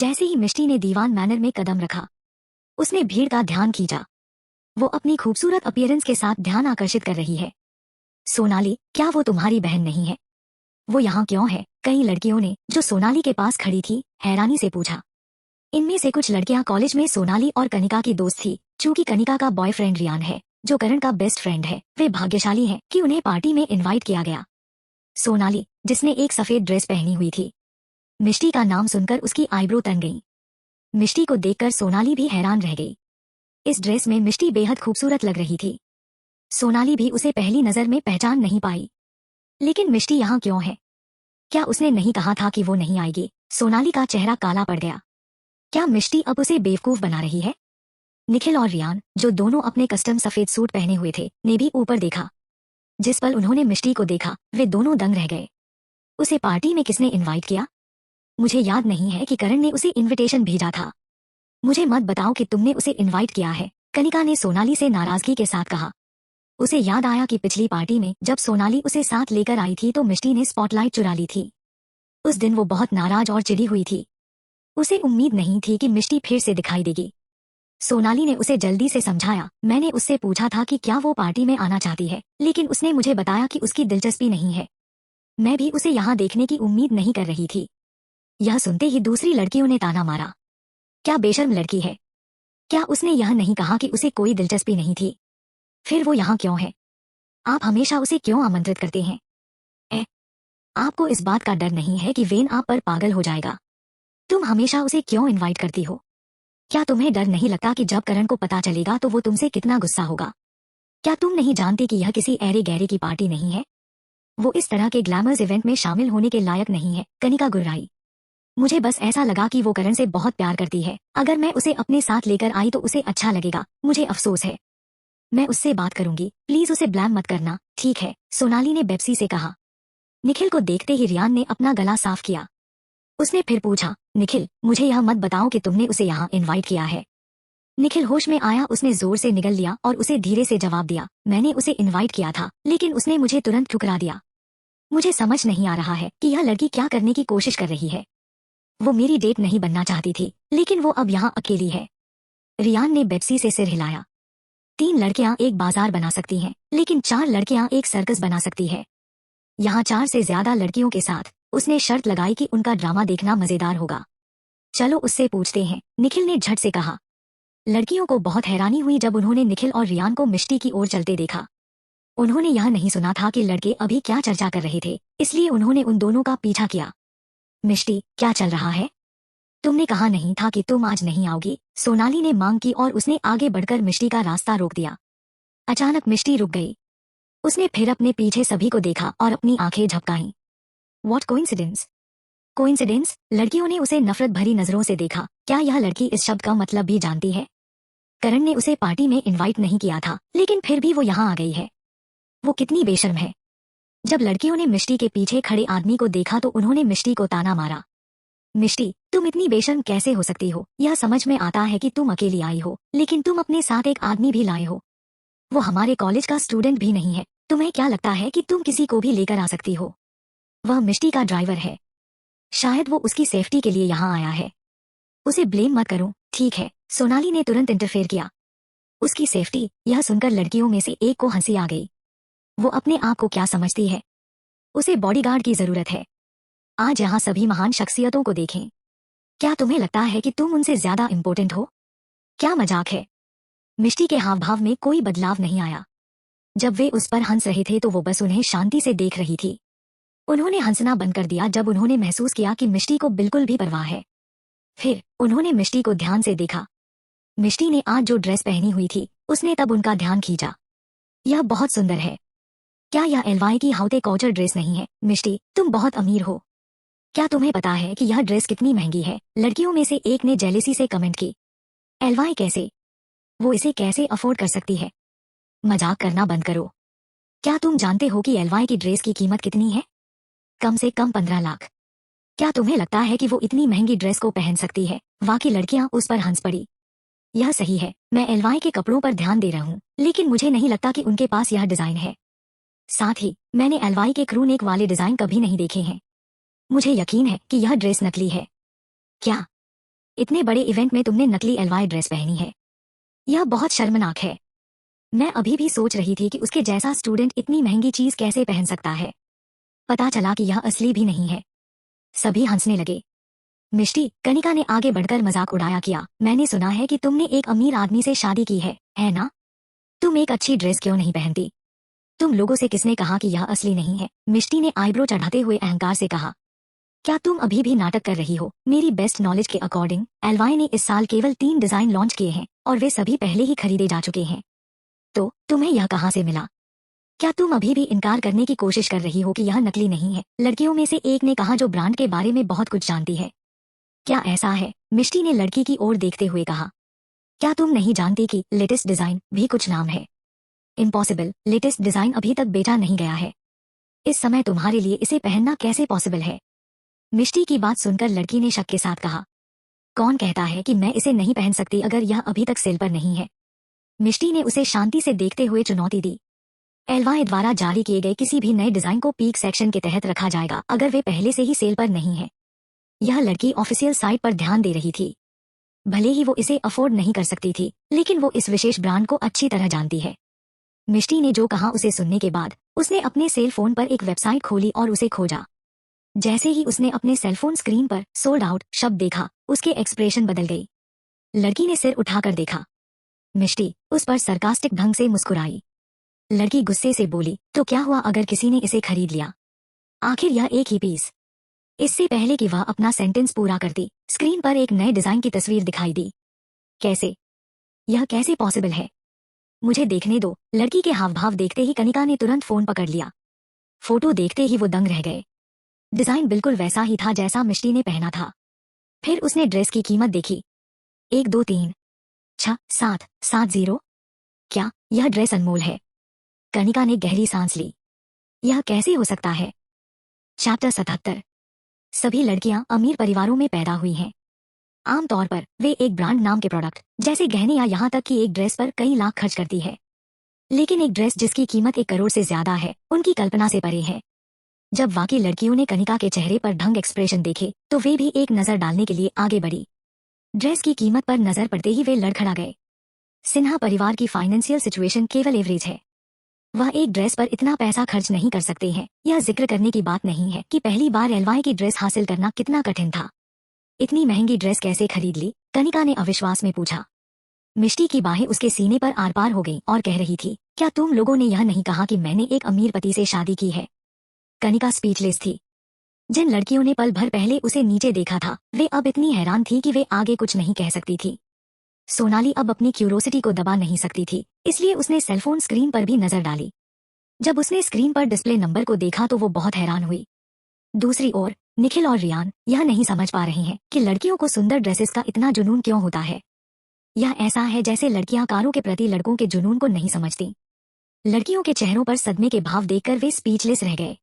जैसे ही मिष्टी ने दीवान मैनर में कदम रखा, उसने भीड़ का ध्यान खींचा। वो अपनी खूबसूरत अपीयरेंस के साथ ध्यान आकर्षित कर रही है। सोनाली, क्या वो तुम्हारी बहन नहीं है? वो यहाँ क्यों है? कई लड़कियों ने, जो सोनाली के पास खड़ी थी, हैरानी से पूछा। इनमें से कुछ लड़कियां कॉलेज में सोनाली और कनिका की दोस्त थी। चूंकि कनिका का बॉयफ्रेंड रियान है, जो करण का बेस्ट फ्रेंड है, वे भाग्यशाली हैं कि उन्हें पार्टी में इनवाइट किया गया। सोनाली, जिसने एक सफेद ड्रेस पहनी हुई थी। मिष्टी का नाम सुनकर उसकी आईब्रो तन गई। मिष्टी को देखकर सोनाली भी हैरान रह गई। इस ड्रेस में मिष्टी बेहद खूबसूरत लग रही थी। सोनाली भी उसे पहली नजर में पहचान नहीं पाई। लेकिन मिष्टी यहाँ क्यों है? क्या उसने नहीं कहा था कि वो नहीं आएगी? सोनाली का चेहरा काला पड़ गया। क्या मिष्टी अब उसे बेवकूफ बना रही है? निखिल और रियान, जो दोनों अपने कस्टम सफेद सूट पहने हुए थे, ने भी ऊपर देखा। जिस पल उन्होंने मिष्टी को देखा, वे दोनों दंग रह गए। उसे पार्टी में किसने इनवाइट किया? मुझे याद नहीं है कि करण ने उसे इनविटेशन भेजा था। मुझे मत बताओ कि तुमने उसे इनवाइट किया है, कनिका ने सोनाली से नाराजगी के साथ कहा। उसे याद आया कि पिछली पार्टी में जब सोनाली उसे साथ लेकर आई थी तो मिष्टी ने स्पॉटलाइट चुरा ली थी। उस दिन वो बहुत नाराज और चिढ़ी हुई थी। उसे उम्मीद नहीं थी कि मिष्टी फिर से दिखाई देगी। सोनाली ने उसे जल्दी से समझाया। मैंने उससे पूछा था कि क्या वो पार्टी में आना चाहती है, लेकिन उसने मुझे बताया कि उसकी दिलचस्पी नहीं है। मैं भी उसे यहाँ देखने की उम्मीद नहीं कर रही थी। यह सुनते ही दूसरी लड़कियों ने ताना मारा। क्या बेशर्म लड़की है! क्या उसने यह नहीं कहा कि उसे कोई दिलचस्पी नहीं थी? फिर वो यहाँ क्यों है? आप हमेशा उसे क्यों आमंत्रित करते हैं? आपको इस बात का डर नहीं है कि वेन आप पर पागल हो जाएगा? तुम हमेशा उसे क्यों इनवाइट करती हो? क्या तुम्हें डर नहीं लगता कि जब करण को पता चलेगा तो वो तुमसे कितना गुस्सा होगा? क्या तुम नहीं जानते कि यह किसी ऐरे गहरे की पार्टी नहीं है? वो इस तरह के ग्लैमर्स इवेंट में शामिल होने के लायक नहीं है। कनिका गुर्राई। मुझे बस ऐसा लगा कि वो करण से बहुत प्यार करती है। अगर मैं उसे अपने साथ लेकर आई तो उसे अच्छा लगेगा। मुझे अफसोस है। मैं उससे बात करूंगी, प्लीज उसे ब्लैम मत करना, ठीक है? सोनाली ने बेप्सी से कहा। निखिल को देखते ही रियान ने अपना गला साफ किया। उसने फिर पूछा, निखिल, मुझे यह मत बताओ कि तुमने उसे यहाँ इनवाइट किया है। निखिल होश में आया। उसने जोर से निगल लिया और उसे धीरे से जवाब दिया, मैंने उसे इनवाइट किया था, लेकिन उसने मुझे तुरंत ठुकरा दिया। मुझे समझ नहीं आ रहा है कि यह लड़की क्या करने की कोशिश कर रही है। वो मेरी डेट नहीं बनना चाहती थी, लेकिन वो अब यहाँ अकेली है। रियान ने बेप्सी से सिर हिलाया। 3 लड़कियां एक बाजार बना सकती हैं, लेकिन 4 लड़कियां एक सर्कस बना सकती है। यहाँ 4 से ज्यादा लड़कियों के साथ उसने शर्त लगाई कि उनका ड्रामा देखना मजेदार होगा। चलो उससे पूछते हैं, निखिल ने झट से कहा। लड़कियों को बहुत हैरानी हुई जब उन्होंने निखिल और रियान को मिष्टी की ओर चलते देखा। उन्होंने यह नहीं सुना था कि लड़के अभी क्या चर्चा कर रहे थे, इसलिए उन्होंने उन दोनों का पीछा किया। मिष्टी, क्या चल रहा है? तुमने कहा नहीं था कि तुम आज नहीं आओगी? सोनाली ने मांग की और उसने आगे बढ़कर मिष्टी का रास्ता रोक दिया। अचानक मिष्टी रुक गई। उसने फिर अपने पीछे सभी को देखा और अपनी आंखें झपकाईं। What coincidence! कोइंसिडेंस! लड़कियों ने उसे नफरत भरी नजरों से देखा। क्या यह लड़की इस शब्द का मतलब भी जानती है? करण ने उसे पार्टी में इनवाइट नहीं किया था, लेकिन फिर भी वो यहाँ आ गई है। वो कितनी बेशर्म है! जब लड़कियों ने मिष्टी के पीछे खड़े आदमी को देखा तो उन्होंने मिष्टी को ताना मारा। मिष्टी, तुम इतनी बेशर्म कैसे हो सकती हो? यह समझ में आता है कि तुम अकेली आई हो, लेकिन तुम अपने साथ एक आदमी भी लाए हो। वो हमारे कॉलेज का स्टूडेंट भी नहीं है। तुम्हें क्या लगता है कि तुम किसी को भी लेकर आ सकती हो? वह मिष्टी का ड्राइवर है। शायद वो उसकी सेफ्टी के लिए यहाँ आया है। उसे ब्लेम मत करो, ठीक है? सोनाली ने तुरंत इंटरफेयर किया। उसकी सेफ्टी! यह सुनकर लड़कियों में से एक को हंसी आ गई। वो अपने आप को क्या समझती है? उसे बॉडीगार्ड की जरूरत है। आज यहाँ सभी महान शख्सियतों को देखें। क्या तुम्हें लगता है कि तुम उनसे ज्यादा इम्पोर्टेंट हो? क्या मजाक है? मिष्टी के हाव भाव में कोई बदलाव नहीं आया। जब वे उस पर हंस रहे थे तो वो बस उन्हें शांति से देख रही थी। उन्होंने हंसना बंद कर दिया जब उन्होंने महसूस किया कि मिष्टी को बिल्कुल भी परवाह है। फिर उन्होंने मिष्टी को ध्यान से देखा। मिष्टी ने आज जो ड्रेस पहनी हुई थी, उसने तब उनका ध्यान खींचा। यह बहुत सुंदर है। क्या यह एलवाई की हाउते कॉचर ड्रेस नहीं है? मिष्टी, तुम बहुत अमीर हो। क्या तुम्हें पता है कि यह ड्रेस कितनी महंगी है? लड़कियों में से एक ने जेलेसी से कमेंट की। एलवाई कैसे? वो इसे कैसे अफोर्ड कर सकती है? मजाक करना बंद करो। क्या तुम जानते हो कि एलवाई की ड्रेस की कीमत कितनी है? कम से कम 15 लाख। क्या तुम्हें लगता है कि वो इतनी महंगी ड्रेस को पहन सकती है? बाकी लड़कियां उस पर हंस पड़ी। यह सही है, मैं एलवाई के कपड़ों पर ध्यान दे रहा हूँ, लेकिन मुझे नहीं लगता कि उनके पास यह डिजाइन है। साथ ही मैंने एलवाई के क्रू नेक वाले डिजाइन कभी नहीं देखे हैं। मुझे यकीन है कि यह ड्रेस नकली है। क्या इतने बड़े इवेंट में तुमने नकली एलवाई ड्रेस पहनी है। यह बहुत शर्मनाक है। मैं अभी भी सोच रही थी कि उसके जैसा स्टूडेंट इतनी महंगी चीज कैसे पहन सकता है। पता चला कि यह असली भी नहीं है। सभी हंसने लगे। मिष्टी, कनिका ने आगे बढ़कर मजाक उड़ाया किया, मैंने सुना है कि तुमने एक अमीर आदमी से शादी की है ना? तुम एक अच्छी ड्रेस क्यों नहीं पहनती? तुम लोगों से किसने कहा कि यह असली नहीं है? मिष्टी ने आईब्रो चढ़ाते हुए अहंकार से कहा। क्या तुम अभी भी नाटक कर रही हो? मेरी बेस्ट नॉलेज के अकॉर्डिंग एलवाई ने इस साल केवल 3 डिजाइन लॉन्च किए हैं और वे सभी पहले ही खरीदे जा चुके हैं। तो तुम्हें यह कहाँ से मिला? क्या तुम अभी भी इनकार करने की कोशिश कर रही हो कि यह नकली नहीं है? लड़कियों में से एक ने कहा जो ब्रांड के बारे में बहुत कुछ जानती है। क्या ऐसा है? मिष्टी ने लड़की की ओर देखते हुए कहा। क्या तुम नहीं जानती कि लेटेस्ट डिजाइन भी कुछ नाम है? इम्पॉसिबल, लेटेस्ट डिजाइन अभी तक बेचा नहीं गया है। इस समय तुम्हारे लिए इसे पहनना कैसे पॉसिबल है? मिष्टी की बात सुनकर लड़की ने शक के साथ कहा। कौन कहता है कि मैं इसे नहीं पहन सकती अगर यह अभी तक सेल पर नहीं है? मिष्टी ने उसे शांति से देखते हुए चुनौती दी। एलवाई द्वारा जारी किए गए किसी भी नए डिजाइन को पीक सेक्शन के तहत रखा जाएगा अगर वे पहले से ही सेल पर नहीं है। यह लड़की ऑफिशियल साइट पर ध्यान दे रही थी। भले ही वो इसे अफोर्ड नहीं कर सकती थी, लेकिन वो इस विशेष ब्रांड को अच्छी तरह जानती है। मिष्टी ने जो कहा उसे सुनने के बाद उसने अपने सेल फोन पर एक वेबसाइट खोली और उसे खोजा। जैसे ही उसने अपने सेलफोन स्क्रीन पर सोल्ड आउट शब्द देखा, उसके एक्सप्रेशन बदल गई। लड़की ने सिर उठाकर देखा। मिष्टी उस पर सरकास्टिक ढंग से मुस्कुराई। लड़की गुस्से से बोली, तो क्या हुआ अगर किसी ने इसे खरीद लिया? आखिर यह एक ही पीस। इससे पहले कि वह अपना सेंटेंस पूरा करती, स्क्रीन पर एक नए डिजाइन की तस्वीर दिखाई दी। कैसे? यह कैसे पॉसिबल है? मुझे देखने दो। लड़की के हाव भाव देखते ही कनिका ने तुरंत फोन पकड़ लिया। फोटो देखते ही वो दंग रह गए। डिजाइन बिल्कुल वैसा ही था जैसा मिष्टी ने पहना था। फिर उसने ड्रेस की कीमत देखी। 1 2 3 6 7 7 0। क्या यह ड्रेस अनमोल है? कनिका ने गहरी सांस ली। यह कैसे हो सकता है? चैप्टर 77। सभी लड़कियां अमीर परिवारों में पैदा हुई हैं। आमतौर पर वे एक ब्रांड नाम के प्रोडक्ट जैसे गहने या यहाँ तक कि एक ड्रेस पर कई लाख खर्च करती है। लेकिन एक ड्रेस जिसकी कीमत 1 करोड़ से ज्यादा है, उनकी कल्पना से परे है। जब बाकी लड़कियों ने कनिका के चेहरे पर ढंग एक्सप्रेशन देखे तो वे भी एक नजर डालने के लिए आगे बढ़ी। ड्रेस की कीमत पर नजर पड़ते ही वे लड़खड़ा गए। सिन्हा परिवार की फाइनेंशियल सिचुएशन केवल एवरेज है। वह एक ड्रेस पर इतना पैसा खर्च नहीं कर सकते हैं। यह जिक्र करने की बात नहीं है कि पहली बार एलवाई की ड्रेस हासिल करना कितना कठिन था। इतनी महंगी ड्रेस कैसे खरीद ली? कनिका ने अविश्वास में पूछा। मिष्टी की बाहें उसके सीने पर आर पार हो गईं और कह रही थी, क्या तुम लोगों ने यह नहीं कहा कि मैंने एक अमीर पति से शादी की है? कनिका स्पीचलेस थी। जिन लड़कियों ने पल भर पहले उसे नीचे देखा था, वे अब इतनी हैरान थी कि वे आगे कुछ नहीं कह सकती थी। सोनाली अब अपनी क्यूरोसिटी को दबा नहीं सकती थी, इसलिए उसने सेलफोन स्क्रीन पर भी नजर डाली। जब उसने स्क्रीन पर डिस्प्ले नंबर को देखा तो वो बहुत हैरान हुई। दूसरी ओर निखिल और रियान यह नहीं समझ पा रहे हैं कि लड़कियों को सुंदर ड्रेसेस का इतना जुनून क्यों होता है। यह ऐसा है जैसे लड़कियां कारों के प्रति लड़कों के जुनून को नहीं समझती। लड़कियों के चेहरों पर सदमे के भाव देखकर वे स्पीचलेस रह गए।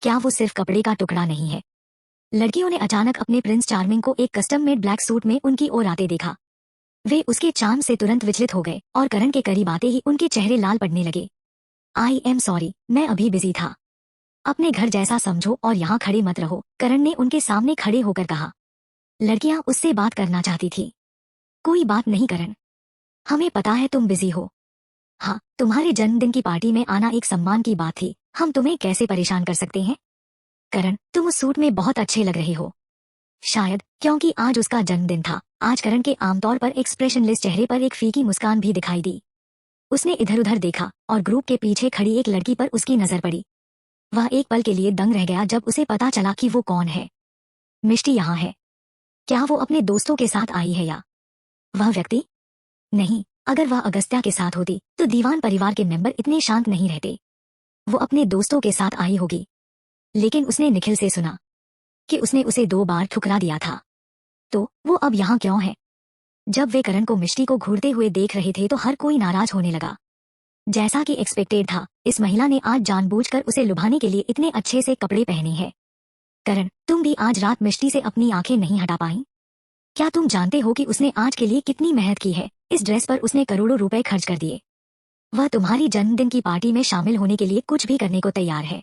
क्या वो सिर्फ कपड़े का टुकड़ा नहीं है? लड़कियों ने अचानक अपने प्रिंस चार्मिंग को एक कस्टम मेड ब्लैक सूट में उनकी ओर आते देखा। वे उसके चार्म से तुरंत विचलित हो गए और करण के करीब आते ही उनके चेहरे लाल पड़ने लगे। आई एम सॉरी, मैं अभी बिजी था। अपने घर जैसा समझो और यहाँ खड़े मत रहो, करण ने उनके सामने खड़े होकर कहा। लड़कियां उससे बात करना चाहती थी। कोई बात नहीं करण, हमें पता है तुम बिजी हो। हाँ, तुम्हारे जन्मदिन की पार्टी में आना एक सम्मान की बात थी, हम तुम्हें कैसे परेशान कर सकते हैं? करण, तुम उस सूट में बहुत अच्छे लग रहे हो। शायद क्योंकि आज उसका जन्मदिन था, आज करण के आमतौर पर एक्सप्रेशनलेस चेहरे पर एक फीकी मुस्कान भी दिखाई दी। उसने इधर उधर देखा और ग्रुप के पीछे खड़ी एक लड़की पर उसकी नजर पड़ी। वह एक पल के लिए दंग रह गया जब उसे पता चला कि वो कौन है। मिष्टी यहाँ है। क्या वो अपने दोस्तों के साथ आई है या वह व्यक्ति? नहीं, अगर वह अगस्त्या के साथ होती तो दीवान परिवार के मेंबर इतने शांत नहीं रहते। वो अपने दोस्तों के साथ आई होगी। लेकिन उसने निखिल से सुना कि उसने उसे 2 बार ठुकरा दिया था। तो वो अब यहाँ क्यों है? जब वे करण को मिष्टी को घूरते हुए देख रहे थे तो हर कोई नाराज होने लगा। जैसा कि एक्सपेक्टेड था, इस महिला ने आज जानबूझकर उसे लुभाने के लिए इतने अच्छे से कपड़े पहने हैं। करण, तुम भी आज रात मिष्टी से अपनी आंखें नहीं हटा पाई? क्या तुम जानते हो कि उसने आज के लिए कितनी मेहनत की है? इस ड्रेस पर उसने करोड़ों रुपए खर्च कर दिए। वह तुम्हारी जन्मदिन की पार्टी में शामिल होने के लिए कुछ भी करने को तैयार है।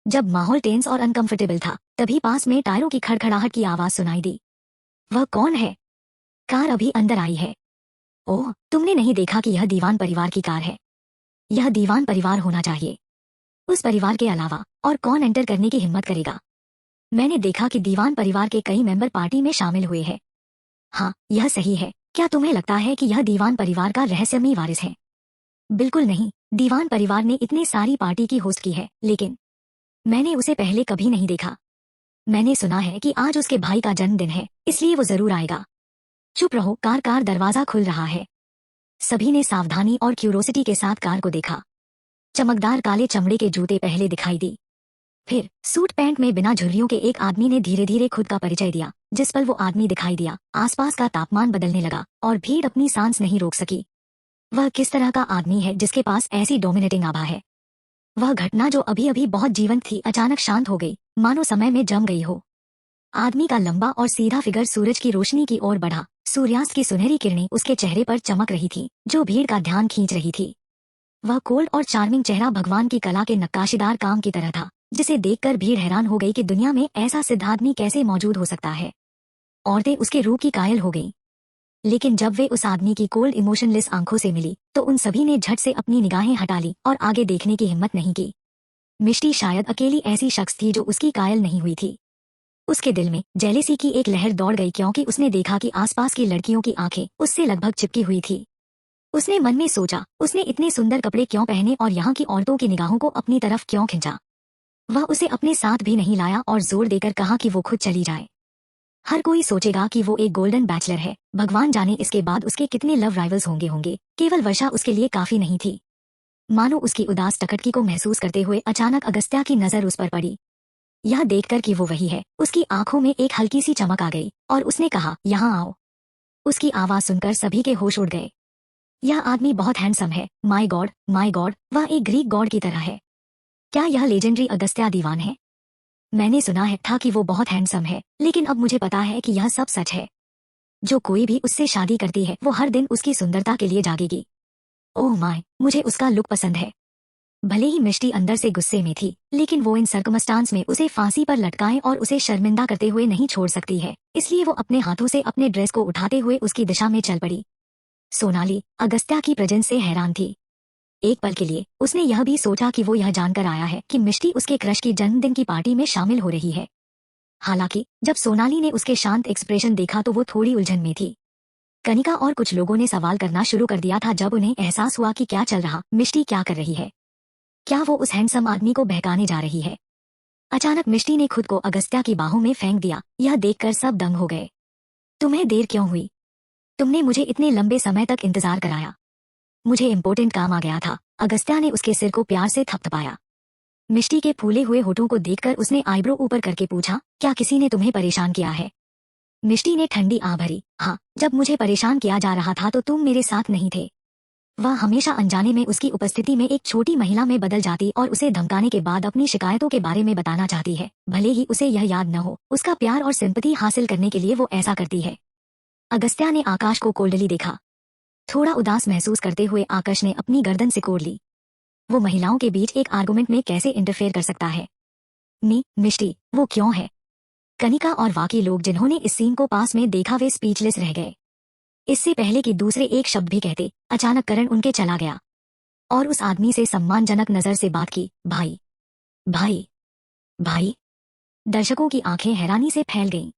जब माहौल टेंस और अनकंफर्टेबल था, तभी पास में टायरों की खड़खड़ाहट की आवाज सुनाई दी। वह कौन है? कार अभी अंदर आई है। ओह, तुमने नहीं देखा कि यह दीवान परिवार की कार है? यह दीवान परिवार होना चाहिए। उस परिवार के अलावा और कौन एंटर करने की हिम्मत करेगा? मैंने देखा कि दीवान परिवार के कई मेंबर पार्टी में शामिल हुए हैं। हाँ, यह सही है। क्या तुम्हें लगता है कि यह दीवान परिवार का रहस्यमयी वारिस है? बिल्कुल नहीं। दीवान परिवार ने इतनी सारी पार्टी की होस्ट की है, लेकिन मैंने उसे पहले कभी नहीं देखा। मैंने सुना है कि आज उसके भाई का जन्मदिन है, इसलिए वो जरूर आएगा। चुप रहो, कार कार दरवाजा खुल रहा है। सभी ने सावधानी और क्यूरोसिटी के साथ कार को देखा। चमकदार काले चमड़े के जूते पहले दिखाई दी। फिर सूट पैंट में बिना झुर्रियों के एक आदमी ने धीरे धीरे खुद का परिचय दिया। जिस पल वो आदमी दिखाई दिया, आसपास का तापमान बदलने लगा और भीड़ अपनी सांस नहीं रोक सकी। वह किस तरह का आदमी है जिसके पास ऐसी डोमिनेटिंग आभा है? वह घटना जो अभी अभी बहुत जीवंत थी, अचानक शांत हो गई, मानो समय में जम गई हो। आदमी का लंबा और सीधा फिगर सूरज की रोशनी की ओर बढ़ा। सूर्यास्त की सुनहरी किरणें उसके चेहरे पर चमक रही थी, जो भीड़ का ध्यान खींच रही थी। वह कोल्ड और चार्मिंग चेहरा भगवान की कला के नक्काशीदार काम की तरह था, जिसे देखकर भीड़ हैरान हो गई कि दुनिया में ऐसा सिद्ध आदमी कैसे मौजूद हो सकता है। औरतें उसके रूप की कायल हो गईं। लेकिन जब वे उस आदमी की कोल्ड इमोशनलेस आंखों से मिली, तो उन सभी ने झट से अपनी निगाहें हटा ली और आगे देखने की हिम्मत नहीं की। मिष्टी शायद अकेली ऐसी शख्स थी जो उसकी कायल नहीं हुई थी। उसके दिल में जेलेसी की एक लहर दौड़ गई, क्योंकि उसने देखा कि आसपास की लड़कियों की आंखें उससे लगभग चिपकी हुई थी। उसने मन में सोचा, उसने इतने सुंदर कपड़े क्यों पहने और यहाँ की औरतों की निगाहों को अपनी तरफ क्यों खींचा? वह उसे अपने साथ भी नहीं लाया और जोर देकर कहा कि वो खुद चली जाए। हर कोई सोचेगा कि वो एक गोल्डन बैचलर है। भगवान जाने इसके बाद उसके कितने लव राइवल्स होंगे। केवल वर्षा उसके लिए काफी नहीं थी। मानो उसकी उदास टकटकी को महसूस करते हुए अचानक अगस्त्या की नजर उस पर पड़ी। यह देखकर कि वो वही है, उसकी आंखों में एक हल्की सी चमक आ गई और उसने कहा, यहाँ आओ। उसकी आवाज सुनकर सभी के होश उड़ गए। यह आदमी बहुत हैंडसम है। माय गॉड, वह एक ग्रीक गॉड की तरह है। क्या यह लेजेंडरी अगस्त्या दीवान है? मैंने सुना है था कि वो बहुत हैंडसम है, लेकिन अब मुझे पता है कि यह सब सच है। जो कोई भी उससे शादी करती है, वो हर दिन उसकी सुंदरता के लिए जागेगी। ओह माय, मुझे उसका लुक पसंद है। भले ही मिष्टी अंदर से गुस्से में थी, लेकिन वो इन सर्कमस्टांस में उसे फांसी पर लटकाएं और उसे शर्मिंदा करते हुए नहीं छोड़ सकती है, इसलिए वो अपने हाथों से अपने ड्रेस को उठाते हुए उसकी दिशा में चल पड़ी। सोनाली अगस्त्या की प्रेजेंस से हैरान थी। एक पल के लिए उसने यह भी सोचा कि वो यह जानकर आया है कि मिष्टी उसके क्रश की जन्मदिन की पार्टी में शामिल हो रही है। हालांकि जब सोनाली ने उसके शांत एक्सप्रेशन देखा तो वो थोड़ी उलझन में थी। कनिका और कुछ लोगों ने सवाल करना शुरू कर दिया था जब उन्हें एहसास हुआ कि क्या चल रहा, मिष्टी क्या कर रही है? क्या वो उस हैंडसम आदमी को बहकाने जा रही है? अचानक मिष्टी ने खुद को अगस्त्या की बाहों में फेंक दिया। यह देखकर सब दंग हो गए। तुम्हें देर क्यों हुई? तुमने मुझे इतने लंबे समय तक इंतजार कराया। मुझे इम्पोर्टेंट काम आ गया था। अगस्त्या ने उसके सिर को प्यार से थपथपाया। मिष्टी के फूले हुए होठों को देखकर उसने आईब्रो ऊपर करके पूछा, क्या किसी ने तुम्हें परेशान किया है? मिष्टी ने ठंडी आह भरी, हाँ, जब मुझे परेशान किया जा रहा था तो तुम मेरे साथ नहीं थे। वह हमेशा अनजाने में उसकी उपस्थिति में एक छोटी महिला में बदल जाती और उसे धमकाने के बाद अपनी शिकायतों के बारे में बताना चाहती है, भले ही उसे यह याद न हो। उसका प्यार और सिंपैथी हासिल करने के लिए वो ऐसा करती है। अगस्त्या ने आकाश को कोल्डली देखा। थोड़ा उदास महसूस करते हुए आकाश ने अपनी गर्दन सिकोड़ ली। वो महिलाओं के बीच एक आर्गुमेंट में कैसे इंटरफेयर कर सकता है? मिष्टी, वो क्यों है? कनिका और बाकी लोग जिन्होंने इस सीन को पास में देखा वे स्पीचलेस रह गए। इससे पहले कि दूसरे एक शब्द भी कहते, अचानक करण उनके चला गया और उस आदमी से सम्मानजनक नजर से बात की। भाई, भाई, भाई। दर्शकों की आंखें हैरानी से फैल गईं।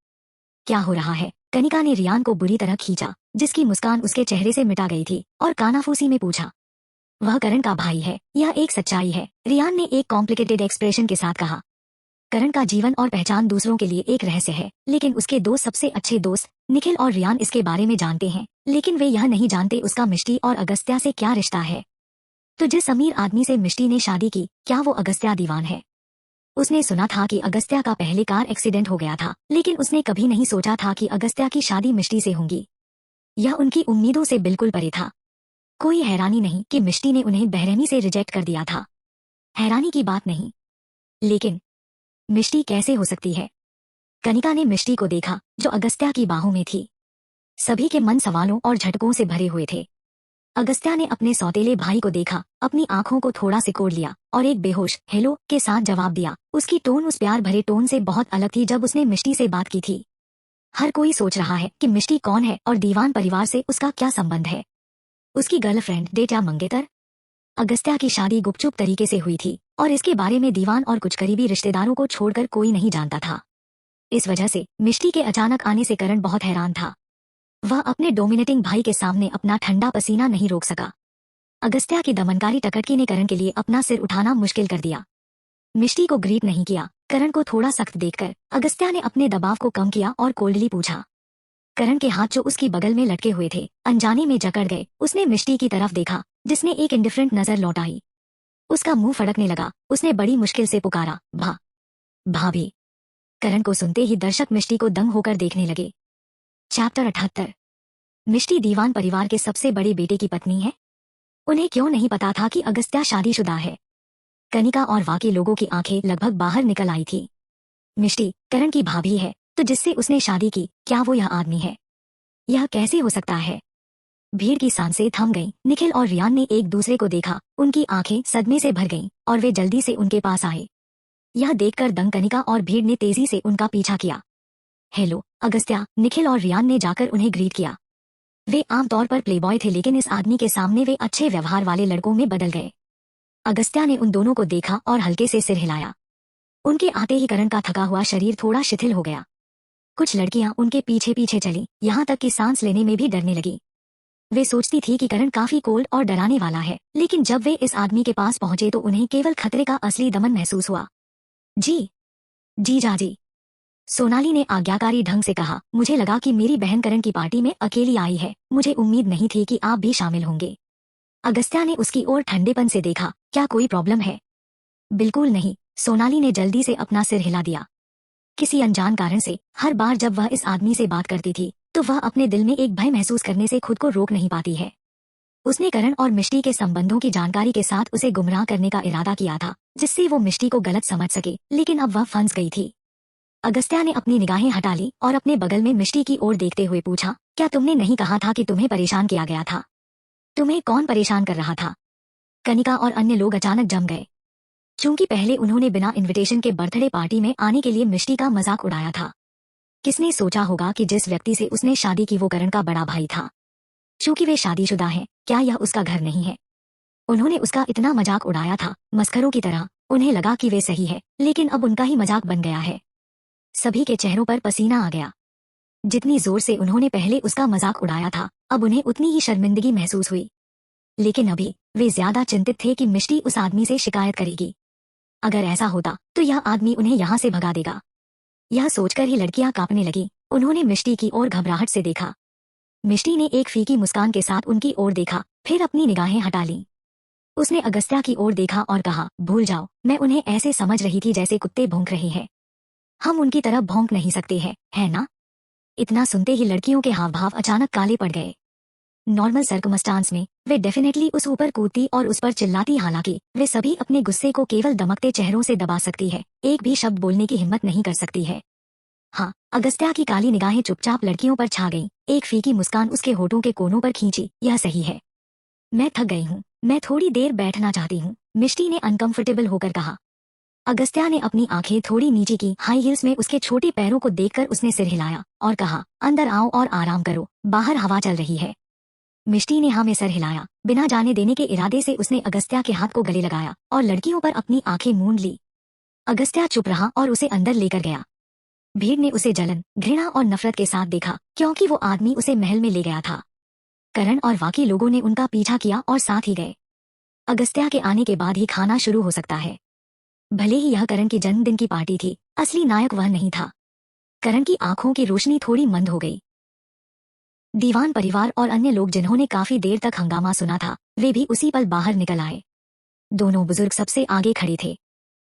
क्या हो रहा है? कनिका ने रियान को बुरी तरह खींचा, जिसकी मुस्कान उसके चेहरे से मिटा गई थी, और कानाफूसी में पूछा, वह करण का भाई है, यह एक सच्चाई है। रियान ने एक कॉम्प्लिकेटेड एक्सप्रेशन के साथ कहा। करण का जीवन और पहचान दूसरों के लिए एक रहस्य है, लेकिन उसके दो सबसे अच्छे दोस्त निखिल और रियान इसके बारे में जानते हैं, लेकिन वे यह नहीं जानते उसका मिष्टी और अगस्त्या से क्या रिश्ता है। तो जिस अमीर आदमी से मिष्टी ने शादी की, क्या वो अगस्त्या दीवान है? उसने सुना था कि अगस्त्या का पहले कार एक्सीडेंट हो गया था, लेकिन उसने कभी नहीं सोचा था कि अगस्त्या की शादी मिष्टी से होगी। यह उनकी उम्मीदों से बिल्कुल परे था। कोई हैरानी नहीं कि मिष्टी ने उन्हें बेरहमी से रिजेक्ट कर दिया था। हैरानी की बात नहीं, लेकिन मिष्टी कैसे हो सकती है? कनिका ने मिष्टी को देखा, जो अगस्त्या की बाहों में थी। सभी के मन सवालों और झटकों से भरे हुए थे। अगस्त्या ने अपने सौतेले भाई को देखा, अपनी आंखों को थोड़ा सिकोड़ लिया और एक बेहोश हेलो के साथ जवाब दिया। उसकी टोन उस प्यार भरे टोन से बहुत अलग थी जब उसने मिष्टी से बात की थी। हर कोई सोच रहा है कि मिष्टी कौन है और दीवान परिवार से उसका क्या संबंध है। उसकी गर्लफ्रेंड डेट या मंगेतर। अगस्त्या की शादी गुपचुप तरीके से हुई थी और इसके बारे में दीवान और कुछ करीबी रिश्तेदारों को छोड़कर कोई नहीं जानता था। इस वजह से मिष्टी के अचानक आने से करण बहुत हैरान था। वह अपने डोमिनेटिंग भाई के सामने अपना ठंडा पसीना नहीं रोक सका। अगस्त्या की दमनकारी टकटकी ने करण के लिए अपना सिर उठाना मुश्किल कर दिया। मिष्टी को ग्रीट नहीं किया। करण को थोड़ा सख्त देखकर अगस्त्या ने अपने दबाव को कम किया और कोल्डली पूछा। करण के हाथ जो उसकी बगल में लटके हुए थे अनजाने में जकड़ गए। उसने मिष्टी की तरफ देखा, जिसने एक इंडिफरेंट नजर लौटाई। उसका मुंह फड़कने लगा। उसने बड़ी मुश्किल से पुकारा, भाभी। करण को सुनते ही दर्शक मिष्टी को दंग होकर देखने लगे। चैप्टर 78। मिष्टी दीवान परिवार के सबसे बड़े बेटे की पत्नी है। उन्हें क्यों नहीं पता था कि अगस्त्या शादीशुदा है। कनिका और वाके लोगों की आंखें लगभग बाहर निकल आई थी। मिष्टी करण की भाभी है, तो जिससे उसने शादी की, क्या वो यह आदमी है? यह कैसे हो सकता है? भीड़ की सांसें थम गईं। निखिल और रियान ने एक दूसरे को देखा। उनकी आंखें सदमे से भर गईं और वे जल्दी से उनके पास आए। यह देखकर दंग कनिका और भीड़ ने तेजी से उनका पीछा किया। हेलो अगस्त्या, निखिल और रियान ने जाकर उन्हें ग्रीट किया। वे आमतौर पर प्लेबॉय थे, लेकिन इस आदमी के सामने वे अच्छे व्यवहार वाले लड़कों में बदल गए। अगस्त्या ने उन दोनों को देखा और हल्के से सिर हिलाया। उनके आते ही करण का थका हुआ शरीर थोड़ा शिथिल हो गया। कुछ लड़कियां उनके पीछे पीछे चली, यहाँ तक कि सांस लेने में भी डरने लगी। वे सोचती थी कि करण काफी कोल्ड और डराने वाला है, लेकिन जब वे इस आदमी के पास पहुंचे तो उन्हें केवल खतरे का असली दमन महसूस हुआ। जी जाजी, सोनाली ने आज्ञाकारी ढंग से कहा। मुझे लगा कि मेरी बहन करण की पार्टी में अकेली आई है। मुझे उम्मीद नहीं थी कि आप भी शामिल होंगे। अगस्त्या ने उसकी ओर ठंडेपन से देखा। क्या कोई प्रॉब्लम है? बिल्कुल नहीं, सोनाली ने जल्दी से अपना सिर हिला दिया। किसी अनजान कारण से हर बार जब वह इस आदमी से बात करती थी तो वह अपने दिल में एक भय महसूस करने से खुद को रोक नहीं पाती है। उसने करण और मिष्टी के संबंधों की जानकारी के साथ उसे गुमराह करने का इरादा किया था, जिससे वो मिष्टी को गलत समझ सके, लेकिन अब वह फंस गई थी। अगस्त्या ने अपनी निगाहें हटा ली और अपने बगल में मिष्टी की ओर देखते हुए पूछा, क्या तुमने नहीं कहा था कि तुम्हें परेशान किया गया था? तुम्हें कौन परेशान कर रहा था? कनिका और अन्य लोग अचानक जम गए। चूंकि पहले उन्होंने बिना इनविटेशन के बर्थडे पार्टी में आने के लिए मिष्टी का मजाक उड़ाया था। किसने सोचा होगा कि जिस व्यक्ति से उसने शादी की वो करण का बड़ा भाई था। चूंकि वे शादीशुदा हैं, क्या यह उसका घर नहीं है? उन्होंने उसका इतना मजाक उड़ाया था, मस्खरों की तरह। उन्हें लगा कि वे सही है, लेकिन अब उनका ही मजाक बन गया है। सभी के चेहरों पर पसीना आ गया। जितनी जोर से उन्होंने पहले उसका मजाक उड़ाया था, अब उन्हें उतनी ही शर्मिंदगी महसूस हुई। लेकिन अभी वे ज्यादा चिंतित थे कि मिष्टी उस आदमी से शिकायत करेगी। अगर ऐसा होता तो यह आदमी उन्हें यहाँ से भगा देगा। यह सोचकर ही लड़कियां कांपने लगी। उन्होंने मिष्टी की ओर घबराहट से देखा। मिष्टी ने एक फीकी मुस्कान के साथ उनकी ओर देखा, फिर अपनी निगाहें हटा लीं। उसने अगस्त्या की ओर देखा और कहा, भूल जाओ, मैं उन्हें ऐसे समझ रही थी जैसे कुत्ते भौंक रहे हैं। हम उनकी तरफ भौंक नहीं सकते हैं, है ना? इतना सुनते ही लड़कियों के हाव भाव अचानक काले पड़ गए। नॉर्मल सर्कमस्टांस में वे डेफिनेटली उस ऊपर कूदती और उस पर चिल्लाती, हालांकि वे सभी अपने गुस्से को केवल दमकते चेहरों से दबा सकती है, एक भी शब्द बोलने की हिम्मत नहीं कर सकती है। हाँ, अगस्त्या की काली निगाहें चुपचाप लड़कियों पर छा गईं। एक फीकी मुस्कान उसके होठों के कोनों पर खींची। यह सही है, मैं थक गई हूँ, मैं थोड़ी देर बैठना चाहती हूँ, मिष्टी ने अनकंफर्टेबल होकर कहा। अगस्त्या ने अपनी आंखें थोड़ी नीचे की। हाई हील्स में उसके छोटे पैरों को देखकर उसने सिर हिलाया और कहा, अंदर आओ और आराम करो, बाहर हवा चल रही है। मिष्टी ने हाँ में सर हिलाया। बिना जाने देने के इरादे से उसने अगस्त्या के हाथ को गले लगाया और लड़कियों पर अपनी आंखें मूंद ली। अगस्त्या चुप रहा और उसे अंदर लेकर गया। भीड़ ने उसे जलन, घृणा और नफरत के साथ देखा, क्योंकि वो आदमी उसे महल में ले गया था। करण और बाकी लोगों ने उनका पीछा किया और साथ ही गए। अगस्त्या के आने के बाद ही खाना शुरू हो सकता है। भले ही यह करण के जन्मदिन की पार्टी थी, असली नायक वह नहीं था। करण की आंखों की रोशनी थोड़ी मंद हो गई। दीवान परिवार और अन्य लोग जिन्होंने काफी देर तक हंगामा सुना था, वे भी उसी पल बाहर निकल आए। दोनों बुजुर्ग सबसे आगे खड़े थे।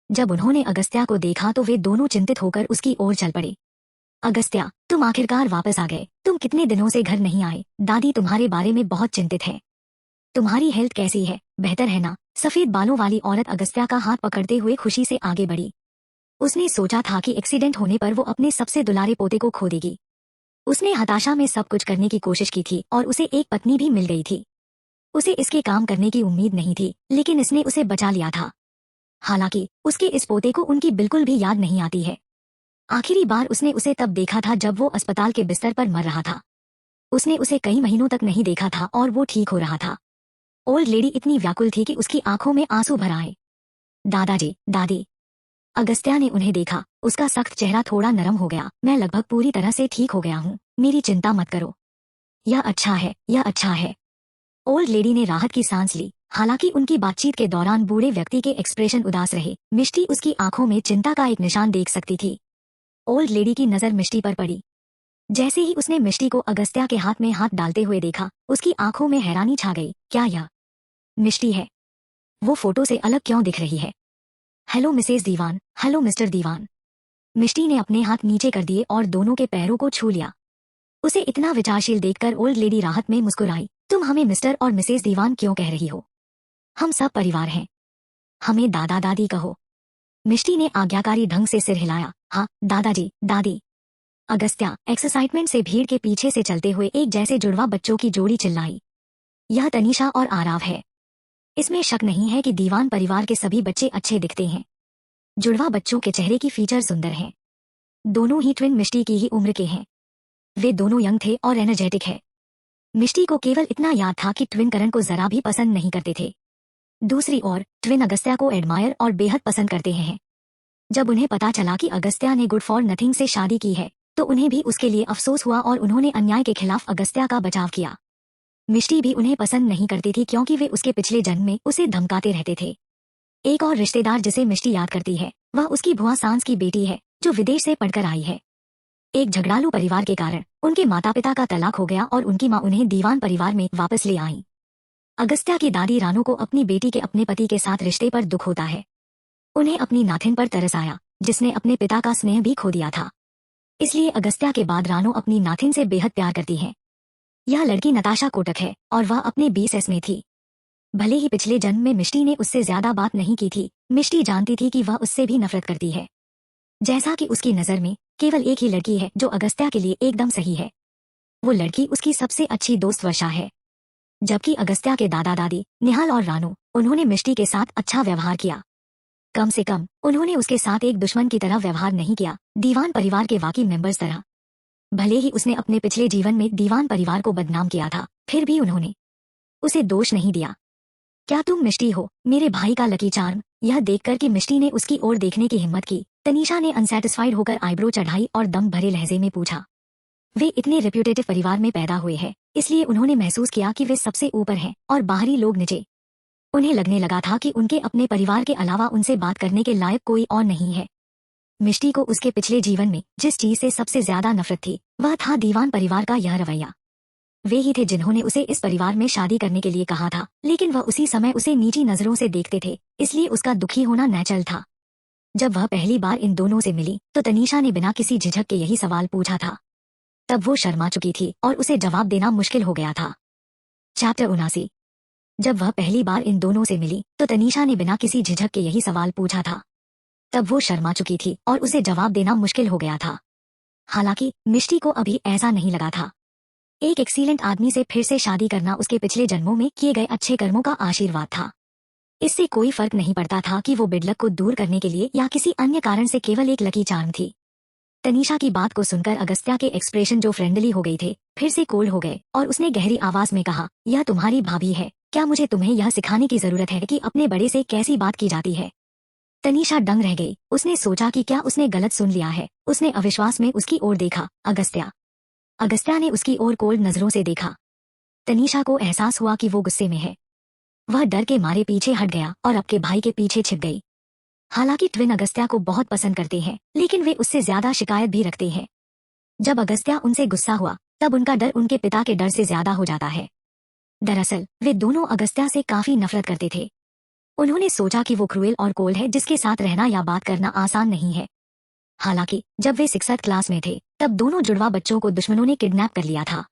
जब उन्होंने अगस्त्या को देखा तो वे दोनों चिंतित होकर उसकी ओर चल पड़े। अगस्त्या, तुम आखिरकार वापस आ गए। तुम कितने दिनों से घर नहीं आए। दादी तुम्हारे बारे में बहुत चिंतित है। तुम्हारी हेल्थ कैसी है? बेहतर है ना? सफेद बालों वाली औरत अगस्त्या का हाथ पकड़ते हुए खुशी से आगे बढ़ी। उसने सोचा था कि एक्सीडेंट होने पर वो अपने सबसे दुलारे पोते को खो देगी। उसने हताशा में सब कुछ करने की कोशिश की थी और उसे एक पत्नी भी मिल गई थी। उसे इसके काम करने की उम्मीद नहीं थी, लेकिन इसने उसे बचा लिया था। हालांकि उसके इस पोते को उनकी बिल्कुल भी याद नहीं आती है। आखिरी बार उसने उसे तब देखा था जब वो अस्पताल के बिस्तर पर मर रहा था। उसने उसे कई महीनों तक नहीं देखा था और वो ठीक हो रहा था। ओल्ड लेडी इतनी व्याकुल थी कि उसकी आंखों में आंसू भर आए। दादाजी, दादी। अगस्त्या ने उन्हें देखा। उसका सख्त चेहरा थोड़ा नरम हो गया। मैं लगभग पूरी तरह से ठीक हो गया हूँ, मेरी चिंता मत करो। यह अच्छा है, यह अच्छा है। ओल्ड लेडी ने राहत की सांस ली। हालांकि उनकी बातचीत के दौरान बूढ़े व्यक्ति के एक्सप्रेशन उदास रहे, मिष्टी उसकी आंखों में चिंता का एक निशान देख सकती थी। ओल्ड लेडी की नजर मिष्टी पर पड़ी। जैसे ही उसने मिष्टी को अगस्त्या के हाथ में हाथ डालते हुए देखा, उसकी आंखों में हैरानी छा गई। क्या यह मिष्टी है? वो फोटो से अलग क्यों दिख रही है? हेलो मिसेस दीवान, हेलो मिस्टर दीवान। मिष्टी ने अपने हाथ नीचे कर दिए और दोनों के पैरों को छू लिया। उसे इतना विचारशील देखकर ओल्ड लेडी राहत में मुस्कुराई। तुम हमें मिस्टर और मिसेस दीवान क्यों कह रही हो? हम सब परिवार हैं। हमें दादा दादी कहो। मिष्टी ने आज्ञाकारी ढंग से सिर हिलाया। हाँ दादाजी, दादी। अगस्त्या एक्साइटमेंट से भीड़ के पीछे से चलते हुए एक जैसे जुड़वा बच्चों की जोड़ी चिल्लाई। यह तनीषा और आराव है। इसमें शक नहीं है कि दीवान परिवार के सभी बच्चे अच्छे दिखते हैं। जुड़वा बच्चों के चेहरे की फीचर सुंदर हैं। दोनों ही ट्विन मिष्टी की ही उम्र के हैं। वे दोनों यंग थे और एनर्जेटिक है। मिष्टी को केवल इतना याद था कि ट्विन करण को जरा भी पसंद नहीं करते थे। दूसरी ओर ट्विन अगस्त्या को एडमायर और बेहद पसंद करते हैं। जब उन्हें पता चला कि अगस्त्या ने गुड फॉर नथिंग से शादी की है, तो उन्हें भी उसके लिए अफसोस हुआ और उन्होंने अन्याय के खिलाफ अगस्त्या का बचाव किया। मिष्टी भी उन्हें पसंद नहीं करती थी क्योंकि वे उसके पिछले जन्म में उसे धमकाते रहते थे। एक और रिश्तेदार जिसे मिष्टी याद करती है, वह उसकी भुआ सांस की बेटी है, जो विदेश से पढ़कर आई है। एक झगड़ालू परिवार के कारण उनके माता पिता का तलाक हो गया और उनकी माँ उन्हें दीवान परिवार में वापस ले आई। अगस्त्या की दादी रानो को अपनी बेटी के अपने पति के साथ रिश्ते पर दुख होता है। उन्हें अपनी नाथिन पर तरस आया, जिसने अपने पिता का स्नेह भी खो दिया था। इसलिए अगस्त्या के बाद रानो अपनी नाथिन से बेहद प्यार करती है। यह लड़की नताशा कोटक है और वह अपने 20 में थी। भले ही पिछले जन्म में मिष्टी ने उससे ज्यादा बात नहीं की थी, मिष्टी जानती थी कि वह उससे भी नफरत करती है। जैसा कि उसकी नजर में केवल एक ही लड़की है जो अगस्त्या के लिए एकदम सही है। वो लड़की उसकी सबसे अच्छी दोस्त वर्षा है। जबकि अगस्त्या के दादा दादी निहाल और रानू, उन्होंने मिष्टी के साथ अच्छा व्यवहार किया। कम से कम उन्होंने उसके साथ एक दुश्मन की तरह व्यवहार नहीं किया, दीवान परिवार के बाकी मेंबर्स तरह। भले ही उसने अपने पिछले जीवन में दीवान परिवार को बदनाम किया था, फिर भी उन्होंने उसे दोष नहीं दिया। क्या तुम मिष्टी हो, मेरे भाई का लकी चार्म? यह देखकर कि मिष्टी ने उसकी ओर देखने की हिम्मत की, तनीषा ने अनसेटिस्फाइड होकर आईब्रो चढ़ाई और दम भरे लहजे में पूछा। वे इतने रेप्यूटेटिव परिवार में पैदा हुए हैं, इसलिए उन्होंने महसूस किया कि वे सबसे ऊपर हैं और बाहरी लोग नीचे। उन्हें लगने लगा था कि उनके अपने परिवार के अलावा उनसे बात करने के लायक कोई और नहीं है। मिष्टी को उसके पिछले जीवन में जिस चीज से सबसे ज्यादा नफरत थी, वह था दीवान परिवार का यह रवैया। वे ही थे जिन्होंने उसे इस परिवार में शादी करने के लिए कहा था, लेकिन वह उसी समय उसे नीची नजरों से देखते थे, इसलिए उसका दुखी होना नेचुरल था। जब वह पहली बार इन दोनों से मिली, तो तनीषा ने बिना किसी झिझक के यही सवाल पूछा था। तब वो शर्मा चुकी थी और उसे जवाब देना मुश्किल हो गया था। चैप्टर 79। जब वह पहली बार इन दोनों से मिली, तो तनीषा ने बिना किसी झिझक के यही सवाल पूछा था। तब वो शर्मा चुकी थी और उसे जवाब देना मुश्किल हो गया था। हालांकि मिष्टी को अभी ऐसा नहीं लगा था। एक एक्सीलेंट आदमी से फिर से शादी करना उसके पिछले जन्मों में किए गए अच्छे कर्मों का आशीर्वाद था। इससे कोई फर्क नहीं पड़ता था कि वो बेडलक को दूर करने के लिए या किसी अन्य कारण से केवल एक लकी चार्म थी। तनीषा की बात को सुनकर अगस्त्या के एक्सप्रेशन जो फ्रेंडली हो गए थे, फिर से कोल्ड हो गए और उसने गहरी आवाज में कहा, यह तुम्हारी भाभी है, क्या मुझे तुम्हें यह सिखाने की जरूरत है कि अपने बड़े से कैसी बात की जाती है? तनीषा दंग रह गई। उसने सोचा कि क्या उसने गलत सुन लिया है। उसने अविश्वास में उसकी ओर देखा। अगस्त्या ने उसकी ओर कोल्ड नजरों से देखा। तनीषा को एहसास हुआ कि वो गुस्से में है। वह डर के मारे पीछे हट गया और अपने भाई के पीछे छिप गई। हालांकि ट्विन अगस्त्या को बहुत पसंद करते हैं, लेकिन वे उससे ज्यादा शिकायत भी रखते हैं। जब अगस्त्या उनसे गुस्सा हुआ, तब उनका डर उनके पिता के डर से ज्यादा हो जाता है। दरअसल वे दोनों अगस्त्या से काफी नफरत करते थे। उन्होंने सोचा कि वो क्रूएल और कोल्ड है, जिसके साथ रहना या बात करना आसान नहीं है। हालांकि जब वे 6th क्लास में थे, तब दोनों जुड़वा बच्चों को दुश्मनों ने किडनैप कर लिया था।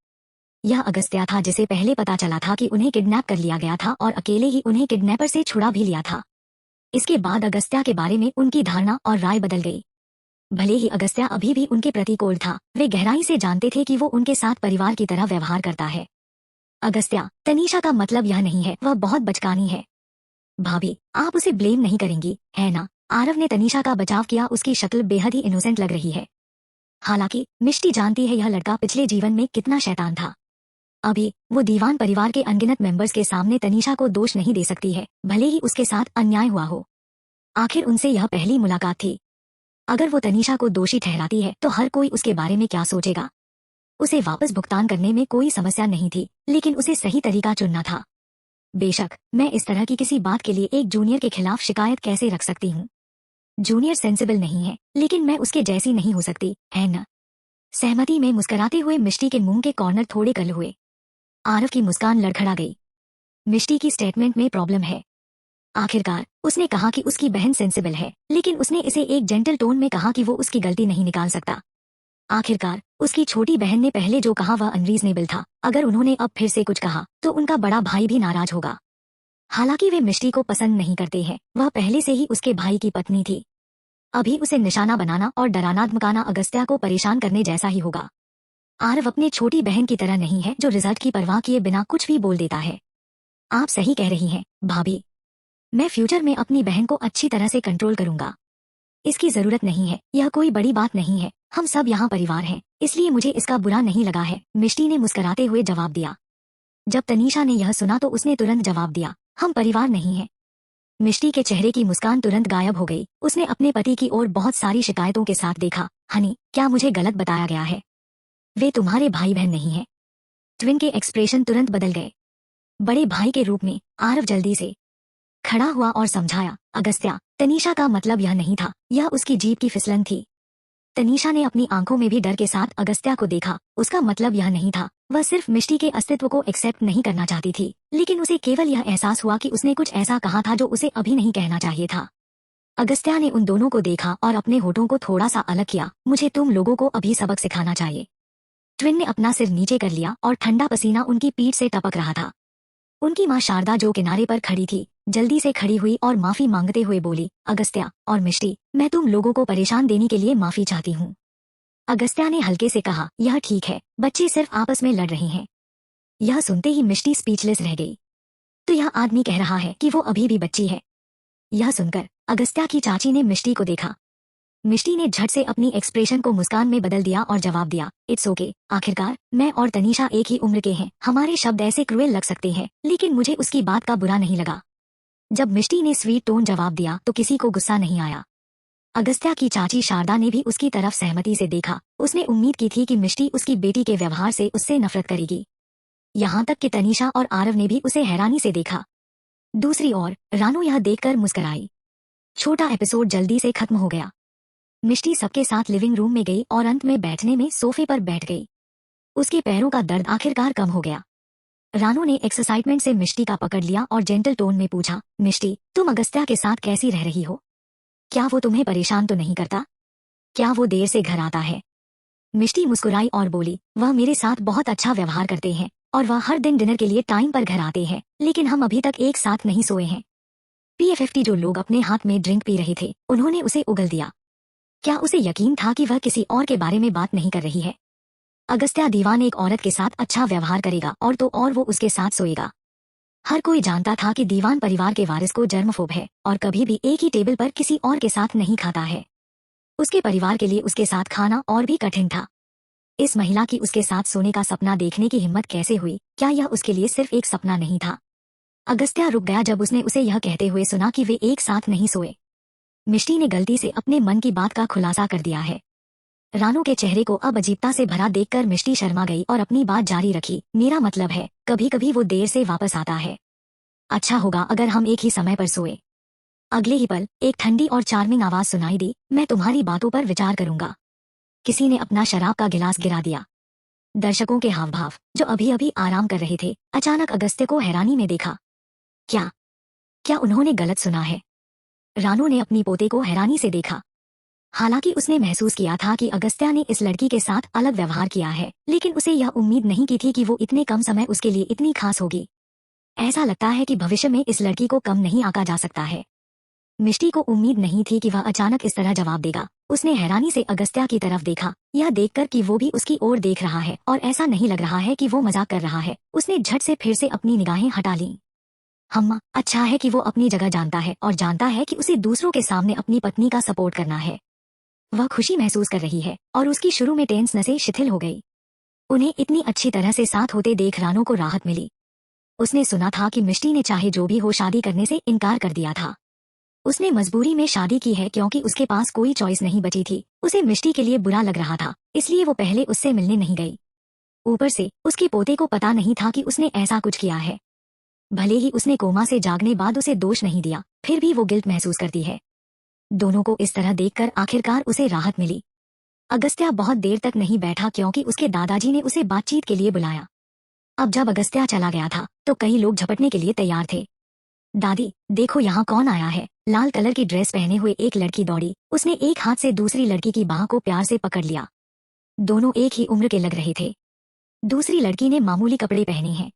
यह अगस्त्या था जिसे पहले पता चला था कि उन्हें किडनैप कर लिया गया था और अकेले ही उन्हें किडनैपर से छुड़ा भी लिया था। इसके बाद अगस्त्या के बारे में उनकी धारणा और राय बदल गई। भले ही अगस्त्या अभी भी उनके प्रति कोल्ड था, वे गहराई से जानते थे कि वो उनके साथ परिवार की तरह व्यवहार करता है। अगस्त्या, तनीषा का मतलब यह नहीं है, वह बहुत बचकानी है। भाभी, आप उसे ब्लेम नहीं करेंगी, है ना? आरव ने तनीषा का बचाव किया। उसकी शक्ल बेहद ही इनोसेंट लग रही है। हालांकि मिष्टी जानती है यह लड़का पिछले जीवन में कितना शैतान था। अभी वो दीवान परिवार के अनगिनत मेंबर्स के सामने तनीषा को दोष नहीं दे सकती है, भले ही उसके साथ अन्याय हुआ हो। आखिर उनसे यह पहली मुलाकात थी। अगर वो तनीषा को दोषी ठहराती है तो हर कोई उसके बारे में क्या सोचेगा। उसे वापस भुगतान करने में कोई समस्या नहीं थी, लेकिन उसे सही तरीका चुनना था। बेशक मैं इस तरह की किसी बात के लिए एक जूनियर के खिलाफ शिकायत कैसे रख सकती हूँ। जूनियर सेंसिबल नहीं है, लेकिन मैं उसके जैसी नहीं हो सकती, है न? सहमति में मुस्कुराते हुए मिष्टी के मुंह के कॉर्नर थोड़े कल हुए। आरव की मुस्कान लड़खड़ा गई। मिष्टी की स्टेटमेंट में प्रॉब्लम है। आखिरकार उसने कहा कि उसकी बहन सेंसिबल है, लेकिन उसने इसे एक जेंटल टोन में कहा कि वो उसकी गलती नहीं निकाल सकता। आखिरकार उसकी छोटी बहन ने पहले जो कहा वह अनरीजनेबल था। अगर उन्होंने अब फिर से कुछ कहा तो उनका बड़ा भाई भी नाराज होगा। हालांकि वे मिष्टी को पसंद नहीं करते हैं, वह पहले से ही उसके भाई की पत्नी थी। अभी उसे निशाना बनाना और डराना धमकाना अगस्त्या को परेशान करने जैसा ही होगा। आरव अपने छोटी बहन की तरह नहीं है जो रिजल्ट की परवाह किए बिना कुछ भी बोल देता है। आप सही कह रही हैं, भाभी। मैं फ्यूचर में अपनी बहन को अच्छी तरह से कंट्रोल करूंगा। इसकी जरूरत नहीं है, यह कोई बड़ी बात नहीं है। हम सब यहाँ परिवार हैं, इसलिए मुझे इसका बुरा नहीं लगा है, मिष्टी ने मुस्कुराते हुए जवाब दिया। जब तनीषा ने यह सुना तो उसने तुरंत जवाब दिया, हम परिवार नहीं हैं। मिष्टी के चेहरे की मुस्कान तुरंत गायब हो गई। उसने अपने पति की ओर बहुत सारी शिकायतों के साथ देखा। हनी, क्या मुझे गलत बताया गया है? वे तुम्हारे भाई बहन नहीं हैं। ट्विन के एक्सप्रेशन तुरंत बदल गए। बड़े भाई के रूप में आरव जल्दी से खड़ा हुआ और समझाया, अगस्त्या, तनीषा का मतलब यह नहीं था, यह उसकी जीभ की फिसलन थी। तनीषा ने अपनी आंखों में भी डर के साथ अगस्त्या को देखा। उसका मतलब यह नहीं था, वह सिर्फ मिष्टी के अस्तित्व को एक्सेप्ट नहीं करना चाहती थी, लेकिन उसे केवल यह एहसास हुआ कि उसने कुछ ऐसा कहा था जो उसे अभी नहीं कहना चाहिए था। अगस्त्या ने उन दोनों को देखा और अपने होठों को थोड़ा सा अलग किया। मुझे तुम लोगों को अभी सबक सिखाना चाहिए। ट्विन ने अपना सिर नीचे कर लिया और ठंडा पसीना उनकी पीठ से टपक रहा था। उनकी माँ शारदा जो किनारे पर खड़ी थी, जल्दी से खड़ी हुई और माफी मांगते हुए बोली, अगस्त्या और मिष्टी, मैं तुम लोगों को परेशान देने के लिए माफी चाहती हूँ। अगस्त्या ने हल्के से कहा, यह ठीक है, बच्चे सिर्फ आपस में लड़ रहे हैं। यह सुनते ही मिष्टी स्पीचलेस रह गई। तो यह आदमी कह रहा है कि वो अभी भी बच्ची है। यह सुनकर अगस्त्या की चाची ने मिष्टी को देखा। मिष्टी ने झट से अपनी एक्सप्रेशन को मुस्कान में बदल दिया और जवाब दिया, इट्स ओके। आखिरकार मैं और तनीषा एक ही उम्र के हैं। हमारे शब्द ऐसे क्रूएल लग सकते हैं, लेकिन मुझे उसकी बात का बुरा नहीं लगा। जब मिष्टी ने स्वीट टोन जवाब दिया तो किसी को गुस्सा नहीं आया। अगस्त्या की चाची शारदा ने भी उसकी तरफ सहमति से देखा। उसने उम्मीद की थी कि मिष्टी उसकी बेटी के व्यवहार से उससे नफरत करेगी। यहाँ तक कि तनीषा और आरव ने भी उसे हैरानी से देखा। दूसरी ओर रानू यह देखकर मुस्कुराई। छोटा एपिसोड जल्दी से खत्म हो गया। मिष्टी सबके साथ लिविंग रूम में गई और अंत में बैठने में सोफे पर बैठ गई। उसके पैरों का दर्द आखिरकार कम हो गया। रानू ने एक्साइटमेंट से मिष्टी का पकड़ लिया और जेंटल टोन में पूछा, मिष्टी, तुम अगस्त्या के साथ कैसी रह रही हो? क्या वो तुम्हें परेशान तो नहीं करता? क्या वो देर से घर आता है? मिष्टी मुस्कुराई और बोली, वह मेरे साथ बहुत अच्छा व्यवहार करते हैं और वह हर दिन डिनर के लिए टाइम पर घर आते हैं, लेकिन हम अभी तक एक साथ नहीं सोए हैं। PFFT जो लोग अपने हाथ में ड्रिंक पी रहे थे, उन्होंने उसे उगल दिया। क्या उसे यकीन था कि वह किसी और के बारे में बात नहीं कर रही है? अगस्त्या दीवान एक औरत के साथ अच्छा व्यवहार करेगा और तो और वो उसके साथ सोएगा। हर कोई जानता था कि दीवान परिवार के वारिस को जर्मफोब है और कभी भी एक ही टेबल पर किसी और के साथ नहीं खाता है। उसके परिवार के लिए उसके साथ खाना और भी कठिन था। इस महिला की उसके साथ सोने का सपना देखने की हिम्मत कैसे हुई? क्या यह उसके लिए सिर्फ एक सपना नहीं था? अगस्त्या रुक गया जब उसने उसे यह कहते हुए सुना कि वे एक साथ नहीं सोए। मिष्टी ने गलती से अपने मन की बात का खुलासा कर दिया है। रानू के चेहरे को अब अजीबता से भरा देखकर मिष्टी शर्मा गई और अपनी बात जारी रखी, मेरा मतलब है, कभी कभी वो देर से वापस आता है। अच्छा होगा अगर हम एक ही समय पर सोए। अगले ही पल एक ठंडी और चार्मिंग आवाज सुनाई दी, मैं तुम्हारी बातों पर विचार करूंगा। किसी ने अपना शराब का गिलास गिरा दिया। दर्शकों के हाव भाव, जो अभी अभी आराम कर रहे थे, अचानक अगस्त्य को हैरानी में देखा। क्या क्या उन्होंने गलत सुना है? रानू ने अपनी पोते को हैरानी से देखा। हालांकि उसने महसूस किया था कि अगस्त्या ने इस लड़की के साथ अलग व्यवहार किया है, लेकिन उसे यह उम्मीद नहीं की थी कि वो इतने कम समय उसके लिए इतनी खास होगी। ऐसा लगता है कि भविष्य में इस लड़की को कम नहीं आंका जा सकता है। मिष्टी को उम्मीद नहीं थी कि वह अचानक इस तरह जवाब देगा। उसने हैरानी से अगस्त्या की तरफ देखा, यह देखकर कि वो भी उसकी ओर देख रहा है और ऐसा नहीं लग रहा है कि वो मजाक कर रहा है। उसने झट से फिर से अपनी निगाहें हटा लीं। अम्मा, अच्छा है कि वो अपनी जगह जानता है और जानता है कि उसे दूसरों के सामने अपनी पत्नी का सपोर्ट करना है। वह खुशी महसूस कर रही है और उसकी शुरू में टेंस नसें शिथिल हो गई। उन्हें इतनी अच्छी तरह से साथ होते देख रानो को राहत मिली। उसने सुना था कि मिष्टी ने चाहे जो भी हो शादी करने से इनकार कर दिया था। उसने मजबूरी में शादी की है क्योंकि उसके पास कोई चॉइस नहीं बची थी। उसे मिष्टी के लिए बुरा लग रहा था, इसलिए वो पहले उससे मिलने नहीं गई। ऊपर से उसके पोते को पता नहीं था कि उसने ऐसा कुछ किया है। भले ही उसने कोमा से जागने बाद उसे दोष नहीं दिया, फिर भी वो गिल्ट महसूस करती है। दोनों को इस तरह देखकर आखिरकार उसे राहत मिली। अगस्त्या बहुत देर तक नहीं बैठा क्योंकि उसके दादाजी ने उसे बातचीत के लिए बुलाया। अब जब अगस्त्या चला गया था तो कई लोग झपटने के लिए तैयार थे। दादी, देखो यहाँ कौन आया है। लाल कलर की ड्रेस पहने हुए एक लड़की दौड़ी। उसने एक हाथ से दूसरी लड़की की बाह को प्यार से पकड़ लिया। दोनों एक ही उम्र के लग रहे थे। दूसरी लड़की ने मामूली कपड़े पहने हैं।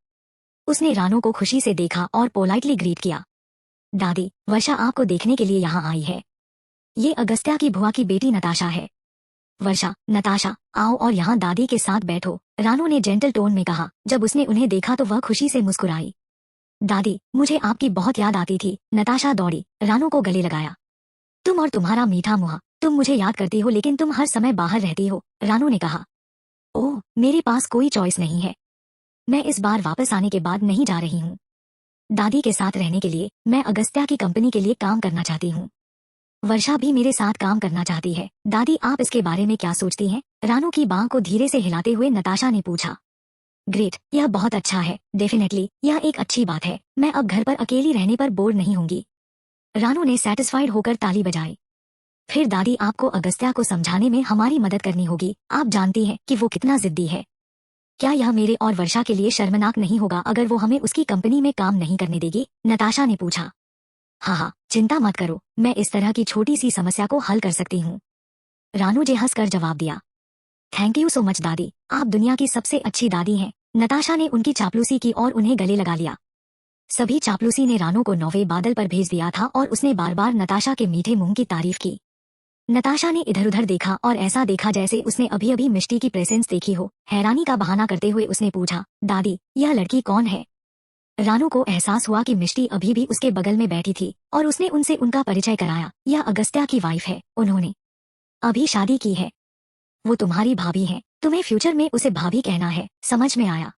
उसने रानो को खुशी से देखा और पोलाइटली ग्रीट किया। दादी, वर्षा आपको देखने के लिए यहाँ आई है। ये अगस्त्या की बुआ की बेटी नताशा है। वर्षा, नताशा, आओ और यहाँ दादी के साथ बैठो, रानो ने जेंटल टोन में कहा। जब उसने उन्हें देखा तो वह खुशी से मुस्कुराई। दादी, मुझे आपकी बहुत याद आती थी। नताशा दौड़ी, रानो को गले लगाया। तुम और तुम्हारा मीठा मुँह, तुम मुझे याद करती हो लेकिन तुम हर समय बाहर रहती हो, रानो ने कहा। ओह, मेरे पास कोई चॉइस नहीं है। मैं इस बार वापस आने के बाद नहीं जा रही हूँ। दादी के साथ रहने के लिए मैं अगस्त्या की कंपनी के लिए काम करना चाहती हूँ। वर्षा भी मेरे साथ काम करना चाहती है। दादी, आप इसके बारे में क्या सोचती हैं? रानो की बांह को धीरे से हिलाते हुए नताशा ने पूछा। ग्रेट, यह बहुत अच्छा है। डेफिनेटली, यह एक अच्छी बात है। मैं अब घर पर अकेली रहने पर बोर नहीं होंगी। रानो ने सेटिस्फाइड होकर ताली बजाई। फिर दादी, आपको अगस्त्या को समझाने में हमारी मदद करनी होगी। आप जानती हैं कि वो कितना जिद्दी है। क्या यह मेरे और वर्षा के लिए शर्मनाक नहीं होगा अगर वो हमें उसकी कंपनी में काम नहीं करने देगी? नताशा ने पूछा। हाँ हाँ, चिंता मत करो, मैं इस तरह की छोटी सी समस्या को हल कर सकती हूँ। रानू जे हंसकर जवाब दिया। थैंक यू सो मच दादी, आप दुनिया की सबसे अच्छी दादी हैं। नताशा ने उनकी चापलूसी की और उन्हें गले लगा लिया। सभी चापलूसी ने रानू को नौवे बादल पर भेज दिया था और उसने बार बार नताशा के मीठे मुंह की तारीफ की। नताशा ने इधर उधर देखा और ऐसा देखा जैसे उसने अभी अभी मिष्टी की प्रेजेंस देखी हो। हैरानी का बहाना करते हुए उसने पूछा, दादी, यह लड़की कौन है? रानू को एहसास हुआ कि मिष्टी अभी भी उसके बगल में बैठी थी और उसने उनसे उनका परिचय कराया। यह अगस्त्या की वाइफ है, उन्होंने अभी शादी की है। वो तुम्हारी भाभी है, तुम्हें फ्यूचर में उसे भाभी कहना है, समझ में आया?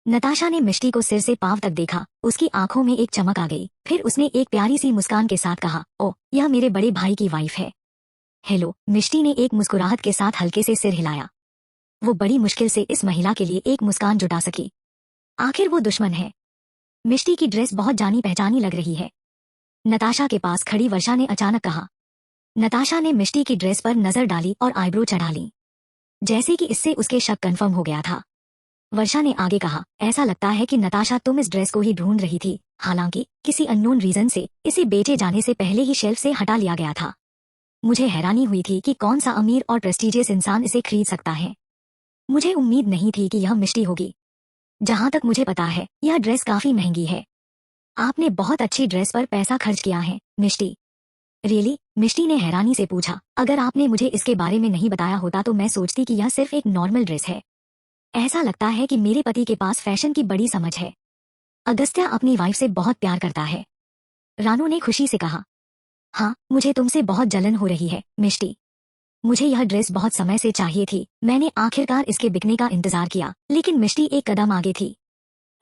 नताशा ने मिष्टी को सिर से पांव तक देखा। उसकी आंखों में एक चमक आ गई। फिर उसने एक प्यारी सी मुस्कान के साथ कहा, ओ, यह मेरे बड़े भाई की वाइफ है। हेलो, मिष्टी ने एक मुस्कुराहट के साथ हल्के से सिर हिलाया। वो बड़ी मुश्किल से इस महिला के लिए एक मुस्कान जुटा सकी। आखिर वो दुश्मन है। मिष्टी की ड्रेस बहुत जानी पहचानी लग रही है, नताशा के पास खड़ी वर्षा ने अचानक कहा। नताशा ने मिष्टी की ड्रेस पर नजर डाली और आईब्रो चढ़ा ली, जैसे कि इससे उसके शक कंफर्म हो गया था। वर्षा ने आगे कहा, ऐसा लगता है कि नताशा तुम इस ड्रेस को ही ढूंढ रही थी। हालांकि किसी अननोन रीजन से इसे बेचे जाने से पहले ही शेल्फ से हटा लिया गया था। मुझे हैरानी हुई थी कि कौन सा अमीर और प्रेस्टीजियस इंसान इसे खरीद सकता है। मुझे उम्मीद नहीं थी कि यह मिष्टी होगी। जहां तक मुझे पता है, यह ड्रेस काफी महंगी है। आपने बहुत अच्छी ड्रेस पर पैसा खर्च किया है, मिष्टी। रियली? मिष्टी ने हैरानी से पूछा। अगर आपने मुझे इसके बारे में नहीं बताया होता तो मैं सोचती कि यह सिर्फ एक नॉर्मल ड्रेस है। ऐसा लगता है कि मेरे पति के पास फैशन की बड़ी समझ है। अगस्त्या अपनी वाइफ से बहुत प्यार करता है, रानू ने खुशी से कहा। हाँ, मुझे तुमसे बहुत जलन हो रही है, मिष्टी। मुझे यह ड्रेस बहुत समय से चाहिए थी। मैंने आखिरकार इसके बिकने का इंतजार किया, लेकिन मिष्टी एक कदम आगे थी।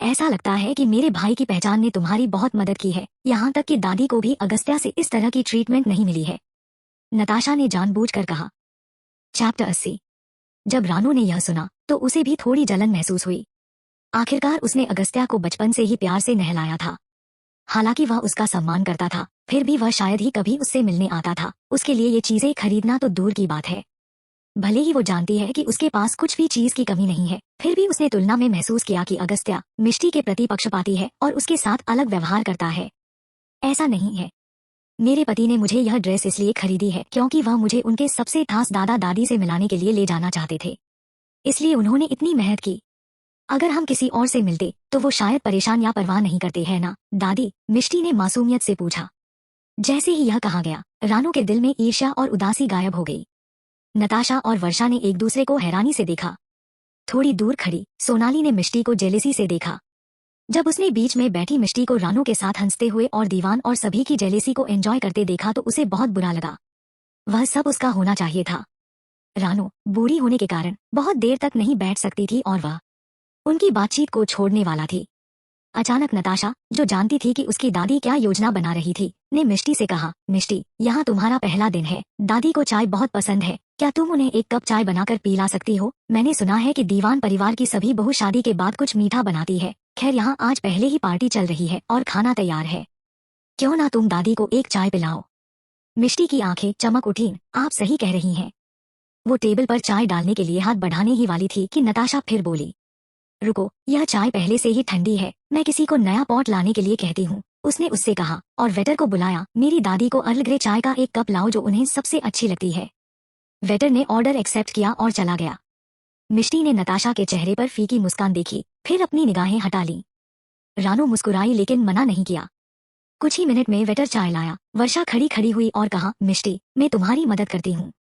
ऐसा लगता है कि मेरे भाई की पहचान ने तुम्हारी बहुत मदद की है। यहाँ तक कि दादी को भी अगस्त्या से इस तरह की ट्रीटमेंट नहीं मिली है, नताशा ने जानबूझकर कहा। चैप्टर 80। जब रानू ने यह सुना तो उसे भी थोड़ी जलन महसूस हुई। आखिरकार उसने अगस्त्या को बचपन से ही प्यार से नहलाया था। हालांकि वह उसका सम्मान करता था, फिर भी वह शायद ही कभी उससे मिलने आता था। उसके लिए ये चीजें खरीदना तो दूर की बात है। भले ही वो जानती है कि उसके पास कुछ भी चीज की कमी नहीं है, फिर भी उसने तुलना में महसूस किया कि अगस्त्या मिष्टी के प्रति पक्षपाती है और उसके साथ अलग व्यवहार करता है। ऐसा नहीं है। मेरे पति ने मुझे यह ड्रेस इसलिए खरीदी है क्योंकि वह मुझे उनके सबसे खास दादा दादी से मिलाने के लिए ले जाना चाहते थे, इसलिए उन्होंने इतनी मेहनत की। अगर हम किसी और से मिलते तो वो शायद परेशान या परवाह नहीं करते, है ना दादी? मिष्टी ने मासूमियत से पूछा। जैसे ही यह कहा गया, रानू के दिल में ईर्ष्या और उदासी गायब हो गई। नताशा और वर्षा ने एक दूसरे को हैरानी से देखा। थोड़ी दूर खड़ी सोनाली ने मिष्टी को जेलेसी से देखा। जब उसने बीच में बैठी मिष्टी को रानू के साथ हंसते हुए और दीवान और सभी की जेलेसी को एंजॉय करते देखा तो उसे बहुत बुरा लगा। वह सब उसका होना चाहिए था। रानू बूढ़ी होने के कारण बहुत देर तक नहीं बैठ सकती थी और वह उनकी बातचीत को छोड़ने वाला थी। अचानक नताशा, जो जानती थी कि उसकी दादी क्या योजना बना रही थी, ने मिष्टी से कहा, मिष्टी, यहाँ तुम्हारा पहला दिन है। दादी को चाय बहुत पसंद है, क्या तुम उन्हें एक कप चाय बनाकर पिला सकती हो? मैंने सुना है कि दीवान परिवार की सभी बहू शादी के बाद कुछ मीठा बनाती है। खैर, यहाँ आज पहले ही पार्टी चल रही है और खाना तैयार है। क्यों ना तुम दादी को एक चाय पिलाओ? मिष्टी की आंखें चमक उठी। आप सही कह रही हैं। वो टेबल पर चाय डालने के लिए हाथ बढ़ाने ही वाली थी कि नताशा फिर बोली, रुको, यह चाय पहले से ही ठंडी है, मैं किसी को नया पॉट लाने के लिए कहती हूँ। उसने उससे कहा और वेटर को बुलाया, मेरी दादी को अर्ल ग्रे चाय का एक कप लाओ जो उन्हें सबसे अच्छी लगती है। वेटर ने ऑर्डर एक्सेप्ट किया और चला गया। मिष्टी ने नताशा के चेहरे पर फीकी मुस्कान देखी, फिर अपनी निगाहें हटा ली। रानू मुस्कुराई लेकिन मना नहीं किया। कुछ ही मिनट में वेटर चाय लाया। वर्षा खड़ी खड़ी हुई और कहा, मिष्टी, मैं तुम्हारी मदद करती हूँ।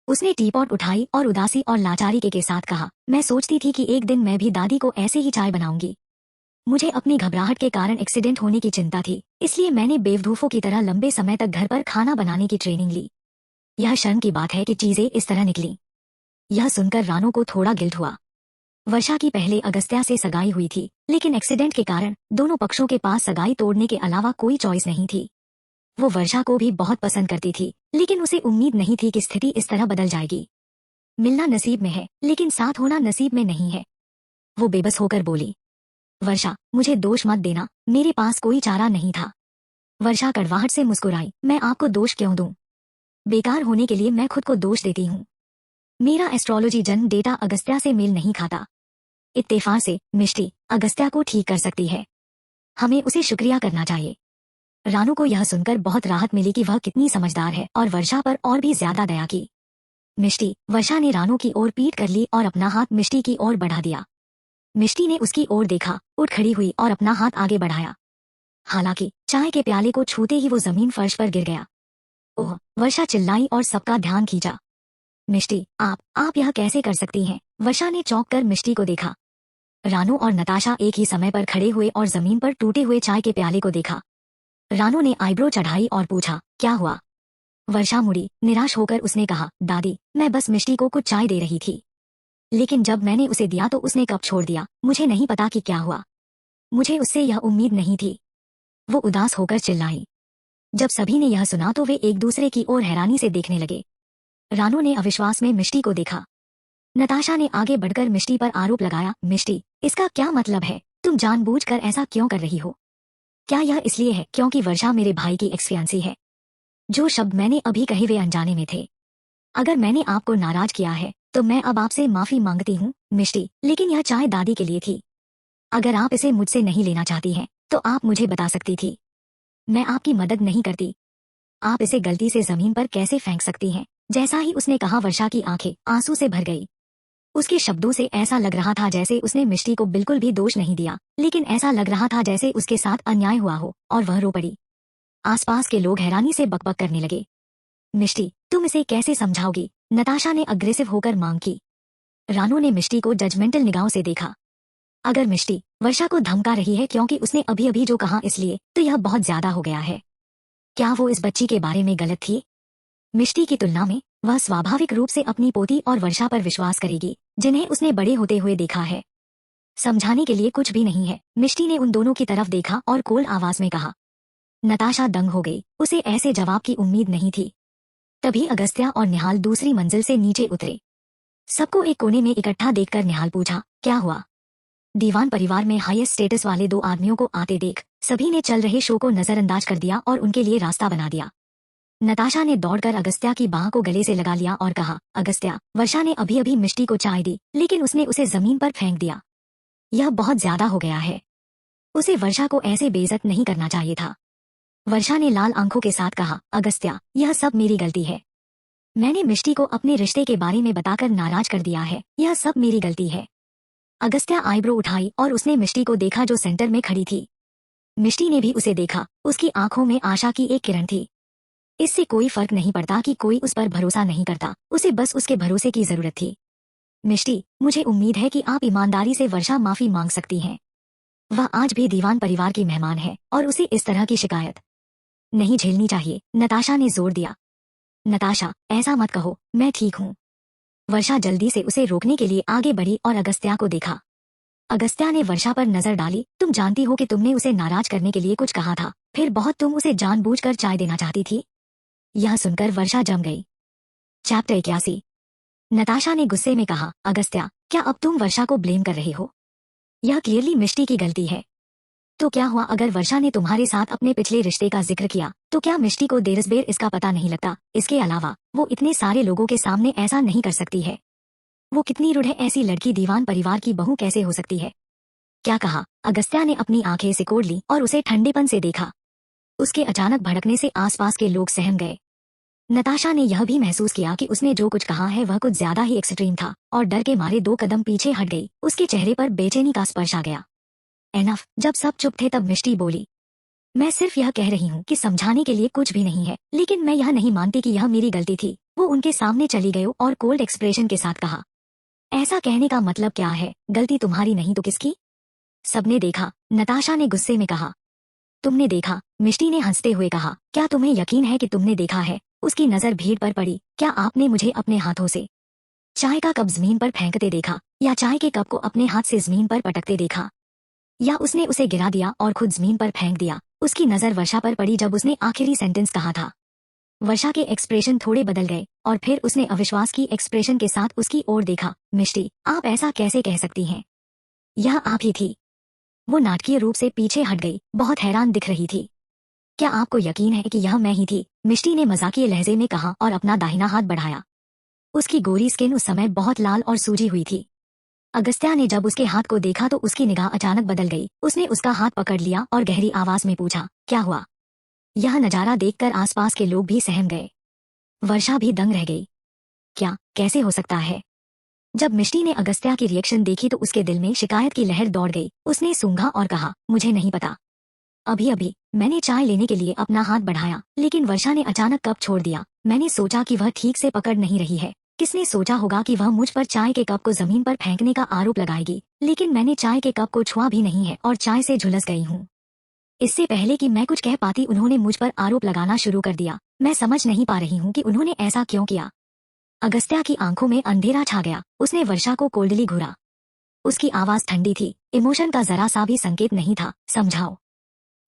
उसने टीपॉट उठाई और उदासी और लाचारी के साथ कहा, मैं सोचती थी कि एक दिन मैं भी दादी को ऐसे ही चाय बनाऊंगी। मुझे अपनी घबराहट के कारण एक्सीडेंट होने की चिंता थी, इसलिए मैंने बेवकूफों की तरह लंबे समय तक घर पर खाना बनाने की ट्रेनिंग ली। यह शर्म की बात है कि चीजें इस तरह निकली। यह सुनकर रानू को थोड़ा गिल्ट हुआ। वर्षा की पहले अगस्त्या से सगाई हुई थी, लेकिन एक्सीडेंट के कारण दोनों पक्षों के पास सगाई तोड़ने के अलावा कोई चॉइस नहीं थी। वो वर्षा को भी बहुत पसंद करती थी, लेकिन उसे उम्मीद नहीं थी कि स्थिति इस तरह बदल जाएगी। मिलना नसीब में है, लेकिन साथ होना नसीब में नहीं है। वो बेबस होकर बोली, वर्षा, मुझे दोष मत देना, मेरे पास कोई चारा नहीं था। वर्षा कड़वाहट से मुस्कुराई, मैं आपको दोष क्यों दूं? बेकार होने के लिए मैं खुद को दोष देती हूँ। मेरा एस्ट्रोलॉजी जन्म डेटा अगस्त्या से मेल नहीं खाता। इत्तेफाक से मिष्टी अगस्त्या को ठीक कर सकती है। हमें उसे शुक्रिया करना चाहिए। रानू को यह सुनकर बहुत राहत मिली कि वह कितनी समझदार है और वर्षा पर और भी ज्यादा दया की। मिष्टी, वर्षा ने रानू की ओर पीठ कर ली और अपना हाथ मिष्टी की ओर बढ़ा दिया। मिष्टी ने उसकी ओर देखा, उठ खड़ी हुई और अपना हाथ आगे बढ़ाया। हालांकि चाय के प्याले को छूते ही वो जमीन फर्श पर गिर गया। ओह! वर्षा चिल्लाई और सबका ध्यान खींचा। मिष्टी, आप यह कैसे कर सकती हैं? वर्षा ने चौंक कर मिष्टी को देखा। रानू और नताशा एक ही समय पर खड़े हुए और जमीन पर टूटे हुए चाय के प्याले को देखा। रानू ने आईब्रो चढ़ाई और पूछा, क्या हुआ? वर्षा मुड़ी। निराश होकर उसने कहा, दादी, मैं बस मिष्टी को कुछ चाय दे रही थी, लेकिन जब मैंने उसे दिया तो उसने कप छोड़ दिया। मुझे नहीं पता कि क्या हुआ। मुझे उससे यह उम्मीद नहीं थी। वो उदास होकर चिल्लाई। जब सभी ने यह सुना तो वे एक दूसरे की ओर हैरानी से देखने लगे। रानू ने अविश्वास में मिष्टी को देखा। नताशा ने आगे बढ़कर मिष्टी पर आरोप लगाया, मिष्टी, इसका क्या मतलब है? तुम जानबूझकर ऐसा क्यों कर रही हो? क्या यह इसलिए है क्योंकि वर्षा मेरे भाई की एक्सफियांसी है? जो शब्द मैंने अभी कहे वे अनजाने में थे। अगर मैंने आपको नाराज किया है तो मैं अब आपसे माफी मांगती हूँ, मिष्टी, लेकिन यह चाय दादी के लिए थी। अगर आप इसे मुझसे नहीं लेना चाहती हैं, तो आप मुझे बता सकती थी। मैं आपकी मदद नहीं करती। आप इसे गलती से जमीन पर कैसे फेंक सकती हैं? जैसा ही उसने कहा, वर्षा की आंखें आंसू से भर गई। उसके शब्दों से ऐसा लग रहा था जैसे उसने मिष्टी को बिल्कुल भी दोष नहीं दिया, लेकिन ऐसा लग रहा था जैसे उसके साथ अन्याय हुआ हो, और वह रो पड़ी। आसपास के लोग हैरानी से बकबक करने लगे। मिष्टी, तुम इसे कैसे समझाओगी? नताशा ने अग्रेसिव होकर मांग की। रानू ने मिष्टी को जजमेंटल निगाहों से देखा। अगर मिष्टी वर्षा को धमका रही है क्योंकि उसने अभी अभी जो कहा इसलिए, तो यह बहुत ज्यादा हो गया है। क्या वो इस बच्ची के बारे में गलत थी? मिष्टी की तुलना में वह स्वाभाविक रूप से अपनी पोती और वर्षा पर विश्वास करेगी, जिन्हें उसने बड़े होते हुए देखा है। समझाने के लिए कुछ भी नहीं है। मिष्टी ने उन दोनों की तरफ देखा और कोल्ड आवाज में कहा। नताशा दंग हो गई। उसे ऐसे जवाब की उम्मीद नहीं थी। तभी अगस्त्या और निहाल दूसरी मंजिल से नीचे उतरे। सबको एक कोने में इकट्ठा देखकर निहाल पूछा, क्या हुआ? दीवान परिवार में हाईएस्ट स्टेटस वाले दो आदमियों को आते देख सभी ने चल रहे शो को नजरअंदाज कर दिया और उनके लिए रास्ता बना दिया। नताशा ने दौड़कर अगस्त्या की बाह को गले से लगा लिया और कहा, अगस्त्या, वर्षा ने अभी अभी मिष्टी को चाय दी, लेकिन उसने उसे जमीन पर फेंक दिया। यह बहुत ज्यादा हो गया है। उसे वर्षा को ऐसे बेइज्जत नहीं करना चाहिए था। वर्षा ने लाल आंखों के साथ कहा, अगस्त्या, यह सब मेरी गलती है। मैंने मिष्टी को अपने रिश्ते के बारे में बताकर नाराज कर दिया है। यह सब मेरी गलती है। अगस्त्या आईब्रो उठाई और उसने मिष्टी को देखा जो सेंटर में खड़ी थी। मिष्टी ने भी उसे देखा। उसकी आंखों में आशा की एक किरण थी। इससे कोई फर्क नहीं पड़ता कि कोई उस पर भरोसा नहीं करता, उसे बस उसके भरोसे की जरूरत थी। मिष्टी, मुझे उम्मीद है कि आप ईमानदारी से वर्षा माफी मांग सकती हैं। वह आज भी दीवान परिवार की मेहमान है और उसे इस तरह की शिकायत नहीं झेलनी चाहिए। नताशा ने जोर दिया। नताशा, ऐसा मत कहो, मैं ठीक हूँ। वर्षा जल्दी से उसे रोकने के लिए आगे बढ़ी और अगस्त्या को देखा। अगस्त्या ने वर्षा पर नजर डाली। तुम जानती हो कि तुमने उसे नाराज करने के लिए कुछ कहा था, फिर बहुत तुम उसे जानबूझकर चाय देना चाहती थी। यह सुनकर वर्षा जम गई। चैप्टर 81। नताशा ने गुस्से में कहा, अगस्त्या, क्या अब तुम वर्षा को ब्लेम कर रहे हो? यह क्लियरली मिष्टी की गलती है। तो क्या हुआ अगर वर्षा ने तुम्हारे साथ अपने पिछले रिश्ते का जिक्र किया, तो क्या मिष्टी को देरसबेर इसका पता नहीं लगता? इसके अलावा वो इतने सारे लोगों के सामने ऐसा नहीं कर सकती है। वो कितनी रूढ़ है, ऐसी लड़की दीवान परिवार की बहू कैसे हो सकती है? क्या कहा? अगस्त्या ने अपनी आंखें सिकोड़ ली और उसे ठंडेपन से देखा। उसके अचानक भड़कने से आसपास के लोग सहम गए। नताशा ने यह भी महसूस किया कि उसने जो कुछ कहा है वह कुछ ज्यादा ही एक्सट्रीम था और डर के मारे 2 कदम पीछे हट गई। उसके चेहरे पर बेचैनी का स्पर्श आ गया। एनफ। जब सब चुप थे तब मिष्टी बोली, मैं सिर्फ यह कह रही हूँ कि समझाने के लिए कुछ भी नहीं है, लेकिन मैं यह नहीं मानती कि यह मेरी गलती थी। वो उनके सामने चली गई और कोल्ड एक्सप्रेशन के साथ कहा, ऐसा कहने का मतलब क्या है? गलती तुम्हारी नहीं तो किसकी? सबने देखा। नताशा ने गुस्से में कहा। तुमने देखा? मिष्टी ने हंसते हुए कहा। क्या तुम्हें यकीन है कि तुमने देखा है? उसकी नजर भीड़ पर पड़ी। क्या आपने मुझे अपने हाथों से चाय का कप जमीन पर फेंकते देखा, या चाय के कप को अपने हाथ से जमीन पर पटकते देखा, या उसने उसे गिरा दिया और खुद जमीन पर फेंक दिया? उसकी नजर वर्षा पर पड़ी जब उसने आखिरी सेंटेंस कहा था। वर्षा के एक्सप्रेशन थोड़े बदल गए और फिर उसने अविश्वास की एक्सप्रेशन के साथ उसकी ओर देखा। मिष्टी, आप ऐसा कैसे कह सकती हैं? यह आप ही थी। वो नाटकीय रूप से पीछे हट गई, बहुत हैरान दिख रही थी। क्या आपको यकीन है कि यह मैं ही थी? मिष्टी ने मजाकिये लहजे में कहा और अपना दाहिना हाथ बढ़ाया। उसकी गोरी स्किन उस समय बहुत लाल और सूजी हुई थी। अगस्त्या ने जब उसके हाथ को देखा तो उसकी निगाह अचानक बदल गई। उसने उसका हाथ पकड़ लिया और गहरी आवाज में पूछा, क्या हुआ? यह नजारा देखकर आसपास के लोग भी सहम गए। वर्षा भी दंग रह गई। क्या? कैसे हो सकता है? जब मिष्टी ने अगस्त्या की रिएक्शन देखी तो उसके दिल में शिकायत की लहर दौड़ गई। उसने सूंघा और कहा, मुझे नहीं पता। अभी अभी मैंने चाय लेने के लिए अपना हाथ बढ़ाया, लेकिन वर्षा ने अचानक कप छोड़ दिया। मैंने सोचा कि वह ठीक से पकड़ नहीं रही है। किसने सोचा होगा कि वह मुझ पर चाय के कप को जमीन पर फेंकने का आरोप लगाएगी, लेकिन मैंने चाय के कप को छुआ भी नहीं है और चाय से झुलस गई हूँ। इससे पहले कि मैं कुछ कह पाती उन्होंने मुझ पर आरोप लगाना शुरू कर दिया। मैं समझ नहीं पा रही हूँ कि उन्होंने ऐसा क्यों किया। अगस्त्या की आंखों में अंधेरा छा गया। उसने वर्षा को कोल्डली घूरा। उसकी आवाज ठंडी थी, इमोशन का जरा सा भी संकेत नहीं था। समझाओ।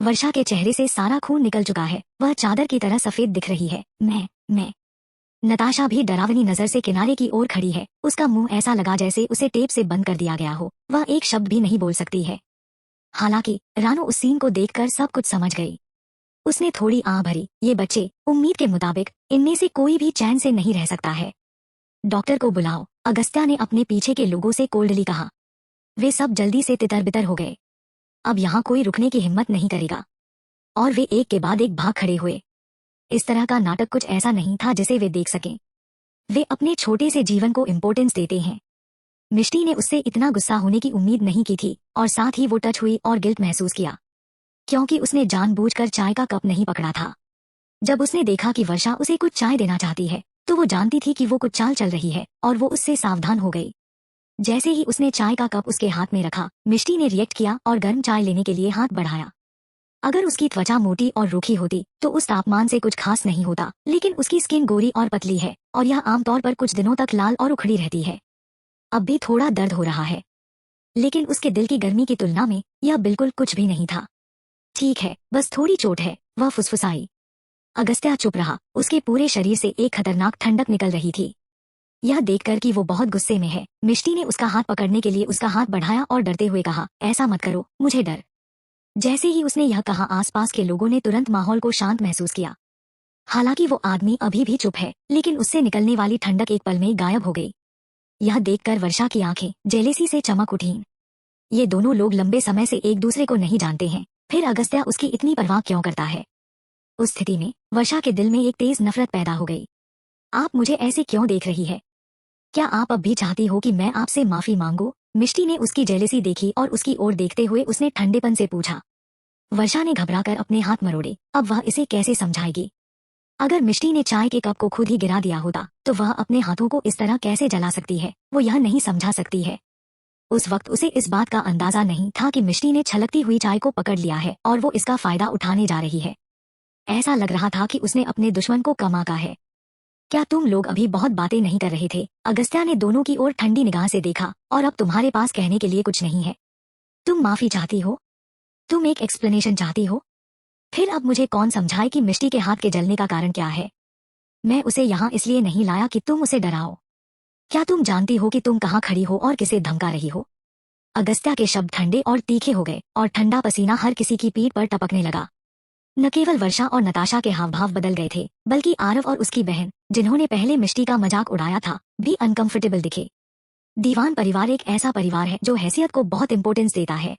वर्षा के चेहरे से सारा खून निकल चुका है। वह चादर की तरह सफेद दिख रही है। मैं नताशा भी डरावनी नजर से किनारे की ओर खड़ी है। उसका मुंह ऐसा लगा जैसे उसे टेप से बंद कर दिया गया हो। वह एक शब्द भी नहीं बोल सकती है। हालांकि रानू उस सीन को देखकर सब कुछ समझ गई। उसने थोड़ी आह भरी। ये बच्चे, उम्मीद के मुताबिक इनमें से कोई भी चैन से नहीं रह सकता है। डॉक्टर को बुलाओ, अगस्त्या ने अपने पीछे के लोगों से कोल्डली कहा। वे सब जल्दी से तितर बितर हो गए। अब यहाँ कोई रुकने की हिम्मत नहीं करेगा। और वे एक के बाद एक भाग खड़े हुए। इस तरह का नाटक कुछ ऐसा नहीं था जिसे वे देख सकें। वे अपने छोटे से जीवन को इम्पोर्टेंस देते हैं। मिष्टी ने उससे इतना गुस्सा होने की उम्मीद नहीं की थी और साथ ही वो टच हुई और गिल्ट महसूस किया, क्योंकि उसने जानबूझकर चाय का कप नहीं पकड़ा था। जब उसने देखा कि वर्षा उसे कुछ चाय देना चाहती है, तो वो जानती थी कि वो कुछ चाल चल रही है और वो उससे सावधान हो गई। जैसे ही उसने चाय का कप उसके हाथ में रखा, मिष्टी ने रिएक्ट किया और गर्म चाय लेने के लिए हाथ बढ़ाया। अगर उसकी त्वचा मोटी और रूखी होती तो उस तापमान से कुछ खास नहीं होता, लेकिन उसकी स्किन गोरी और पतली है और यह आमतौर पर कुछ दिनों तक लाल और उखड़ी रहती है। अब भी थोड़ा दर्द हो रहा है, लेकिन उसके दिल की गर्मी की तुलना में यह बिल्कुल कुछ भी नहीं था। ठीक है, बस थोड़ी चोट है, वह फुसफुसाई। अगस्त्या चुप रहा। उसके पूरे शरीर से एक खतरनाक ठंडक निकल रही थी। यह देखकर कि वो बहुत गुस्से में है, मिष्टी ने उसका हाथ पकड़ने के लिए उसका हाथ बढ़ाया और डरते हुए कहा, ऐसा मत करो, मुझे डर। जैसे ही उसने यह कहा, आसपास के लोगों ने तुरंत माहौल को शांत महसूस किया। हालांकि वो आदमी अभी भी चुप है, लेकिन उससे निकलने वाली ठंडक एक पल में गायब हो गई। यह देखकर वर्षा की आंखें जेलेसी से चमक उठीं। ये दोनों लोग लंबे समय से एक दूसरे को नहीं जानते हैं, फिर अगस्त्या उसकी इतनी परवाह क्यों करता है? उस स्थिति में वर्षा के दिल में एक तेज नफरत पैदा हो गई। आप मुझे ऐसे क्यों देख रही है? क्या आप अब भी चाहती हो कि मैं आपसे माफी मांगू? मिष्टी ने उसकी जेलेसी देखी और उसकी ओर देखते हुए उसने ठंडेपन से पूछा। वर्षा ने घबराकर अपने हाथ मरोड़े। अब वह इसे कैसे समझाएगी? अगर मिष्टी ने चाय के कप को खुद ही गिरा दिया होता तो वह अपने हाथों को इस तरह कैसे जला सकती है? वो यह नहीं समझा सकती है। उस वक्त उसे इस बात का अंदाजा नहीं था कि मिष्टी ने छलकती हुई चाय को पकड़ लिया है और वो इसका फायदा उठाने जा रही है। ऐसा लग रहा था कि उसने अपने दुश्मन को कम आंका है। क्या तुम लोग अभी बहुत बातें नहीं कर रहे थे? अगस्त्या ने दोनों की ओर ठंडी निगाह से देखा। और अब तुम्हारे पास कहने के लिए कुछ नहीं है? तुम माफी चाहती हो? तुम एक एक्सप्लेनेशन चाहती हो? फिर अब मुझे कौन समझाए कि मिष्टी के हाथ के जलने का कारण क्या है? मैं उसे यहाँ इसलिए नहीं लाया कि तुम उसे डराओ। क्या तुम जानती हो कि तुम कहाँ खड़ी हो और किसे धमका रही हो? अगस्त्या के शब्द ठंडे और तीखे हो गए और ठंडा पसीना हर किसी की पीठ पर टपकने लगा। न केवल वर्षा और नताशा के हावभाव बदल गए थे, बल्कि आरव और उसकी बहन, जिन्होंने पहले मिष्टी का मजाक उड़ाया था, भी अनकंफर्टेबल दिखे। दीवान परिवार एक ऐसा परिवार है जो हैसियत को बहुत इंपॉर्टेंस देता है।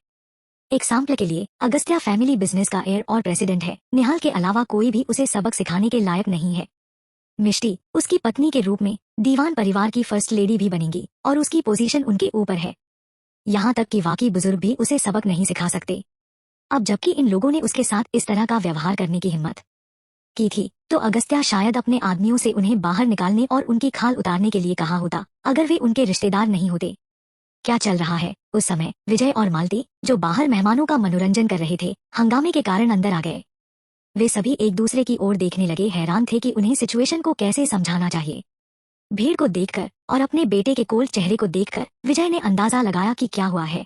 एग्जाम्पल के लिए, अगस्त्या फैमिली बिजनेस का एयर और प्रेसिडेंट है। निहाल के अलावा कोई भी उसे सबक सिखाने के लायक नहीं है। मिष्टी उसकी पत्नी के रूप में दीवान परिवार की फर्स्ट लेडी भी बनेगी और उसकी पोजीशन उनके ऊपर है। यहाँ तक कि वाकई बुजुर्ग भी उसे सबक नहीं सिखा सकते। अब जबकि इन लोगों ने उसके साथ इस तरह का व्यवहार करने की हिम्मत की थी, तो अगस्त्या शायद अपने आदमियों से उन्हें बाहर निकालने और उनकी खाल उतारने के लिए कहा होता, अगर वे उनके रिश्तेदार नहीं होते। क्या चल रहा है? उस समय विजय और मालती, जो बाहर मेहमानों का मनोरंजन कर रहे थे, हंगामे के कारण अंदर आ गए। वे सभी एक दूसरे की ओर देखने लगे, हैरान थे कि उन्हें सिचुएशन को कैसे समझाना चाहिए। भीड़ को देखकर और अपने बेटे के कोल्ड चेहरे को देखकर विजय ने अंदाजा लगाया कि क्या हुआ है।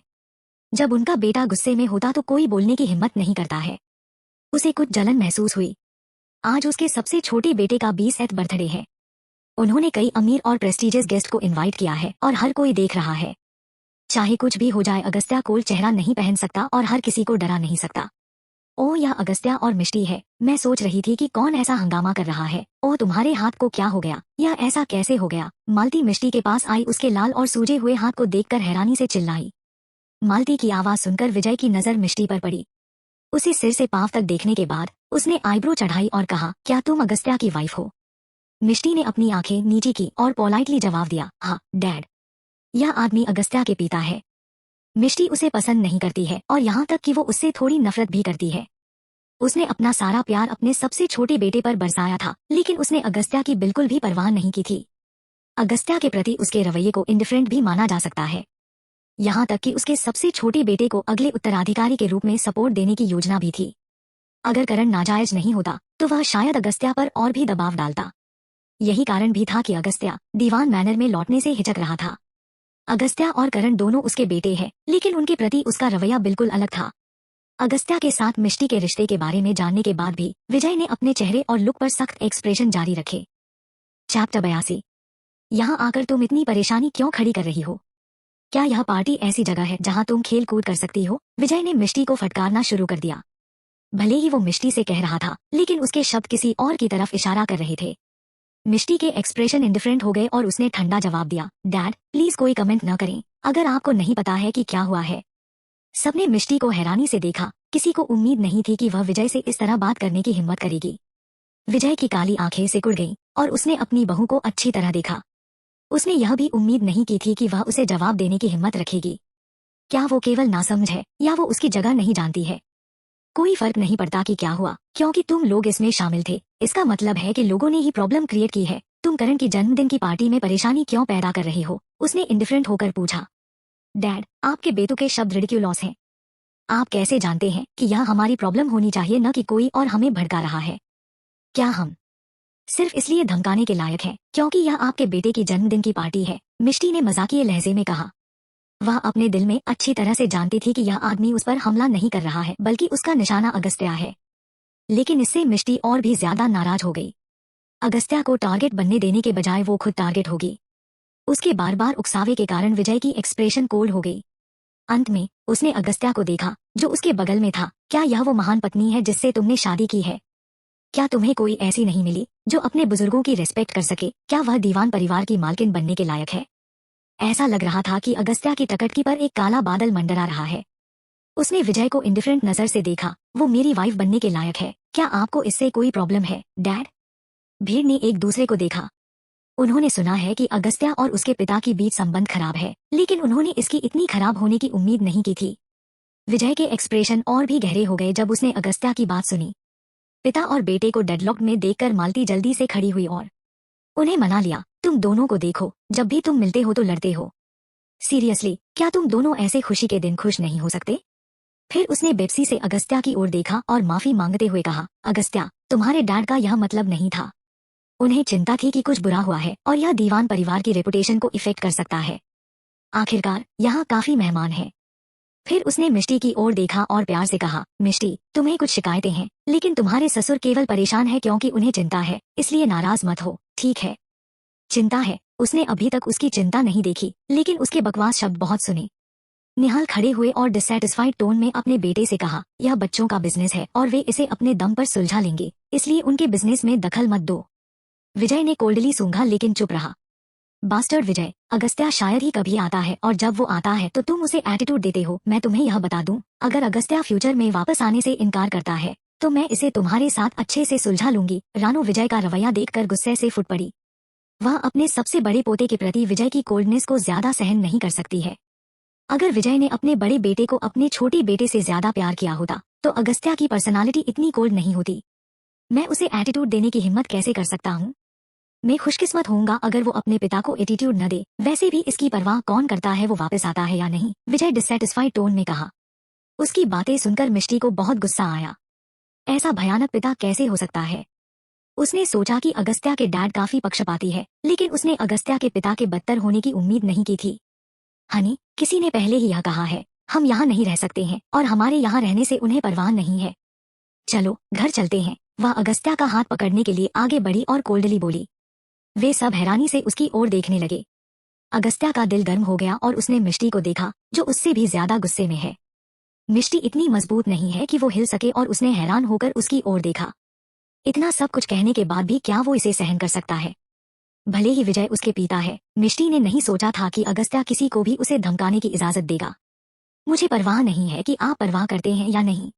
जब उनका बेटा गुस्से में होता तो कोई बोलने की हिम्मत नहीं करता है। उसे कुछ जलन महसूस हुई। आज उसके सबसे छोटे बेटे का 20th बर्थडे है। उन्होंने कई अमीर और प्रेस्टिजियस गेस्ट को इनवाइट किया है और हर कोई देख रहा है। चाहे कुछ भी हो जाए, अगस्त्या कोल्ड चेहरा नहीं पहन सकता और हर किसी को डरा नहीं सकता। ओ, यह अगस्त्या और मिष्टी है। मैं सोच रही थी कि कौन ऐसा हंगामा कर रहा है। ओ, तुम्हारे हाथ को क्या हो गया? यह ऐसा कैसे हो गया? मालती मिष्टी के पास आई, उसके लाल और सूजे हुए हाथ को देखकर हैरानी से चिल्लाई। मालती की आवाज सुनकर विजय की नजर मिष्टी पर पड़ी। उसे सिर से पांव तक देखने के बाद उसने आईब्रो चढ़ाई और कहा, क्या तुम अगस्त्या की वाइफ हो? मिष्टी ने अपनी आंखें नीची की और पोलाइटली जवाब दिया, हाँ डैड। यह आदमी अगस्त्या के पिता है। मिष्टी उसे पसंद नहीं करती है और यहाँ तक कि वो उससे थोड़ी नफरत भी करती है। उसने अपना सारा प्यार अपने सबसे छोटे बेटे पर बरसाया था, लेकिन उसने अगस्त्या की बिल्कुल भी परवाह नहीं की थी। अगस्त्या के प्रति उसके रवैये को इंडिफरेंट भी माना जा सकता है। यहाँ तक कि उसके सबसे छोटे बेटे को अगले उत्तराधिकारी के रूप में सपोर्ट देने की योजना भी थी। अगर करण नाजायज नहीं होता तो वह शायद अगस्त्या पर और भी दबाव डालता। यही कारण भी था कि अगस्त्या दीवान मैनर में लौटने से हिचक रहा था। अगस्त्या और करण दोनों उसके बेटे हैं, लेकिन उनके प्रति उसका रवैया बिल्कुल अलग था। अगस्त्या के साथ मिष्टी के रिश्ते के बारे में जानने के बाद भी विजय ने अपने चेहरे और लुक पर सख्त एक्सप्रेशन जारी रखे। चैप्टर 82। यहाँ आकर तुम इतनी परेशानी क्यों खड़ी कर रही हो? क्या यह पार्टी ऐसी जगह है जहाँ तुम खेल कूद कर सकती हो? विजय ने मिष्टी को फटकारना शुरू कर दिया। भले ही वो मिष्टी से कह रहा था, लेकिन उसके शब्द किसी और की तरफ इशारा कर रहे थे। मिष्टी के एक्सप्रेशन इंडिफरेंट हो गए और उसने ठंडा जवाब दिया, डैड प्लीज कोई कमेंट न करें, अगर आपको नहीं पता है कि क्या हुआ है। सबने मिष्टी को हैरानी से देखा। किसी को उम्मीद नहीं थी कि वह विजय से इस तरह बात करने की हिम्मत करेगी। विजय की काली आंखें सिकुड़ गईं और उसने अपनी बहू को अच्छी तरह देखा। उसने यह भी उम्मीद नहीं की थी कि वह उसे जवाब देने की हिम्मत रखेगी। क्या वो केवल नासमझ है या वो उसकी जगह नहीं जानती है? कोई फर्क नहीं पड़ता कि क्या हुआ, क्योंकि तुम लोग इसमें शामिल थे। इसका मतलब है कि लोगों ने ही प्रॉब्लम क्रिएट की है। तुम करण की जन्मदिन की पार्टी में परेशानी क्यों पैदा कर रहे हो? उसने इंडिफरेंट होकर पूछा। डैड, आपके बेटों के शब्द रिडिक्यूलस हैं। आप कैसे जानते हैं कि यह हमारी प्रॉब्लम होनी चाहिए, न कि कोई और हमें भड़का रहा है? क्या हम सिर्फ इसलिए धमकाने के लायक हैं क्योंकि यह आपके बेटे की जन्मदिन की पार्टी है? मिष्टी ने मजाकिये लहजे में कहा। वह अपने दिल में अच्छी तरह से जानती थी कि यह आदमी उस पर हमला नहीं कर रहा है, बल्कि उसका निशाना अगस्त्या है। लेकिन इससे मिष्टी और भी ज्यादा नाराज हो गई। अगस्त्या को टारगेट बनने देने के बजाय वो खुद टारगेट होगी। उसके बार बार उकसावे के कारण विजय की एक्सप्रेशन कोल्ड हो गई। अंत में उसने अगस्त्या को देखा, जो उसके बगल में था। क्या यह वो महान पत्नी है जिससे तुमने शादी की है? क्या तुम्हें कोई ऐसी नहीं मिली जो अपने बुजुर्गों की रिस्पेक्ट कर सके? क्या वह दीवान परिवार की मालकिन बनने के लायक है? ऐसा लग रहा था कि अगस्त्या की टकटकी पर एक काला बादल मंडरा रहा है। उसने विजय को इंडिफरेंट नजर से देखा। वो मेरी वाइफ बनने के लायक है। क्या आपको इससे कोई प्रॉब्लम है, डैड? भीड़ ने एक दूसरे को देखा। उन्होंने सुना है कि अगस्त्या और उसके पिता की बीच संबंध खराब है, लेकिन उन्होंने इसकी इतनी खराब होने की उम्मीद नहीं की थी। विजय के एक्सप्रेशन और भी गहरे हो गए जब उसने अगस्त्या की बात सुनी। पिता और बेटे को डेडलॉक में देखकर मालती जल्दी से खड़ी हुई और उन्हें मना लिया। तुम दोनों को देखो, जब भी तुम मिलते हो तो लड़ते हो। सीरियसली, क्या तुम दोनों ऐसे खुशी के दिन खुश नहीं हो सकते? फिर उसने बेप्सी से अगस्त्या की ओर देखा और माफी मांगते हुए कहा, अगस्त्या, तुम्हारे डैड का यह मतलब नहीं था। उन्हें चिंता थी कि कुछ बुरा हुआ है और यह दीवान परिवार की रेपुटेशन को इफेक्ट कर सकता है। आखिरकार यहाँ काफी मेहमान हैं। फिर उसने मिष्टी की ओर देखा और प्यार से कहा, मिष्टी, तुम्हें कुछ शिकायतें हैं, लेकिन तुम्हारे ससुर केवल परेशान है क्योंकि उन्हें चिंता है, इसलिए नाराज मत हो, ठीक है? चिंता है? उसने अभी तक उसकी चिंता नहीं देखी, लेकिन उसके बकवास शब्द बहुत सुने। निहाल खड़े हुए और डिससेटिस्फाइड टोन में अपने बेटे से कहा, यह बच्चों का बिजनेस है और वे इसे अपने दम पर सुलझा लेंगे, इसलिए उनके बिजनेस में दखल मत दो। विजय ने कोल्डली सूंघा लेकिन चुप रहा। बास्टर्ड विजय, अगस्त्या शायद ही कभी आता है और जब वो आता है तो तुम उसे एटीट्यूड देते हो। मैं तुम्हें यह बता दूं, अगर अगस्त्या फ्यूचर में वापस आने से इनकार करता है तो मैं इसे तुम्हारे साथ अच्छे से सुलझा लूंगी। रानू विजय का रवैया देखकर गुस्से से फुट पड़ी। वह अपने सबसे बड़े पोते के प्रति विजय की कोल्डनेस को ज्यादा सहन नहीं कर सकती है। अगर विजय ने अपने बड़े बेटे को अपने छोटे बेटे से ज्यादा प्यार किया होता तो अगस्त्या की पर्सनालिटी इतनी कोल्ड नहीं होती। मैं उसे एटीट्यूड देने की हिम्मत कैसे कर सकता हूँ? मैं खुशकिस्मत होऊंगा अगर वो अपने पिता को एटीट्यूड न दे। वैसे भी इसकी परवाह कौन करता है वो वापस आता है या नहीं, विजय डिससेटिस्फाइड टोन में कहा। उसकी बातें सुनकर मिष्टी को बहुत गुस्सा आया। ऐसा भयानक पिता कैसे हो सकता है? उसने सोचा कि अगस्त्या के डैड काफी पक्षपाती है, लेकिन उसने अगस्त्या के पिता के बदतर होने की उम्मीद नहीं की थी। हनी, किसी ने पहले ही यह कहा है, हम यहाँ नहीं रह सकते हैं और हमारे यहाँ रहने से उन्हें परवाह नहीं है। चलो घर चलते हैं। वह अगस्त्या का हाथ पकड़ने के लिए आगे बढ़ी और कोल्डली बोली। वे सब हैरानी से उसकी ओर देखने लगे। अगस्त्या का दिल गर्म हो गया और उसने मिष्टी को देखा, जो उससे भी ज्यादा गुस्से में है। मिष्टी इतनी मजबूत नहीं है कि वो हिल सके और उसने हैरान होकर उसकी ओर देखा। इतना सब कुछ कहने के बाद भी क्या वो इसे सहन कर सकता है? भले ही विजय उसके पिता है, मिष्टी ने नहीं सोचा था कि अगस्त्या किसी को भी उसे धमकाने की इजाजत देगा। मुझे परवाह नहीं है कि आप परवाह करते हैं या नहीं।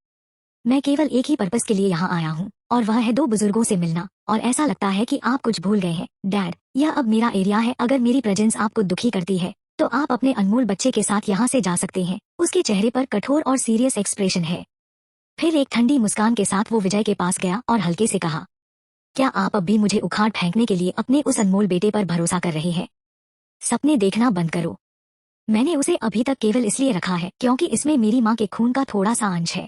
मैं केवल एक ही पर्पस के लिए यहाँ आया हूँ और वह है दो बुजुर्गों से मिलना, और ऐसा लगता है कि आप कुछ भूल गए हैं। डैड, यह अब मेरा एरिया है। अगर मेरी प्रेजेंस आपको दुखी करती है तो आप अपने अनमोल बच्चे के साथ यहाँ से जा सकते हैं। उसके चेहरे पर कठोर और सीरियस एक्सप्रेशन है। फिर एक ठंडी मुस्कान के साथ वो विजय के पास गया और हल्के से कहा, क्या आप अब भी मुझे उखाड़ फेंकने के लिए अपने उस अनमोल बेटे पर भरोसा कर रहे हैं? सपने देखना बंद करो। मैंने उसे अभी तक केवल इसलिए रखा है क्योंकि इसमें मेरी माँ के खून का थोड़ा सा अंश है।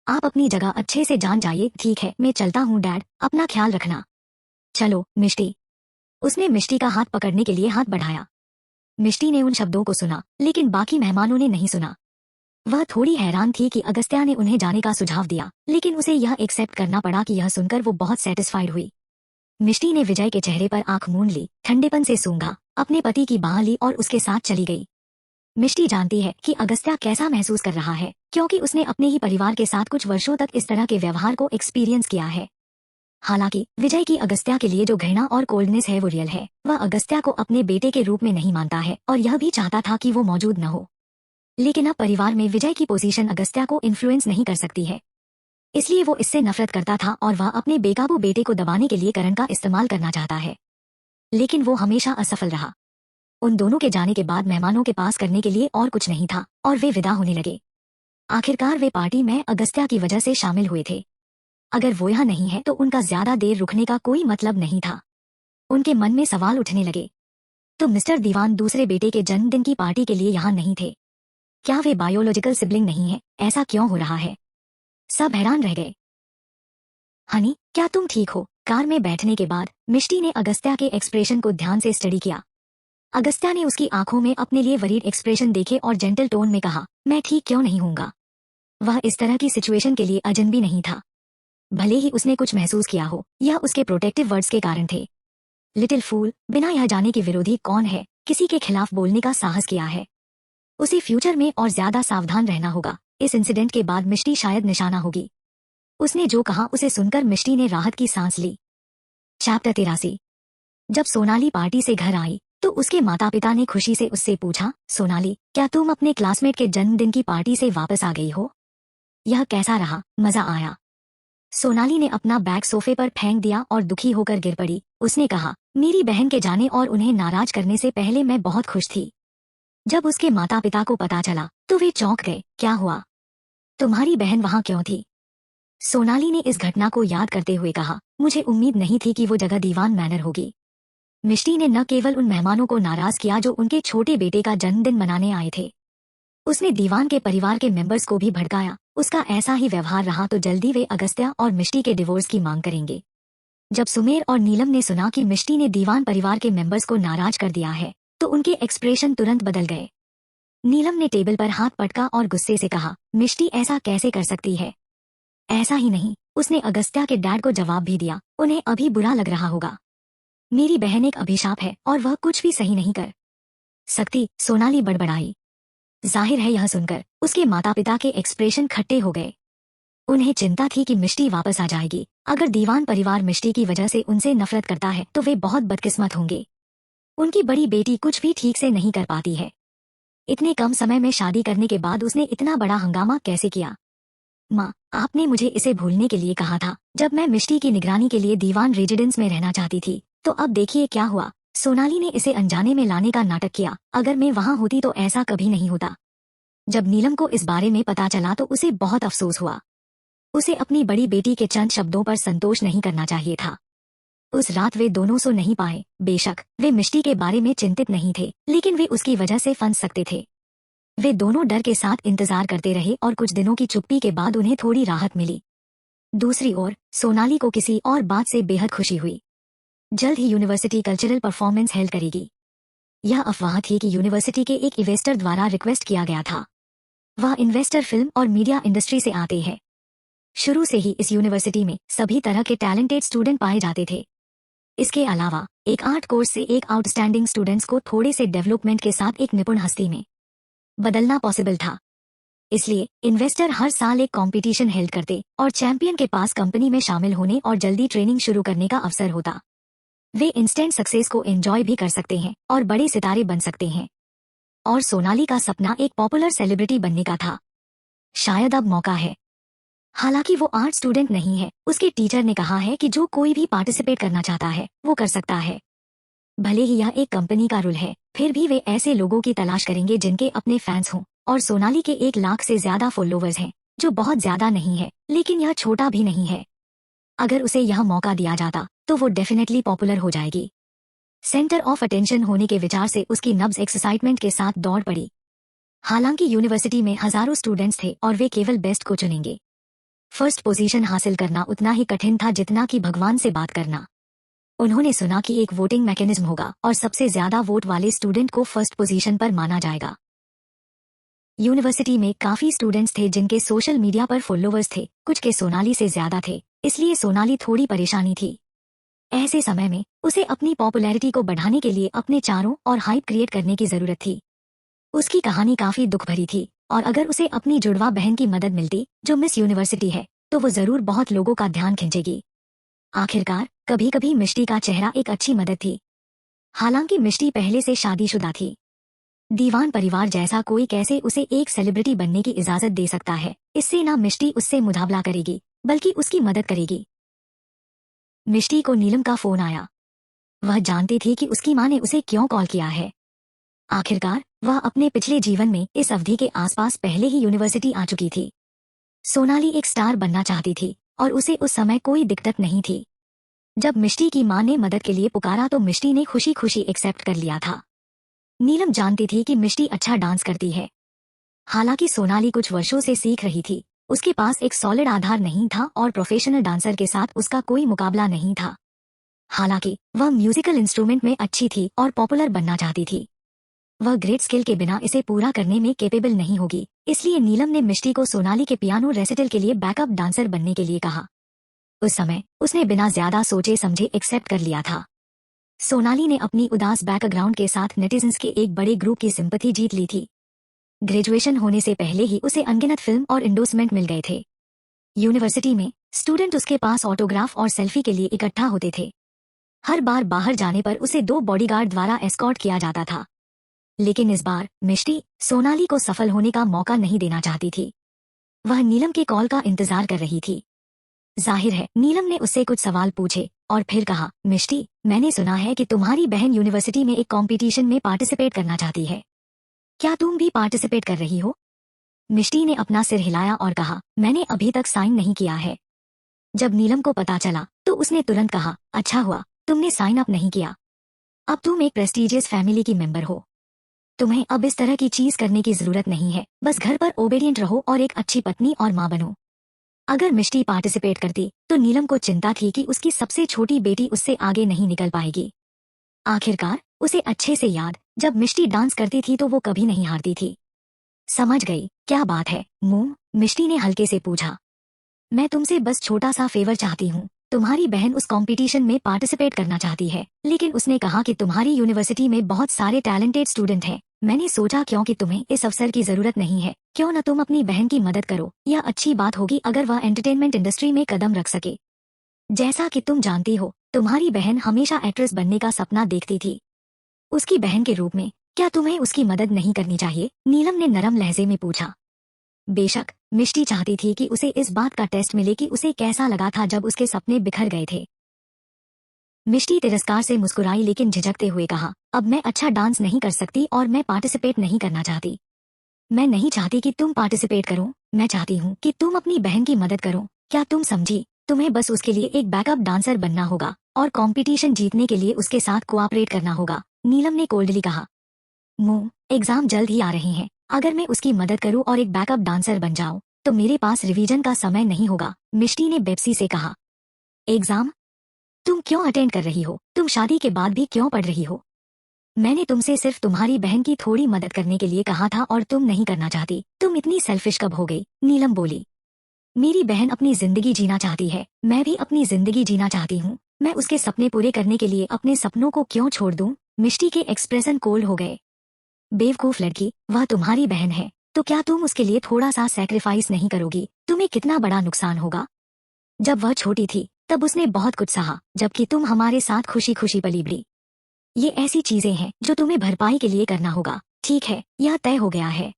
आप अपनी जगह अच्छे से जान जाइए। ठीक है, मैं चलता हूँ डैड, अपना ख्याल रखना। चलो मिष्टी। उसने मिष्टी का हाथ पकड़ने के लिए हाथ बढ़ाया। मिष्टी ने उन शब्दों को सुना, लेकिन बाकी मेहमानों ने नहीं सुना। वह थोड़ी हैरान थी कि अगस्त्या ने उन्हें जाने का सुझाव दिया, लेकिन उसे यह एक्सेप्ट करना पड़ा कि यह सुनकर वो बहुत सेटिस्फाइड हुई। मिष्टी ने विजय के चेहरे पर आंख मूंद ली, ठंडेपन से सूंघा, अपने पति की बाह ली और उसके साथ चली गई। मिष्टी जानती है कि अगस्त्या कैसा महसूस कर रहा है, क्योंकि उसने अपने ही परिवार के साथ कुछ वर्षों तक इस तरह के व्यवहार को एक्सपीरियंस किया है। हालांकि विजय की अगस्त्या के लिए जो घृणा और कोल्डनेस है वो रियल है। वह अगस्त्या को अपने बेटे के रूप में नहीं मानता है और यह भी चाहता था कि वो मौजूद न हो। लेकिन अब परिवार में विजय की पोजीशन अगस्त्या को इन्फ्लुएंस नहीं कर सकती है, इसलिए वो इससे नफरत करता था और वह अपने बेकाबू बेटे को दबाने के लिए करण का इस्तेमाल करना चाहता है। लेकिन वो हमेशा असफल रहा। उन दोनों के जाने के बाद मेहमानों के पास करने के लिए और कुछ नहीं था और वे विदा होने लगे। आखिरकार वे पार्टी में अगस्त्या की वजह से शामिल हुए थे। अगर वो यहाँ नहीं है तो उनका ज्यादा देर रुकने का कोई मतलब नहीं था। उनके मन में सवाल उठने लगे। तो मिस्टर दीवान दूसरे बेटे के जन्मदिन की पार्टी के लिए यहाँ नहीं थे? क्या वे बायोलॉजिकल सिबलिंग नहीं है? ऐसा क्यों हो रहा है? सब हैरान रह गए। हनी, क्या तुम ठीक हो? कार में बैठने के बाद मिष्टी ने अगस्त्या के एक्सप्रेशन को ध्यान से स्टडी किया। अगस्त्या ने उसकी आंखों में अपने लिए वरीड एक्सप्रेशन देखे और जेंटल टोन में कहा, मैं ठीक क्यों नहीं होऊंगा? वह इस तरह की सिचुएशन के लिए अजनबी नहीं था। भले ही उसने कुछ महसूस किया हो, यह उसके प्रोटेक्टिव वर्ड्स के कारण थे। लिटिल फूल, बिना यह जाने कि विरोधी कौन है, किसी के खिलाफ बोलने का साहस किया है। उसे फ्यूचर में और ज्यादा सावधान रहना होगा। इस इंसिडेंट के बाद मिष्टी शायद निशाना होगी। उसने जो कहा उसे सुनकर मिष्टी ने राहत की सांस ली। चैप्टर 83। जब सोनाली पार्टी से घर आई तो उसके माता पिता ने खुशी से उससे पूछा, सोनाली, क्या तुम अपने क्लासमेट के जन्मदिन की पार्टी से वापस आ गई हो? यह कैसा रहा? मजा आया? सोनाली ने अपना बैग सोफे पर फेंक दिया और दुखी होकर गिर पड़ी। उसने कहा, मेरी बहन के जाने और उन्हें नाराज करने से पहले मैं बहुत खुश थी। जब उसके माता पिता को पता चला तो वे चौंक गए। क्या हुआ? तुम्हारी बहन वहाँ क्यों थी? सोनाली ने इस घटना को याद करते हुए कहा, मुझे उम्मीद नहीं थी कि वो जगह दीवान मैनर होगी। मिष्टी ने न केवल उन मेहमानों को नाराज किया जो उनके छोटे बेटे का जन्मदिन मनाने आए थे, उसने दीवान के परिवार के मेंबर्स को भी भड़काया। उसका ऐसा ही व्यवहार रहा तो जल्दी वे अगस्त्या और मिष्टी के डिवोर्स की मांग करेंगे। जब सुमेर और नीलम ने सुना कि मिष्टी ने दीवान परिवार के मेंबर्स को नाराज कर दिया है, तो उनके एक्सप्रेशन तुरंत बदल गए। नीलम ने टेबल पर हाथ पटका और गुस्से से कहा, मिष्टी ऐसा कैसे कर सकती है? ऐसा ही नहीं, उसने अगस्त्या के डैड को जवाब भी दिया। उन्हें अभी बुरा लग रहा होगा। मेरी बहन एक अभिशाप है और वह कुछ भी सही नहीं कर सकती, सोनाली बड़बड़ाई। जाहिर है यह सुनकर उसके माता पिता के एक्सप्रेशन खट्टे हो गए। उन्हें चिंता थी कि मिष्टी वापस आ जाएगी। अगर दीवान परिवार मिष्टी की वजह से उनसे नफरत करता है तो वे बहुत बदकिस्मत होंगे। उनकी बड़ी बेटी कुछ भी ठीक से नहीं कर पाती है। इतने कम समय में शादी करने के बाद उसने इतना बड़ा हंगामा कैसे किया? माँ, आपने मुझे इसे भूलने के लिए कहा था जब मैं मिष्टी की निगरानी के लिए दीवान रेजिडेंस में रहना चाहती थी। तो अब देखिए क्या हुआ। सोनाली ने इसे अनजाने में लाने का नाटक किया। अगर मैं वहाँ होती तो ऐसा कभी नहीं होता। जब नीलम को इस बारे में पता चला तो उसे बहुत अफसोस हुआ। उसे अपनी बड़ी बेटी के चंद शब्दों पर संतोष नहीं करना चाहिए था। उस रात वे दोनों सो नहीं पाए। बेशक वे मिष्टी के बारे में चिंतित नहीं थे, लेकिन वे उसकी वजह से फंस सकते थे। वे दोनों डर के साथ इंतजार करते रहे और कुछ दिनों की चुप्पी के बाद उन्हें थोड़ी राहत मिली। दूसरी ओर सोनाली को किसी और बात से बेहद खुशी हुई। जल्द ही यूनिवर्सिटी कल्चरल परफॉर्मेंस हेल्ड करेगी। यह अफवाह थी कि यूनिवर्सिटी के एक इन्वेस्टर द्वारा रिक्वेस्ट किया गया था। वह इन्वेस्टर फिल्म और मीडिया इंडस्ट्री से आते हैं। शुरू से ही इस यूनिवर्सिटी में सभी तरह के टैलेंटेड स्टूडेंट पाए जाते थे। इसके अलावा एक आर्ट कोर्स से एक आउटस्टैंडिंग स्टूडेंट्स को थोड़े से डेवलपमेंट के साथ एक निपुण हस्ती में बदलना पॉसिबल था। इसलिए इन्वेस्टर हर साल एक कंपटीशन हेल्ड करते और चैंपियन के पास कंपनी में शामिल होने और जल्दी ट्रेनिंग शुरू करने का अवसर होता। वे इंस्टेंट सक्सेस को एंजॉय भी कर सकते हैं और बड़े सितारे बन सकते हैं। और सोनाली का सपना एक पॉपुलर सेलिब्रिटी बनने का था। शायद अब मौका है। हालांकि वो आर्ट स्टूडेंट नहीं है। उसके टीचर ने कहा है कि जो कोई भी पार्टिसिपेट करना चाहता है वो कर सकता है। भले ही यह एक कंपनी का रूल है, फिर भी वे ऐसे लोगों की तलाश करेंगे जिनके अपने फैंस हों। और सोनाली के 1 लाख से ज्यादा फॉलोवर्स हैं, जो बहुत ज्यादा नहीं है, लेकिन यह छोटा भी नहीं है। अगर उसे यह मौका दिया जाता तो वो डेफिनेटली पॉपुलर हो जाएगी। सेंटर ऑफ अटेंशन होने के विचार से उसकी नब्ज एक्साइटमेंट के साथ दौड़ पड़ी। हालांकि यूनिवर्सिटी में हजारों स्टूडेंट्स थे और वे केवल बेस्ट को चुनेंगे। फर्स्ट पोजीशन हासिल करना उतना ही कठिन था जितना कि भगवान से बात करना। उन्होंने सुना कि एक वोटिंग मैकेनिज्म होगा और सबसे ज्यादा वोट वाले स्टूडेंट को फर्स्ट पोजीशन पर माना जाएगा। यूनिवर्सिटी में काफी स्टूडेंट्स थे जिनके सोशल मीडिया पर फॉलोवर्स थे, कुछ के सोनाली से ज्यादा थे, इसलिए सोनाली थोड़ी परेशानी थी। ऐसे समय में उसे अपनी पॉपुलैरिटी को बढ़ाने के लिए अपने चारों और हाइप क्रिएट करने की जरूरत थी। उसकी कहानी काफी दुख भरी थी और अगर उसे अपनी जुड़वा बहन की मदद मिलती जो मिस यूनिवर्सिटी है, तो वो जरूर बहुत लोगों का ध्यान खींचेगी। आखिरकार कभी कभी मिष्टी का चेहरा एक अच्छी मदद थी। हालांकि मिष्टी पहले से शादीशुदा थी। दीवान परिवार जैसा कोई कैसे उसे एक सेलिब्रिटी बनने की इजाजत दे सकता है? इससे ना मिष्टी उससे मुकाबला करेगी बल्कि उसकी मदद करेगी। मिष्टी को नीलम का फोन आया। वह जानती थी कि उसकी माँ ने उसे क्यों कॉल किया है। आखिरकार वह अपने पिछले जीवन में इस अवधि के आसपास पहले ही यूनिवर्सिटी आ चुकी थी। सोनाली एक स्टार बनना चाहती थी और उसे उस समय कोई दिक्कत नहीं थी। जब मिष्टी की माँ ने मदद के लिए पुकारा तो मिष्टी ने खुशी खुशी एक्सेप्ट कर लिया था। नीलम जानती थी कि मिष्टी अच्छा डांस करती है। हालांकि सोनाली कुछ वर्षों से सीख रही थी, उसके पास एक सॉलिड आधार नहीं था और प्रोफेशनल डांसर के साथ उसका कोई मुकाबला नहीं था। हालांकि वह म्यूजिकल इंस्ट्रूमेंट में अच्छी थी और पॉपुलर बनना चाहती थी। वह ग्रेट स्किल के बिना इसे पूरा करने में कैपेबल नहीं होगी, इसलिए नीलम ने मिष्टी को सोनाली के पियानो रेसिटल के लिए बैकअप डांसर बनने के लिए कहा। उस समय उसने बिना ज्यादा सोचे समझे एक्सेप्ट कर लिया था। सोनाली ने अपनी उदास बैकग्राउंड के साथ नेटिजन्स के एक बड़े ग्रुप की सिंपैथी जीत ली थी। ग्रेजुएशन होने से पहले ही उसे अनगिनत फिल्म और इंडोर्समेंट मिल गए थे। यूनिवर्सिटी में स्टूडेंट उसके पास ऑटोग्राफ और सेल्फी के लिए इकट्ठा होते थे। हर बार बाहर जाने पर उसे 2 बॉडीगार्ड द्वारा एस्कॉर्ट किया जाता था। लेकिन इस बार मिष्टी सोनाली को सफल होने का मौका नहीं देना चाहती थी। वह नीलम के कॉल का इंतजार कर रही थी। जाहिर है नीलम ने उससे कुछ सवाल पूछे और फिर कहा, मिष्टी, मैंने सुना है कि तुम्हारी बहन यूनिवर्सिटी में एक कंपटीशन में पार्टिसिपेट करना चाहती है। क्या तुम भी पार्टिसिपेट कर रही हो? मिष्टी ने अपना सिर हिलाया और कहा, मैंने अभी तक साइन नहीं किया है। जब नीलम को पता चला तो उसने तुरंत कहा, अच्छा हुआ तुमने साइन अप नहीं किया। अब तुम एक प्रेस्टीजियस फैमिली की मेंबर हो। तुम्हें अब इस तरह की चीज करने की जरूरत नहीं है। बस घर पर ओबेडिएंट रहो और एक अच्छी पत्नी और माँ बनो। अगर मिष्टी पार्टिसिपेट करती तो नीलम को चिंता थी कि उसकी सबसे छोटी बेटी उससे आगे नहीं निकल पाएगी। आखिरकार उसे अच्छे से याद, जब मिष्टी डांस करती थी तो वो कभी नहीं हारती थी। समझ गई क्या बात है मुंह, मिष्टी ने हल्के से पूछा। मैं तुमसे बस छोटा सा फेवर चाहती हूँ। तुम्हारी बहन उस कंपटीशन में पार्टिसिपेट करना चाहती है, लेकिन उसने कहा कि तुम्हारी यूनिवर्सिटी में बहुत सारे टैलेंटेड स्टूडेंट हैं। मैंने सोचा क्योंकि तुम्हें इस अवसर की जरूरत नहीं है, क्यों न तुम अपनी बहन की मदद करो। यह अच्छी बात होगी अगर वह एंटरटेनमेंट इंडस्ट्री में कदम रख सके। जैसा कि तुम जानती हो, तुम्हारी बहन हमेशा एक्ट्रेस बनने का सपना देखती थी। उसकी बहन के रूप में क्या तुम्हें उसकी मदद नहीं करनी चाहिए? नीलम ने नरम लहजे में पूछा। बेशक, मिष्टी चाहती थी कि उसे इस बात का टेस्ट मिले कि उसे कैसा लगा था जब उसके सपने बिखर गए थे। मिष्टी तिरस्कार से मुस्कुराई लेकिन झिझकते हुए कहा, अब मैं अच्छा डांस नहीं कर सकती और मैं पार्टिसिपेट नहीं करना चाहती। मैं नहीं चाहती कि तुम पार्टिसिपेट करो, मैं चाहती हूँ कि तुम अपनी बहन की मदद करो। क्या तुम समझी? तुम्हें बस उसके लिए एक बैकअप डांसर बनना होगा और कंपटीशन जीतने के लिए उसके साथ कोऑपरेट करना होगा। नीलम ने कोल्डली कहा। एग्जाम जल्द ही आ रहे हैं। अगर मैं उसकी मदद करूं और एक बैकअप डांसर बन जाऊं, तो मेरे पास रिवीजन का समय नहीं होगा, मिष्टी ने बेप्सी से कहा। एग्जाम? तुम क्यों अटेंड कर रही हो? तुम शादी के बाद भी क्यों पढ़ रही हो? मैंने तुमसे सिर्फ तुम्हारी बहन की थोड़ी मदद करने के लिए कहा था और तुम नहीं करना चाहती। तुम इतनी सेल्फिश कब हो गई? नीलम बोली। मेरी बहन अपनी जिंदगी जीना चाहती है, मैं भी अपनी जिंदगी जीना चाहती हूँ। मैं उसके सपने पूरे करने के लिए अपने सपनों को क्यों छोड़ दूं? मिष्टी के एक्सप्रेशन कोल्ड हो गए। बेवकूफ लड़की, वह तुम्हारी बहन है, तो क्या तुम उसके लिए थोड़ा सा सैक्रिफाइस नहीं करोगी? तुम्हें कितना बड़ा नुकसान होगा। जब वह छोटी थी तब उसने बहुत कुछ सहा, जबकि तुम हमारे साथ खुशी खुशी पली बड़ी। ये ऐसी चीजें हैं जो तुम्हें भरपाई के लिए करना होगा। ठीक है, यह तय हो गया है।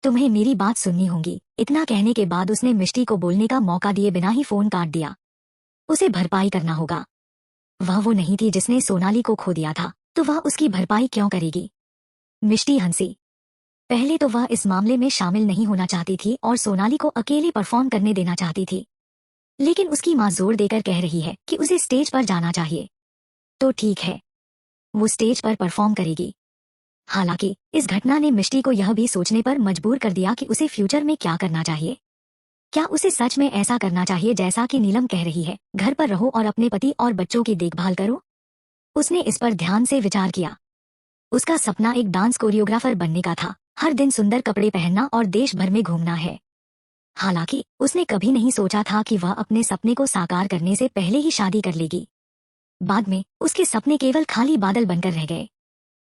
तुम्हें मेरी बात सुननी होगी। इतना कहने के बाद उसने मिष्टी को बोलने का मौका दिए बिना ही फोन काट दिया। उसे भरपाई करना होगा। वह वो नहीं थी जिसने सोनाली को खो दिया था, तो वह उसकी भरपाई क्यों करेगी? मिष्टी हंसी। पहले तो वह इस मामले में शामिल नहीं होना चाहती थी और सोनाली को अकेले परफॉर्म करने देना चाहती थी, लेकिन उसकी माँ जोर देकर कह रही है कि उसे स्टेज पर जाना चाहिए। तो ठीक है, वो स्टेज पर परफॉर्म करेगी। हालांकि इस घटना ने मिष्टी को यह भी सोचने पर मजबूर कर दिया कि उसे फ्यूचर में क्या करना चाहिए। क्या उसे सच में ऐसा करना चाहिए जैसा कि नीलम कह रही है, घर पर रहो और अपने पति और बच्चों की देखभाल करो? उसने इस पर ध्यान से विचार किया। उसका सपना एक डांस कोरियोग्राफर बनने का था, हर दिन सुंदर कपड़े पहनना और देश भर में घूमना है। हालांकि उसने कभी नहीं सोचा था कि वह अपने सपने को साकार करने से पहले ही शादी कर लेगी। बाद में उसके सपने केवल खाली बादल बनकर रह गए।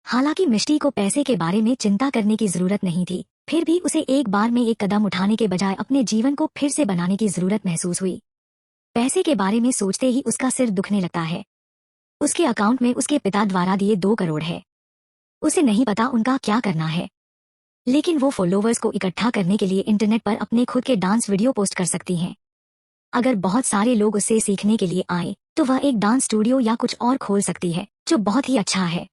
हालांकि मिष्टी को पैसे के बारे में चिंता करने की जरूरत नहीं थी, फिर भी उसे एक बार में एक कदम उठाने के बजाय अपने जीवन को फिर से बनाने की जरूरत महसूस हुई। पैसे के बारे में सोचते ही उसका सिर दुखने लगता है। उसके अकाउंट में उसके पिता द्वारा दिए 2 करोड़ है। उसे नहीं पता उनका क्या करना है, लेकिन वो फॉलोवर्स को इकट्ठा करने के लिए इंटरनेट पर अपने खुद के डांस वीडियो पोस्ट कर सकती हैं। अगर बहुत सारे लोग उससे सीखने के लिए आए तो वह एक डांस स्टूडियो या कुछ और खोल सकती है, जो बहुत ही अच्छा है।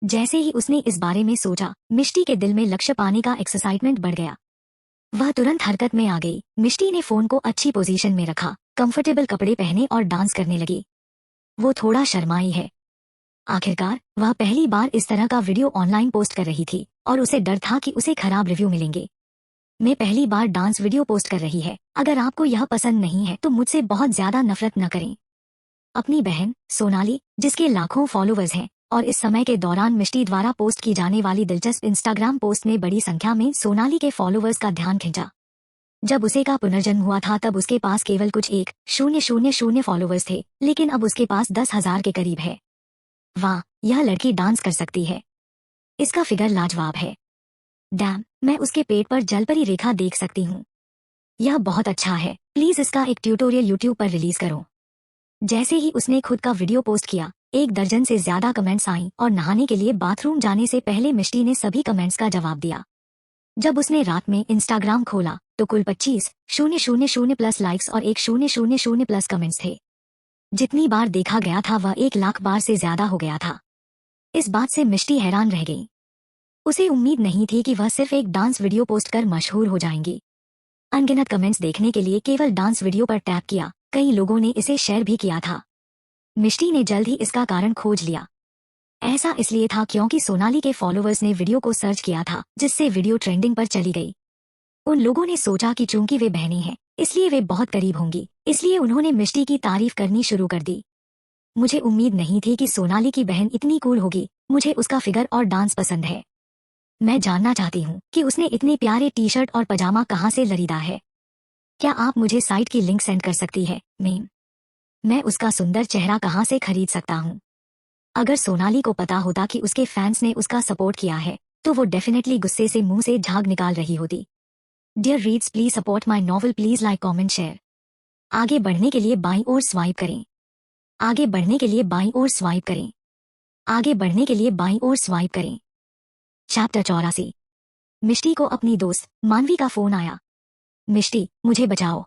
जैसे ही उसने इस बारे में सोचा, मिष्टी के दिल में लक्ष्य पाने का एक्साइटमेंट बढ़ गया। वह तुरंत हरकत में आ गई। मिष्टी ने फोन को अच्छी पोजीशन में रखा, कंफर्टेबल कपड़े पहने और डांस करने लगी। वो थोड़ा शर्माई है। आखिरकार वह पहली बार इस तरह का वीडियो ऑनलाइन पोस्ट कर रही थी और उसे डर था कि उसे खराब रिव्यू मिलेंगे। मैं पहली बार डांस वीडियो पोस्ट कर रही है। अगर आपको यह पसंद नहीं है तो मुझसे बहुत ज्यादा नफरत न करें। अपनी बहन सोनाली, जिसके लाखों फॉलोवर्स हैं, और इस समय के दौरान मिष्टी द्वारा पोस्ट की जाने वाली दिलचस्प इंस्टाग्राम पोस्ट ने बड़ी संख्या में सोनाली के फॉलोवर्स का ध्यान खींचा। जब उसे का पुनर्जन्म हुआ था तब उसके पास केवल कुछ 1,000 फॉलोवर्स थे, लेकिन अब उसके पास 10,000 के करीब है। वाह, यह लड़की डांस कर सकती है। इसका फिगर लाजवाब है। डैम, मैं उसके पेट पर जलपरी रेखा देख सकती हूँ। यह बहुत अच्छा है। प्लीज इसका एक ट्यूटोरियल यूट्यूब पर रिलीज करो। जैसे ही उसने खुद का वीडियो पोस्ट किया, 1 दर्जन से ज्यादा कमेंट्स आईं और नहाने के लिए बाथरूम जाने से पहले मिष्टी ने सभी कमेंट्स का जवाब दिया। जब उसने रात में इंस्टाग्राम खोला तो कुल 25,000 प्लस लाइक्स और 1,000 प्लस कमेंट्स थे। जितनी बार देखा गया था वह 1 लाख बार से ज्यादा हो गया था। इस बात से मिष्टी हैरान रह गई। उसे उम्मीद नहीं थी कि वह सिर्फ एक डांस वीडियो पोस्ट कर मशहूर हो जाएंगी। अनगिनत कमेंट्स देखने के लिए केवल डांस वीडियो पर टैप किया, कई लोगों ने इसे शेयर भी किया था। मिष्टी ने जल्द ही इसका कारण खोज लिया। ऐसा इसलिए था क्योंकि सोनाली के फॉलोअर्स ने वीडियो को सर्च किया था, जिससे वीडियो ट्रेंडिंग पर चली गई। उन लोगों ने सोचा कि चूंकि वे बहनें हैं, इसलिए वे बहुत करीब होंगी, इसलिए उन्होंने मिष्टी की तारीफ करनी शुरू कर दी। मुझे उम्मीद नहीं थी कि सोनाली की बहन इतनी कूल होगी। मुझे उसका फिगर और डांस पसंद है। मैं जानना चाहती हूँ कि उसने इतने प्यारे टी शर्ट और पजामा कहाँ से खरीदा है। क्या आप मुझे साइट की लिंक सेंड कर सकती है मैम? मैं उसका सुंदर चेहरा कहाँ से खरीद सकता हूँ? अगर सोनाली को पता होता कि उसके फैंस ने उसका सपोर्ट किया है, तो वो डेफिनेटली गुस्से से मुंह से झाग निकाल रही होती। Dear readers, please support my novel, please like comment share. आगे बढ़ने के लिए बाईं ओर स्वाइप करें। आगे बढ़ने के लिए बाईं ओर स्वाइप करें। आगे बढ़ने के लिए बाईं ओर स्वाइप करें। चैप्टर 84। मिष्टी को अपनी दोस्त मानवी का फोन आया। मिष्टी, मुझे बचाओ।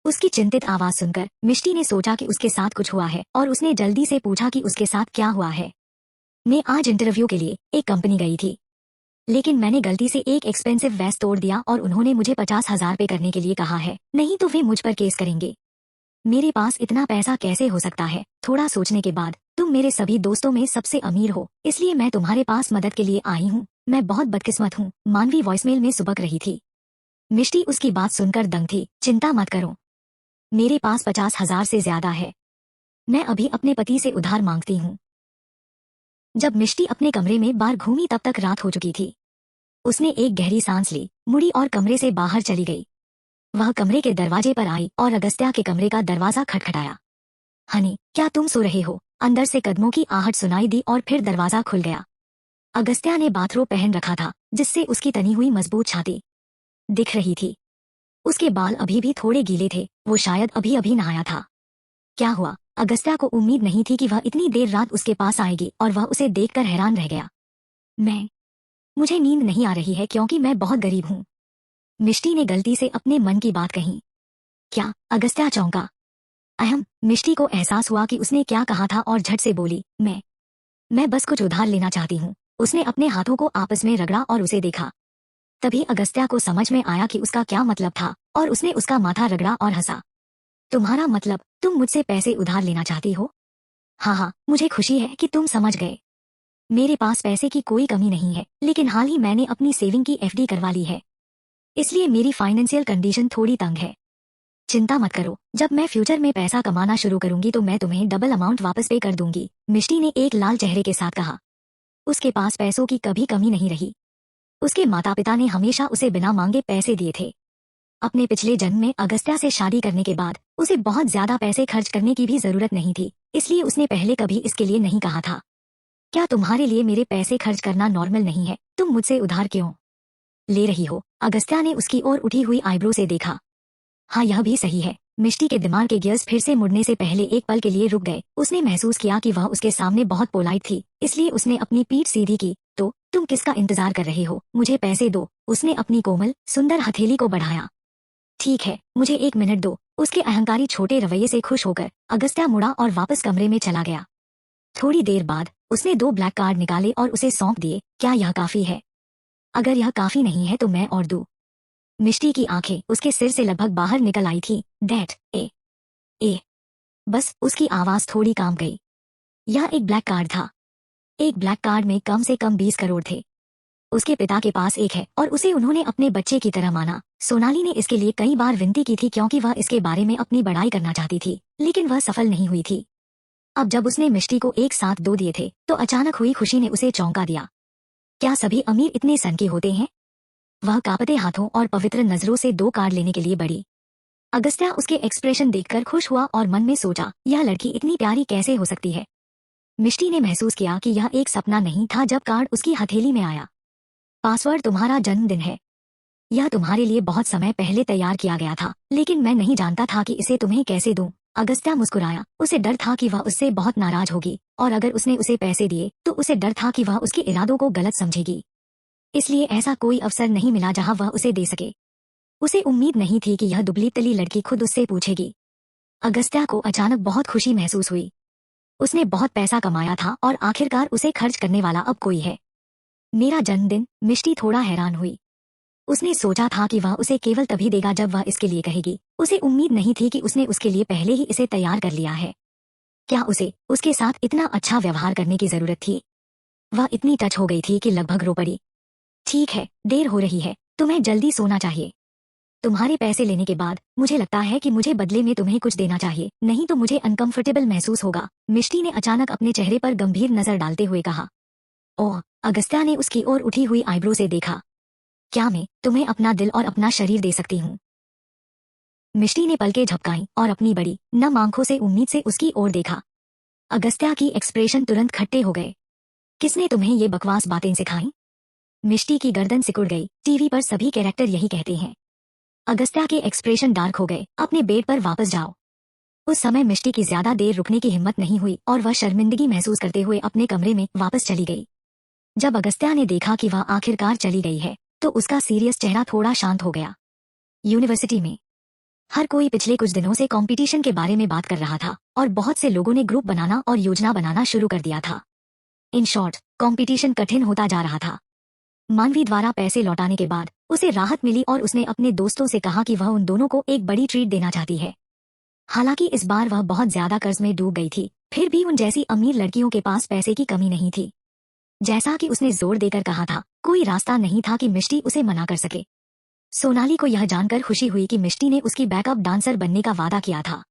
उसकी चिंतित आवाज सुनकर मिष्टी ने सोचा कि उसके साथ कुछ हुआ है और उसने जल्दी से पूछा कि उसके साथ क्या हुआ है। मैं आज इंटरव्यू के लिए एक कंपनी गई थी, लेकिन मैंने गलती से एक एक्सपेंसिव वेस्ट तोड़ दिया और उन्होंने मुझे 50,000 पे करने के लिए कहा है, नहीं तो वे मुझ पर केस करेंगे। मेरे पास इतना पैसा कैसे हो सकता है? थोड़ा सोचने के बाद, तुम मेरे सभी दोस्तों में सबसे अमीर हो, इसलिए मैं तुम्हारे पास मदद के लिए आई हूँ। मैं बहुत बदकिस्मत हूँ, मानवी वॉइसमेल में सुबक रही थी। मिष्टी उसकी बात सुनकर दंग थी। चिंता मत करो, मेरे पास 50,000 से ज्यादा है। मैं अभी अपने पति से उधार मांगती हूँ। जब मिष्टी अपने कमरे में बाहर घूमी तब तक रात हो चुकी थी। उसने एक गहरी सांस ली, मुड़ी और कमरे से बाहर चली गई। वह कमरे के दरवाजे पर आई और अगस्त्या के कमरे का दरवाजा खटखटाया। हनी, क्या तुम सो रहे हो? अंदर से कदमों की आहट सुनाई दी और फिर दरवाजा खुल गया। अगस्त्या ने बाथरोब पहन रखा था, जिससे उसकी तनी हुई मजबूत छाती दिख रही थी। उसके बाल अभी भी थोड़े गीले थे, वो शायद अभी अभी नहाया था। क्या हुआ? अगस्त्या को उम्मीद नहीं थी कि वह इतनी देर रात उसके पास आएगी और वह उसे देखकर हैरान रह गया। मुझे नींद नहीं आ रही है क्योंकि मैं बहुत गरीब हूँ। मिष्टी ने गलती से अपने मन की बात कही। क्या? अगस्त्या चौंका। मिष्टी को एहसास हुआ कि उसने क्या कहा था और झट से बोली, मैं बस कुछ उधार लेना चाहती हूँ। उसने अपने हाथों को आपस में रगड़ा और उसे देखा। तभी अगस्त्या को समझ में आया कि उसका क्या मतलब था और उसने उसका माथा रगड़ा और हंसा। तुम्हारा मतलब, तुम मुझसे पैसे उधार लेना चाहती हो? हाँ, मुझे खुशी है कि तुम समझ गए। मेरे पास पैसे की कोई कमी नहीं है, लेकिन हाल ही मैंने अपनी सेविंग की एफडी करवा ली है, इसलिए मेरी फाइनेंशियल कंडीशन थोड़ी तंग है। चिंता मत करो, जब मैं फ्यूचर में पैसा कमाना शुरू करूंगी तो मैं तुम्हें डबल अमाउंट वापस पे कर दूंगी, मिष्टी ने एक लाल चेहरे के साथ कहा। उसके पास पैसों की कभी कमी नहीं रही। उसके माता पिता ने हमेशा उसे बिना मांगे पैसे दिए थे। अपने पिछले जन्म में अगस्त्या से शादी करने के बाद उसे बहुत ज्यादा पैसे खर्च करने की भी जरूरत नहीं थी, इसलिए उसने पहले कभी इसके लिए नहीं कहा था। क्या तुम्हारे लिए मेरे पैसे खर्च करना नॉर्मल नहीं है? तुम मुझसे उधार क्यों ले रही हो? अगस्त्या ने उसकी ओर उठी हुई आईब्रो से देखा। हाँ, यह भी सही है। मिष्टी के दिमाग के गियर्स फिर से मुड़ने से पहले एक पल के लिए रुक गए। उसने महसूस किया कि वह उसके सामने बहुत पोलाइट थी, इसलिए उसने अपनी पीठ सीधी की। तो तुम किसका इंतजार कर रहे हो? मुझे पैसे दो। उसने अपनी कोमल सुंदर हथेली को बढ़ाया। ठीक है, मुझे 1 मिनट दो। उसके अहंकारी छोटे रवैये से खुश होकर अगस्त्या मुड़ा और वापस कमरे में चला गया। थोड़ी देर बाद उसने 2 ब्लैक कार्ड निकाले और उसे सौंप दिए। क्या यह काफी है? अगर यह काफी नहीं है तो मैं और दूं। मिष्टी की आंखें उसके सिर से लगभग बाहर निकल आई थी। दैट ए बस उसकी आवाज थोड़ी काम गई। यह एक ब्लैक कार्ड था। एक ब्लैक कार्ड में कम से कम 20 करोड़ थे। उसके पिता के पास एक है और उसे उन्होंने अपने बच्चे की तरह माना। सोनाली ने इसके लिए कई बार विनती की थी क्योंकि वह इसके बारे में अपनी बड़ाई करना चाहती थी, लेकिन वह सफल नहीं हुई थी। अब जब उसने मिष्टी को एक साथ 2 दिए थे तो अचानक हुई खुशी ने उसे चौंका दिया। क्या सभी अमीर इतने सनकी होते हैं? वह कांपते हाथों और पवित्र नजरों से 2 कार्ड लेने के लिए बढ़ी। अगस्त्या उसके एक्सप्रेशन देखकर खुश हुआ और मन में सोचा, यह लड़की इतनी प्यारी कैसे हो सकती है। मिष्टी ने महसूस किया कि यह एक सपना नहीं था जब कार्ड उसकी हथेली में आया। पासवर्ड तुम्हारा जन्मदिन है। यह तुम्हारे लिए बहुत समय पहले तैयार किया गया था, लेकिन मैं नहीं जानता था कि इसे तुम्हें कैसे दूं। अगस्त्या मुस्कुराया। उसे डर था कि वह उससे बहुत नाराज होगी और अगर उसने उसे पैसे दिए तो उसे डर था कि वह उसके इरादों को गलत समझेगी, इसलिए ऐसा कोई अवसर नहीं मिला जहां वह उसे दे सके। उसे उम्मीद नहीं थी कि यह दुबली तली लड़की खुद उससे पूछेगी। अगस्त्या को अचानक बहुत खुशी महसूस हुई। उसने बहुत पैसा कमाया था और आखिरकार उसे खर्च करने वाला अब कोई है। मेरा जन्मदिन? मिष्टी थोड़ा हैरान हुई। उसने सोचा था कि वह उसे केवल तभी देगा जब वह इसके लिए कहेगी। उसे उम्मीद नहीं थी कि उसने उसके लिए पहले ही इसे तैयार कर लिया है। क्या उसे उसके साथ इतना अच्छा व्यवहार करने की जरूरत थी? वह इतनी टच हो गई थी कि लगभग रो पड़ी। ठीक है, देर हो रही है, तुम्हें जल्दी सोना चाहिए। तुम्हारे पैसे लेने के बाद मुझे लगता है कि मुझे बदले में तुम्हें कुछ देना चाहिए, नहीं तो मुझे अनकंफर्टेबल महसूस होगा। मिष्टी ने अचानक अपने चेहरे पर गंभीर नजर डालते हुए कहा। ओह, अगस्त्या ने उसकी ओर उठी हुई आईब्रो से देखा। क्या मैं तुम्हें अपना दिल और अपना शरीर दे सकती हूँ? मिष्टी ने पलकें झपकाई और अपनी बड़ी नम आंखों से उम्मीद से उसकी ओर देखा। अगस्त्या की एक्सप्रेशन तुरंत खट्टे हो गए। किसने तुम्हें ये बकवास बातें सिखाई? मिष्टी की गर्दन सिकुड़ गई। टीवी पर सभी कैरेक्टर यही कहते हैं। अगस्त्या के एक्सप्रेशन डार्क हो गए। अपने बेड पर वापस जाओ। उस समय मिष्टी की ज्यादा देर रुकने की हिम्मत नहीं हुई और वह शर्मिंदगी महसूस करते हुए अपने कमरे में वापस चली गई। जब अगस्त्या ने देखा कि वह आखिरकार चली गई है, तो उसका सीरियस चेहरा थोड़ा शांत हो गया। यूनिवर्सिटी में हर कोई पिछले कुछ दिनों से कंपटीशन के बारे में बात कर रहा था और बहुत से लोगों ने ग्रुप बनाना और योजना बनाना शुरू कर दिया था। इन शॉर्ट, कंपटीशन कठिन होता जा रहा था। मानवी द्वारा पैसे लौटाने के बाद उसे राहत मिली और उसने अपने दोस्तों से कहा कि वह उन दोनों को एक बड़ी ट्रीट देना चाहती है। हालांकि इस बार वह बहुत ज्यादा कर्ज में डूब गई थी, फिर भी उन जैसी अमीर लड़कियों के पास पैसे की कमी नहीं थी। जैसा कि उसने जोर देकर कहा था, कोई रास्ता नहीं था कि मिष्टी उसे मना कर सके। सोनाली को यह जानकर खुशी हुई कि मिष्टी ने उसकी बैकअप डांसर बनने का वादा किया था।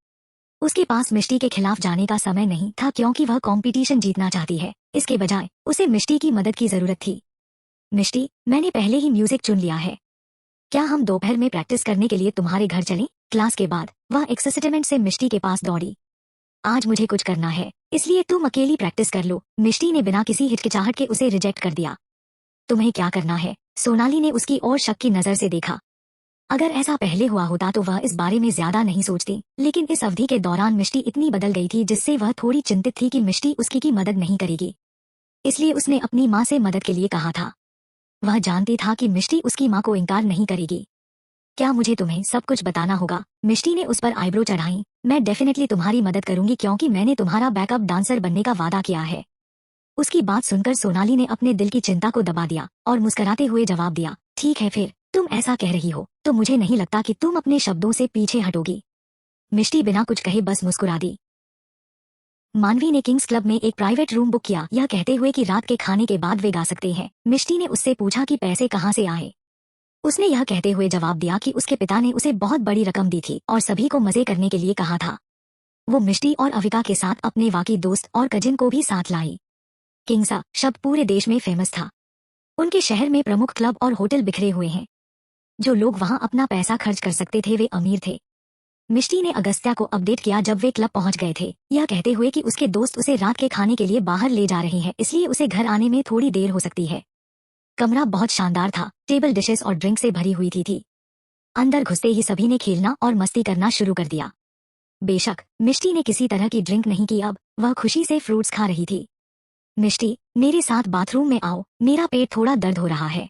उसके पास मिष्टी के खिलाफ जाने का समय नहीं था क्योंकि वह कंपटीशन जीतना चाहती है। इसके बजाय उसे मिष्टी की मदद की जरूरत थी। मिष्टी, मैंने पहले ही म्यूजिक चुन लिया है। क्या हम दोपहर में प्रैक्टिस करने के लिए तुम्हारे घर चलें? क्लास के बाद वह एक्साइटमेंट से मिष्टी के पास दौड़ी। आज मुझे कुछ करना है, इसलिए तुम अकेली प्रैक्टिस कर लो। मिष्टी ने बिना किसी हिचकिचाहट के उसे रिजेक्ट कर दिया। तुम्हें क्या करना है? सोनाली ने उसकी ओर शक की नजर से देखा। अगर ऐसा पहले हुआ होता तो वह इस बारे में ज्यादा नहीं सोचती, लेकिन इस अवधि के दौरान मिष्टी इतनी बदल गई थी जिससे वह थोड़ी चिंतित थी कि मिष्टी उसकी की मदद नहीं करेगी। इसलिए उसने अपनी माँ से मदद के लिए कहा था। वह जानती था कि मिष्टी उसकी माँ को इनकार नहीं करेगी। क्या मुझे तुम्हें सब कुछ बताना होगा? मिष्टी ने उस पर आईब्रो चढ़ाई। मैं डेफिनेटली तुम्हारी मदद करूंगी क्योंकि मैंने तुम्हारा बैकअप डांसर बनने का वादा किया है। उसकी बात सुनकर सोनाली ने अपने दिल की चिंता को दबा दिया और मुस्कुराते हुए जवाब दिया, ठीक है, फिर तुम ऐसा कह रही हो तो मुझे नहीं लगता कि तुम अपने शब्दों से पीछे हटोगी। मिष्टी बिना कुछ कहे बस मुस्कुरा दी। मानवी ने किंग्स क्लब में एक प्राइवेट रूम बुक किया, यह कहते हुए कि रात के खाने के बाद वे गा सकते हैं। मिष्टी ने उससे पूछा कि पैसे कहाँ से आए। उसने यह कहते हुए जवाब दिया कि उसके पिता ने उसे बहुत बड़ी रकम दी थी और सभी को मजे करने के लिए कहा था। वो मिष्टी और अविका के साथ अपने वाकी दोस्त और कजिन को भी साथ लाई। किंग्सा शब्द पूरे देश में फेमस था। उनके शहर में प्रमुख क्लब और होटल बिखरे हुए हैं। जो लोग वहां अपना पैसा खर्च कर सकते थे वे अमीर थे। मिष्टी ने अगस्त्या को अपडेट किया जब वे क्लब पहुंच गए थे, यह कहते हुए कि उसके दोस्त उसे रात के खाने के लिए बाहर ले जा रहे हैं, इसलिए उसे घर आने में थोड़ी देर हो सकती है। कमरा बहुत शानदार था। टेबल डिशेस और ड्रिंक से भरी हुई थी। अंदर घुसते ही सभी ने खेलना और मस्ती करना शुरू कर दिया। बेशक मिष्टी ने किसी तरह की ड्रिंक नहीं की, अब वह खुशी से फ्रूट्स खा रही थी। मिष्टी, मेरे साथ बाथरूम में आओ, मेरा पेट थोड़ा दर्द हो रहा है।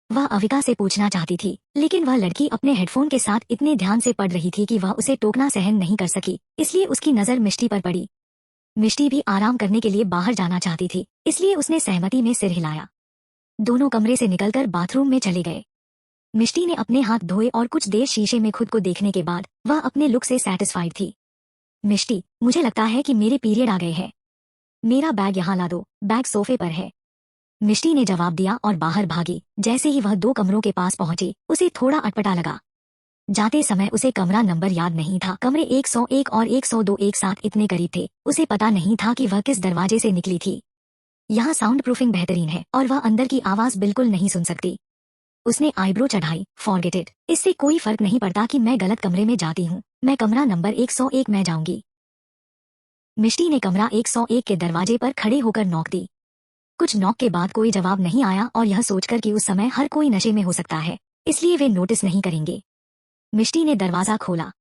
वह अविका से पूछना चाहती थी, लेकिन वह लड़की अपने हेडफोन के साथ इतने ध्यान से पढ़ रही थी कि वह उसे टोकना सहन नहीं कर सकी, इसलिए उसकी नजर मिष्टी पर पड़ी। मिष्टी भी आराम करने के लिए बाहर जाना चाहती थी, इसलिए उसने सहमति में सिर हिलाया। दोनों कमरे से निकलकर बाथरूम में चले गए। मिष्टी ने अपने हाथ धोए और कुछ देर शीशे में खुद को देखने के बाद वह अपने लुक से सैटिस्फाइड थी। मिष्टी, मुझे लगता है कि मेरे पीरियड आ गए हैं। मेरा बैग यहाँ ला दो। बैग सोफे पर है। मिष्टी ने जवाब दिया और बाहर भागी। जैसे ही वह 2 कमरों के पास पहुंची, उसे थोड़ा अटपटा लगा। जाते समय उसे कमरा नंबर याद नहीं था। कमरे 101 और 102 एक साथ इतने करीब थे, उसे पता नहीं था कि वह किस दरवाजे से निकली थी। यहाँ साउंड प्रूफिंग बेहतरीन है और वह अंदर की आवाज बिल्कुल नहीं सुन सकती। उसने आईब्रो चढ़ाई। फॉरगेट इट, इससे कोई फर्क नहीं पड़ता कि मैं गलत कमरे में जाती हूँ। मैं कमरा नंबर 101 में जाऊंगी। मिष्टी ने कमरा 101 के दरवाजे पर खड़े होकर नॉक दी। कुछ नॉक के बाद कोई जवाब नहीं आया और यह सोचकर कि उस समय हर कोई नशे में हो सकता है, इसलिए वे नोटिस नहीं करेंगे। मिष्टी ने दरवाजा खोला,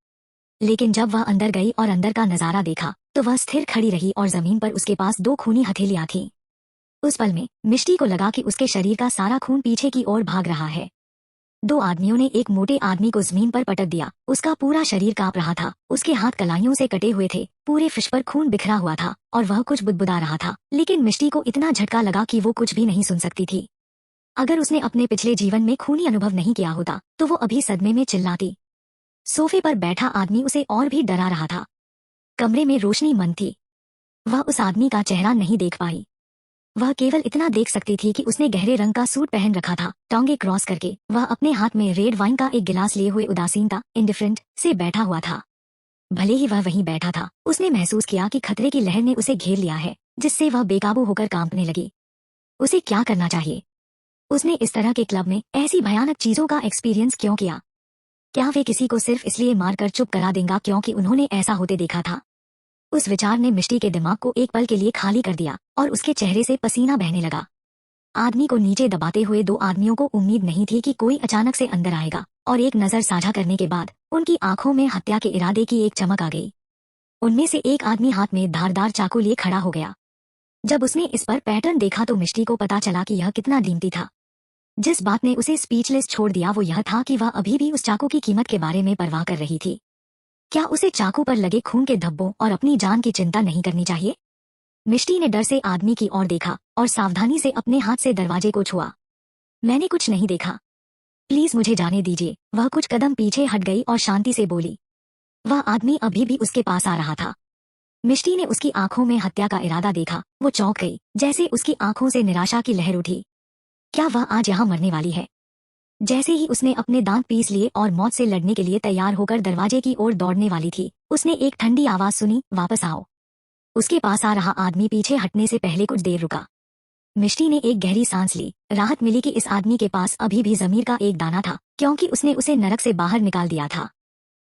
लेकिन जब वह अंदर गई और अंदर का नजारा देखा तो वह स्थिर खड़ी रही और जमीन पर उसके पास 2 खूनी हथेलियां थीं। उस पल में मिष्टी को लगा कि उसके शरीर का सारा खून पीछे की ओर भाग रहा है। 2 आदमियों ने एक मोटे आदमी को जमीन पर पटक दिया। उसका पूरा शरीर कांप रहा था। उसके हाथ कलाइयों से कटे हुए थे। पूरे फिश पर खून बिखरा हुआ था और वह कुछ बुदबुदा रहा था, लेकिन मिष्टी को इतना झटका लगा कि वो कुछ भी नहीं सुन सकती थी। अगर उसने अपने पिछले जीवन में खूनी अनुभव नहीं किया होता तो वो अभी सदमे में चिल्लाती। सोफे पर बैठा आदमी उसे और भी डरा रहा था। कमरे में रोशनी मंद थी। वह उस आदमी का चेहरा नहीं देख पाई। वह केवल इतना देख सकती थी कि उसने गहरे रंग का सूट पहन रखा था। टांगे क्रॉस करके वह अपने हाथ में रेड वाइन का एक गिलास लिए हुए उदासीनता इंडिफरेंट से बैठा हुआ था। भले ही वह वहीं बैठा था, उसने महसूस किया कि खतरे की लहर ने उसे घेर लिया है, जिससे वह बेकाबू होकर कांपने लगी। उसे क्या करना चाहिए? उसने इस तरह के क्लब में ऐसी भयानक चीजों का एक्सपीरियंस क्यों किया? क्या वे किसी को सिर्फ इसलिए मारकर चुप करा देंगे क्योंकि उन्होंने ऐसा होते देखा था? उस विचार ने मिष्टी के दिमाग को एक पल के लिए खाली कर दिया और उसके चेहरे से पसीना बहने लगा। आदमी को नीचे दबाते हुए दो आदमियों को उम्मीद नहीं थी कि कोई अचानक से अंदर आएगा, और एक नजर साझा करने के बाद उनकी आंखों में हत्या के इरादे की एक चमक आ गई। उनमें से एक आदमी हाथ में धारदार चाकू लिए खड़ा हो गया। जब उसने इस पर पैटर्न देखा तो मिष्टी को पता चला कि यह कितना कीमती था। जिस बात ने उसे स्पीचलेस छोड़ दिया वो यह था कि वह अभी भी उस चाकू की कीमत के बारे में परवाह कर रही थी। क्या उसे चाकू पर लगे खून के धब्बों और अपनी जान की चिंता नहीं करनी चाहिए? मिष्टी ने डर से आदमी की ओर देखा और सावधानी से अपने हाथ से दरवाजे को छुआ। मैंने कुछ नहीं देखा, प्लीज मुझे जाने दीजिए। वह कुछ कदम पीछे हट गई और शांति से बोली। वह आदमी अभी भी उसके पास आ रहा था। मिष्टी ने उसकी आंखों में हत्या का इरादा देखा। वो चौंक गई, जैसे उसकी आंखों से निराशा की लहर उठी। क्या वह आज यहाँ मरने वाली है? जैसे ही उसने अपने दांत पीस लिए और मौत से लड़ने के लिए तैयार होकर दरवाजे की ओर दौड़ने वाली थी, उसने एक ठंडी आवाज सुनी, वापस आओ। उसके पास आ रहा आदमी पीछे हटने से पहले कुछ देर रुका। मिष्टी ने एक गहरी सांस ली। राहत मिली कि इस आदमी के पास अभी भी ज़मीर का एक दाना था, क्योंकि उसने उसे नरक से बाहर निकाल दिया था।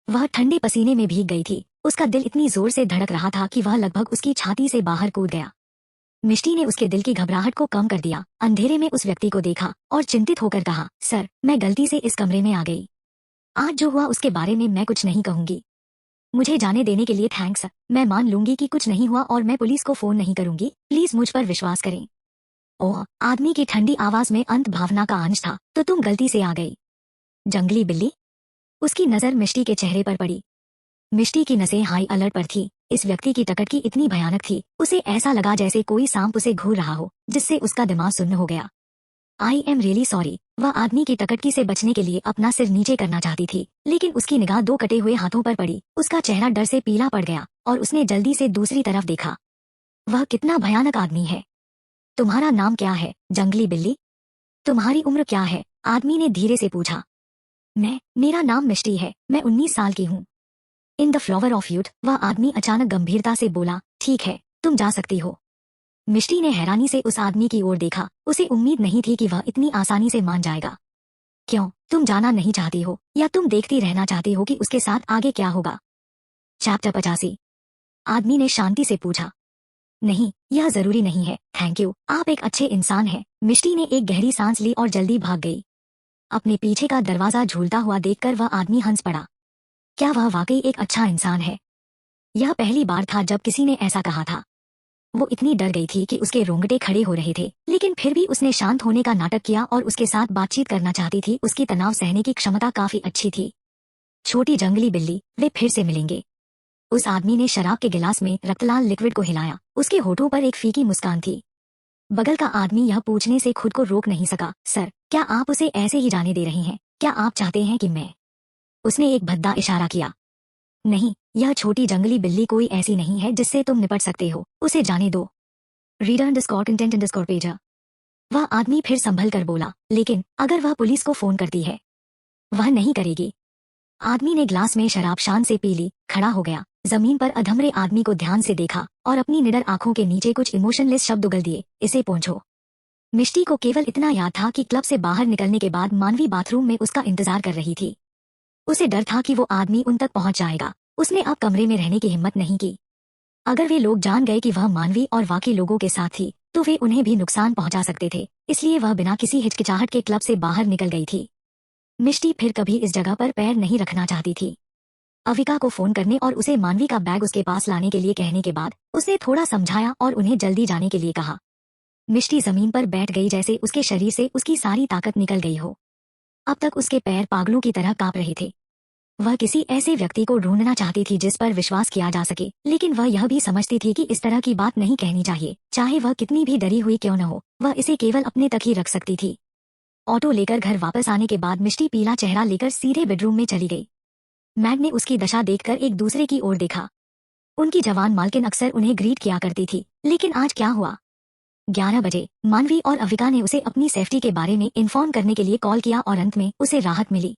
वह ठंडे पसीने में भीग गई थी। उसका दिल इतनी जोर से धड़क रहा था कि वह लगभग उसकी छाती से बाहर कूद गया। मिष्टी ने उसके दिल की घबराहट को कम कर दिया, अंधेरे में उस व्यक्ति को देखा और चिंतित होकर कहा, सर, मैं गलती से इस कमरे में आ गई। आज जो हुआ उसके बारे में मैं कुछ नहीं कहूंगी। मुझे जाने देने के लिए थैंक्स। मैं मान लूंगी कि कुछ नहीं हुआ और मैं पुलिस को फोन नहीं करूंगी। प्लीज मुझ पर विश्वास करें। ओह, आदमी की ठंडी आवाज में अंत भावना का अंश था। तो तुम गलती से आ गई, जंगली बिल्ली? उसकी नजर मिष्टी के चेहरे पर पड़ी। मिष्टी की नसें हाई अलर्ट पर थी। इस व्यक्ति की टकटकी इतनी भयानक थी, उसे ऐसा लगा जैसे कोई सांप उसे घूर रहा हो, जिससे उसका दिमाग सुन्न हो गया। I am really sorry. वह आदमी की टकटकी से बचने के लिए अपना सिर नीचे करना चाहती थी, लेकिन उसकी निगाह दो कटे हुए हाथों पर पड़ी। उसका चेहरा डर से पीला पड़ गया और उसने जल्दी से दूसरी तरफ देखा। वह कितना भयानक आदमी है। तुम्हारा नाम क्या है, जंगली बिल्ली? तुम्हारी उम्र क्या है? आदमी ने धीरे से पूछा। मेरा नाम मिष्टी है। मैं 19 साल की हूँ। In the flower of youth, वह आदमी अचानक गंभीरता से बोला। ठीक है, तुम जा सकती हो। मिष्टी ने हैरानी से उस आदमी की ओर देखा। उसे उम्मीद नहीं थी कि वह इतनी आसानी से मान जाएगा। क्यों, तुम जाना नहीं चाहती हो, या तुम देखती रहना चाहती हो कि उसके साथ आगे क्या होगा? चैप्टर 85। आदमी ने शांति से पूछा। नहीं, यह जरूरी नहीं है, थैंक यू। आप एक अच्छे इंसान हैं। मिष्टी ने एक गहरी सांस ली और जल्दी भाग गई। अपने पीछे का दरवाजा झूलता हुआ देखकर वह आदमी हंस पड़ा। क्या वह वाकई एक अच्छा इंसान है? यह पहली बार था जब किसी ने ऐसा कहा था। वो इतनी डर गई थी कि उसके रोंगटे खड़े हो रहे थे, लेकिन फिर भी उसने शांत होने का नाटक किया और उसके साथ बातचीत करना चाहती थी। उसकी तनाव सहने की क्षमता काफी अच्छी थी। छोटी जंगली बिल्ली, वे फिर से मिलेंगे। उस आदमी ने शराब के गिलास में रक्तलाल लिक्विड को हिलाया। उसके होठों पर एक फीकी मुस्कान थी। बगल का आदमी यह पूछने से खुद को रोक नहीं सका, सर, क्या आप उसे ऐसे ही जाने दे रही हैं? क्या आप चाहते हैं कि मैं? उसने एक भद्दा इशारा किया। नहीं, यह छोटी जंगली बिल्ली कोई ऐसी नहीं है जिससे तुम निपट सकते हो। उसे जाने दो। Reader underscore content underscore page. वह आदमी फिर संभल कर बोला, लेकिन अगर वह पुलिस को फोन करती है? वह नहीं करेगी। आदमी ने ग्लास में शराब शान से पी ली, खड़ा हो गया, जमीन पर अधमरे आदमी को ध्यान से देखा और अपनी निडर आंखों के नीचे कुछ इमोशनलेस शब्द उगल दिए, इसे पहुंचो। मिष्टी को केवल इतना याद था कि क्लब से बाहर निकलने के बाद मानवी बाथरूम में उसका इंतजार कर रही थी। उसे डर था कि वो आदमी उन तक पहुंच जाएगा। उसने अब कमरे में रहने की हिम्मत नहीं की। अगर वे लोग जान गए कि वह मानवी और वाकई लोगों के साथ थी, तो वे उन्हें भी नुकसान पहुंचा सकते थे। इसलिए वह बिना किसी हिचकिचाहट के क्लब से बाहर निकल गई थी। मिष्टी फिर कभी इस जगह पर पैर नहीं रखना चाहती थी। अविका को फोन करने और उसे मानवी का बैग उसके पास लाने के लिए कहने के बाद उसने थोड़ा समझाया और उन्हें जल्दी जाने के लिए कहा। मिष्टी जमीन पर बैठ गई जैसे उसके शरीर से उसकी सारी ताकत निकल गई हो। अब तक उसके पैर पागलों की तरह कांप रहे थे। वह किसी ऐसे व्यक्ति को ढूंढना चाहती थी जिस पर विश्वास किया जा सके, लेकिन वह यह भी समझती थी कि इस तरह की बात नहीं कहनी चाहिए, चाहे वह कितनी भी डरी हुई क्यों न हो। वह इसे केवल अपने तक ही रख सकती थी। ऑटो लेकर घर वापस आने के बाद मिष्टी पीला चेहरा लेकर सीधे बेडरूम में चली गई। मैग ने उसकी दशा देखकर एक दूसरे की ओर देखा। उनकी जवान मालकिन अक्सर उन्हें ग्रीट किया करती थी, लेकिन आज क्या हुआ? 11 बजे मानवी और अविका ने उसे अपनी सेफ्टी के बारे में इन्फॉर्म करने के लिए कॉल किया और अंत में उसे राहत मिली।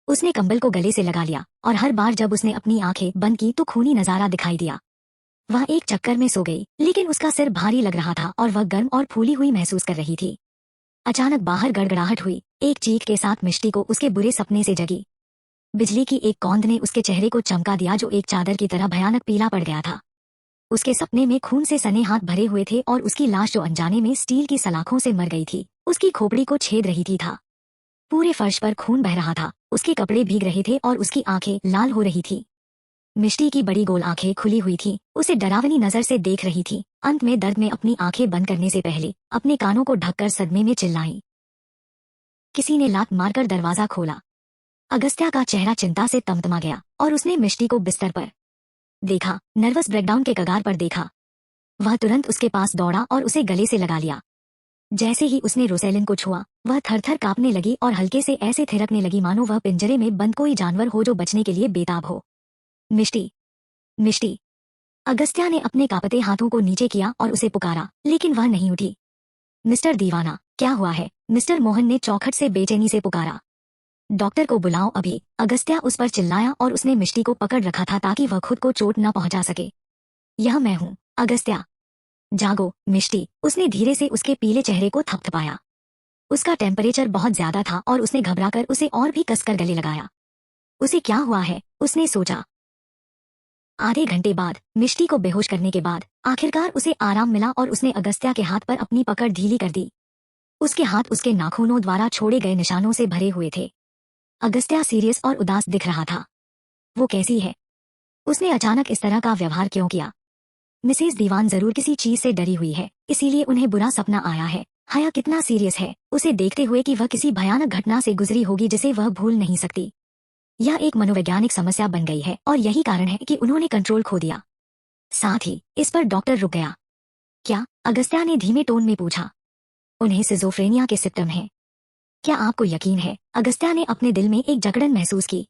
उसने कंबल को गले से लगा लिया और हर बार जब उसने अपनी आंखें बंद की तो खूनी नजारा दिखाई दिया। वह एक चक्कर में सो गई, लेकिन उसका सिर भारी लग रहा था और वह गर्म और फूली हुई महसूस कर रही थी। अचानक बाहर गड़गड़ाहट हुई। एक चीख के साथ मिष्टी को उसके बुरे सपने से जगी। बिजली की एक कौंध ने उसके चेहरे को चमका दिया जो एक चादर की तरह भयानक पीला पड़ गया था। उसके सपने में खून से सने हाथ भरे हुए थे और उसकी लाश जो अनजाने में स्टील की सलाखों से मर गई थी, उसकी खोपड़ी को छेद रही थी था। पूरे फर्श पर खून बह रहा था, उसके कपड़े भीग रहे थे और उसकी आंखें लाल हो रही थी। मिष्टी की बड़ी गोल आंखें खुली हुई थी, उसे डरावनी नजर से देख रही थी। अंत में दर्द में अपनी आंखें बंद करने से पहले अपने कानों को ढककर सदमे में चिल्लाई। किसी ने लात मारकर दरवाजा खोला। अगस्त्या का चेहरा चिंता से तमतमा गया और उसने मिष्टी को बिस्तर पर देखा, नर्वस ब्रेकडाउन के कगार पर देखा। वह तुरंत उसके पास दौड़ा और उसे गले से लगा लिया। जैसे ही उसने रोसेलिन को छुआ, वह थरथर कांपने लगी और हल्के से ऐसे थिरकने लगी मानो वह पिंजरे में बंद कोई जानवर हो जो बचने के लिए बेताब हो। मिष्टी, मिष्टी। अगस्त्या ने अपने कांपते हाथों को नीचे किया और उसे पुकारा, लेकिन वह नहीं उठी। मिस्टर दीवाना, क्या हुआ है? मिस्टर मोहन ने चौखट से बेचैनी से पुकारा। डॉक्टर को बुलाओ अभी, अगस्त्या उस पर चिल्लाया और उसने मिष्टी को पकड़ रखा था ताकि वह खुद को चोट न पहुंचा सके। यह मैं हूँ, अगस्त्या। जागो, मिष्टी। उसने धीरे से उसके पीले चेहरे को थपथपाया। उसका टेम्परेचर बहुत ज्यादा था और उसने घबराकर उसे और भी कसकर गले लगाया। उसे क्या हुआ है? उसने सोचा। आधे घंटे बाद मिष्टी को बेहोश करने के बाद आखिरकार उसे आराम मिला और उसने अगस्त्या के हाथ पर अपनी पकड़ ढीली कर दी। उसके हाथ उसके नाखूनों द्वारा छोड़े गए निशानों से भरे हुए थे। अगस्त्या सीरियस और उदास दिख रहा था। वो कैसी है? उसने अचानक इस तरह का व्यवहार क्यों किया? मिसेज दीवान जरूर किसी चीज से डरी हुई है, इसीलिए उन्हें बुरा सपना आया है। हया कितना सीरियस है, उसे देखते हुए कि वह किसी भयानक घटना से गुजरी होगी जिसे वह भूल नहीं सकती। यह एक मनोवैज्ञानिक समस्या बन गई है और यही कारण है कि उन्होंने कंट्रोल खो दिया। साथ ही इस पर डॉक्टर रुक गया। क्या? अगस्त्या ने धीमे टोन में पूछा। उन्हें सिजोफ्रेनिया के सिम्टम हैं। क्या आपको यकीन है? अगस्त्या ने अपने दिल में एक जकड़न महसूस की।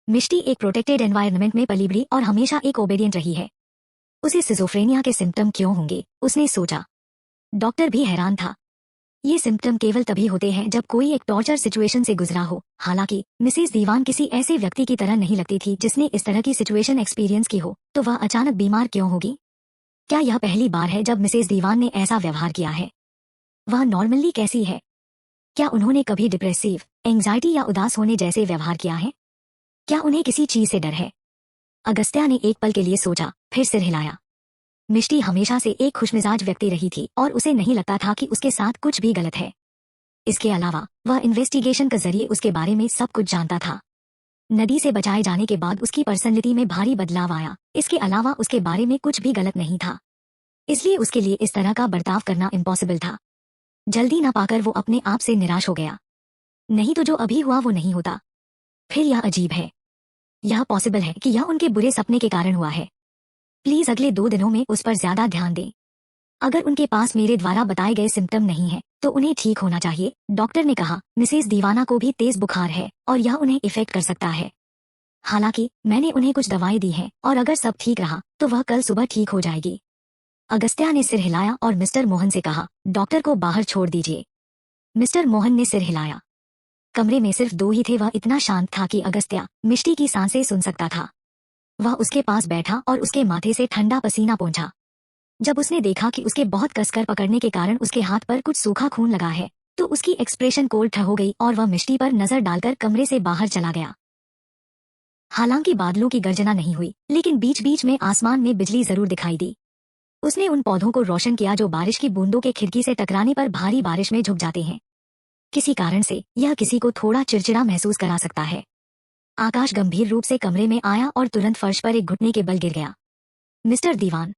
मिष्टी एक प्रोटेक्टेड एनवायरनमेंट में पली बड़ी और हमेशा एक ओबेडिएंट रही है। उसे सिजोफ्रेनिया के सिम्टम क्यों होंगे? उसने सोचा। डॉक्टर भी हैरान था। ये सिम्टम केवल तभी होते हैं जब कोई एक टॉर्चर सिचुएशन से गुजरा हो। हालांकि मिसेज दीवान किसी ऐसे व्यक्ति की तरह नहीं लगती थी जिसने इस तरह की सिचुएशन एक्सपीरियंस की हो, तो वह अचानक बीमार क्यों होगी? क्या यह पहली बार है जब मिसेज दीवान ने ऐसा व्यवहार किया है? वह नॉर्मली कैसी है? क्या उन्होंने कभी डिप्रेसिव, एंग्जाइटी या उदास होने जैसे व्यवहार किया है? क्या उन्हें किसी चीज से डर है? अगस्त्या ने एक पल के लिए सोचा, फिर सिर हिलाया। मिष्टी हमेशा से एक खुशमिजाज व्यक्ति रही थी और उसे नहीं लगता था कि उसके साथ कुछ भी गलत है। इसके अलावा वह इन्वेस्टिगेशन के जरिए उसके बारे में सब कुछ जानता था। नदी से बचाए जाने के बाद उसकी पर्सनैलिटी में भारी बदलाव आया। इसके अलावा उसके बारे में कुछ भी गलत नहीं था, इसलिए उसके लिए इस तरह का बर्ताव करना इम्पॉसिबल था। जल्दी न पाकर वो अपने आप से निराश हो गया। नहीं तो जो अभी हुआ वो नहीं होता। फिर यह अजीब है। यह पॉसिबल है कि यह उनके बुरे सपने के कारण हुआ है। प्लीज अगले 2 दिनों में उस पर ज्यादा ध्यान दें। अगर उनके पास मेरे द्वारा बताए गए सिम्टम नहीं है तो उन्हें ठीक होना चाहिए, डॉक्टर ने कहा। मिसेज दीवाना को भी तेज बुखार है और यह उन्हें इफेक्ट कर सकता है। हालांकि मैंने उन्हें कुछ दवाएं दी हैं और अगर सब ठीक रहा तो वह कल सुबह ठीक हो जाएगी। अगस्त्या ने सिर हिलाया और मिस्टर मोहन से कहा, डॉक्टर को बाहर छोड़ दीजिए। मिस्टर मोहन ने सिर हिलाया। कमरे में सिर्फ 2 ही थे। वह इतना शांत था कि अगस्त्या मिष्टी की सांसें सुन सकता था। वह उसके पास बैठा और उसके माथे से ठंडा पसीना पोंछा। जब उसने देखा कि उसके बहुत कसकर पकड़ने के कारण उसके हाथ पर कुछ सूखा खून लगा है, तो उसकी एक्सप्रेशन कोल्ड हो गई और वह मिष्टी पर नजर डालकर कमरे से बाहर चला गया। हालांकि बादलों की गर्जना नहीं हुई, लेकिन बीच बीच में आसमान में बिजली जरूर दिखाई दी। उसने उन पौधों को रोशन किया जो बारिश की बूंदों के खिड़की से टकराने पर भारी बारिश में झुक जाते हैं। किसी कारण से यह किसी को थोड़ा चिड़चिड़ा महसूस करा सकता है। आकाश गंभीर रूप से कमरे में आया और तुरंत फर्श पर एक घुटने के बल गिर गया। मिस्टर दीवान,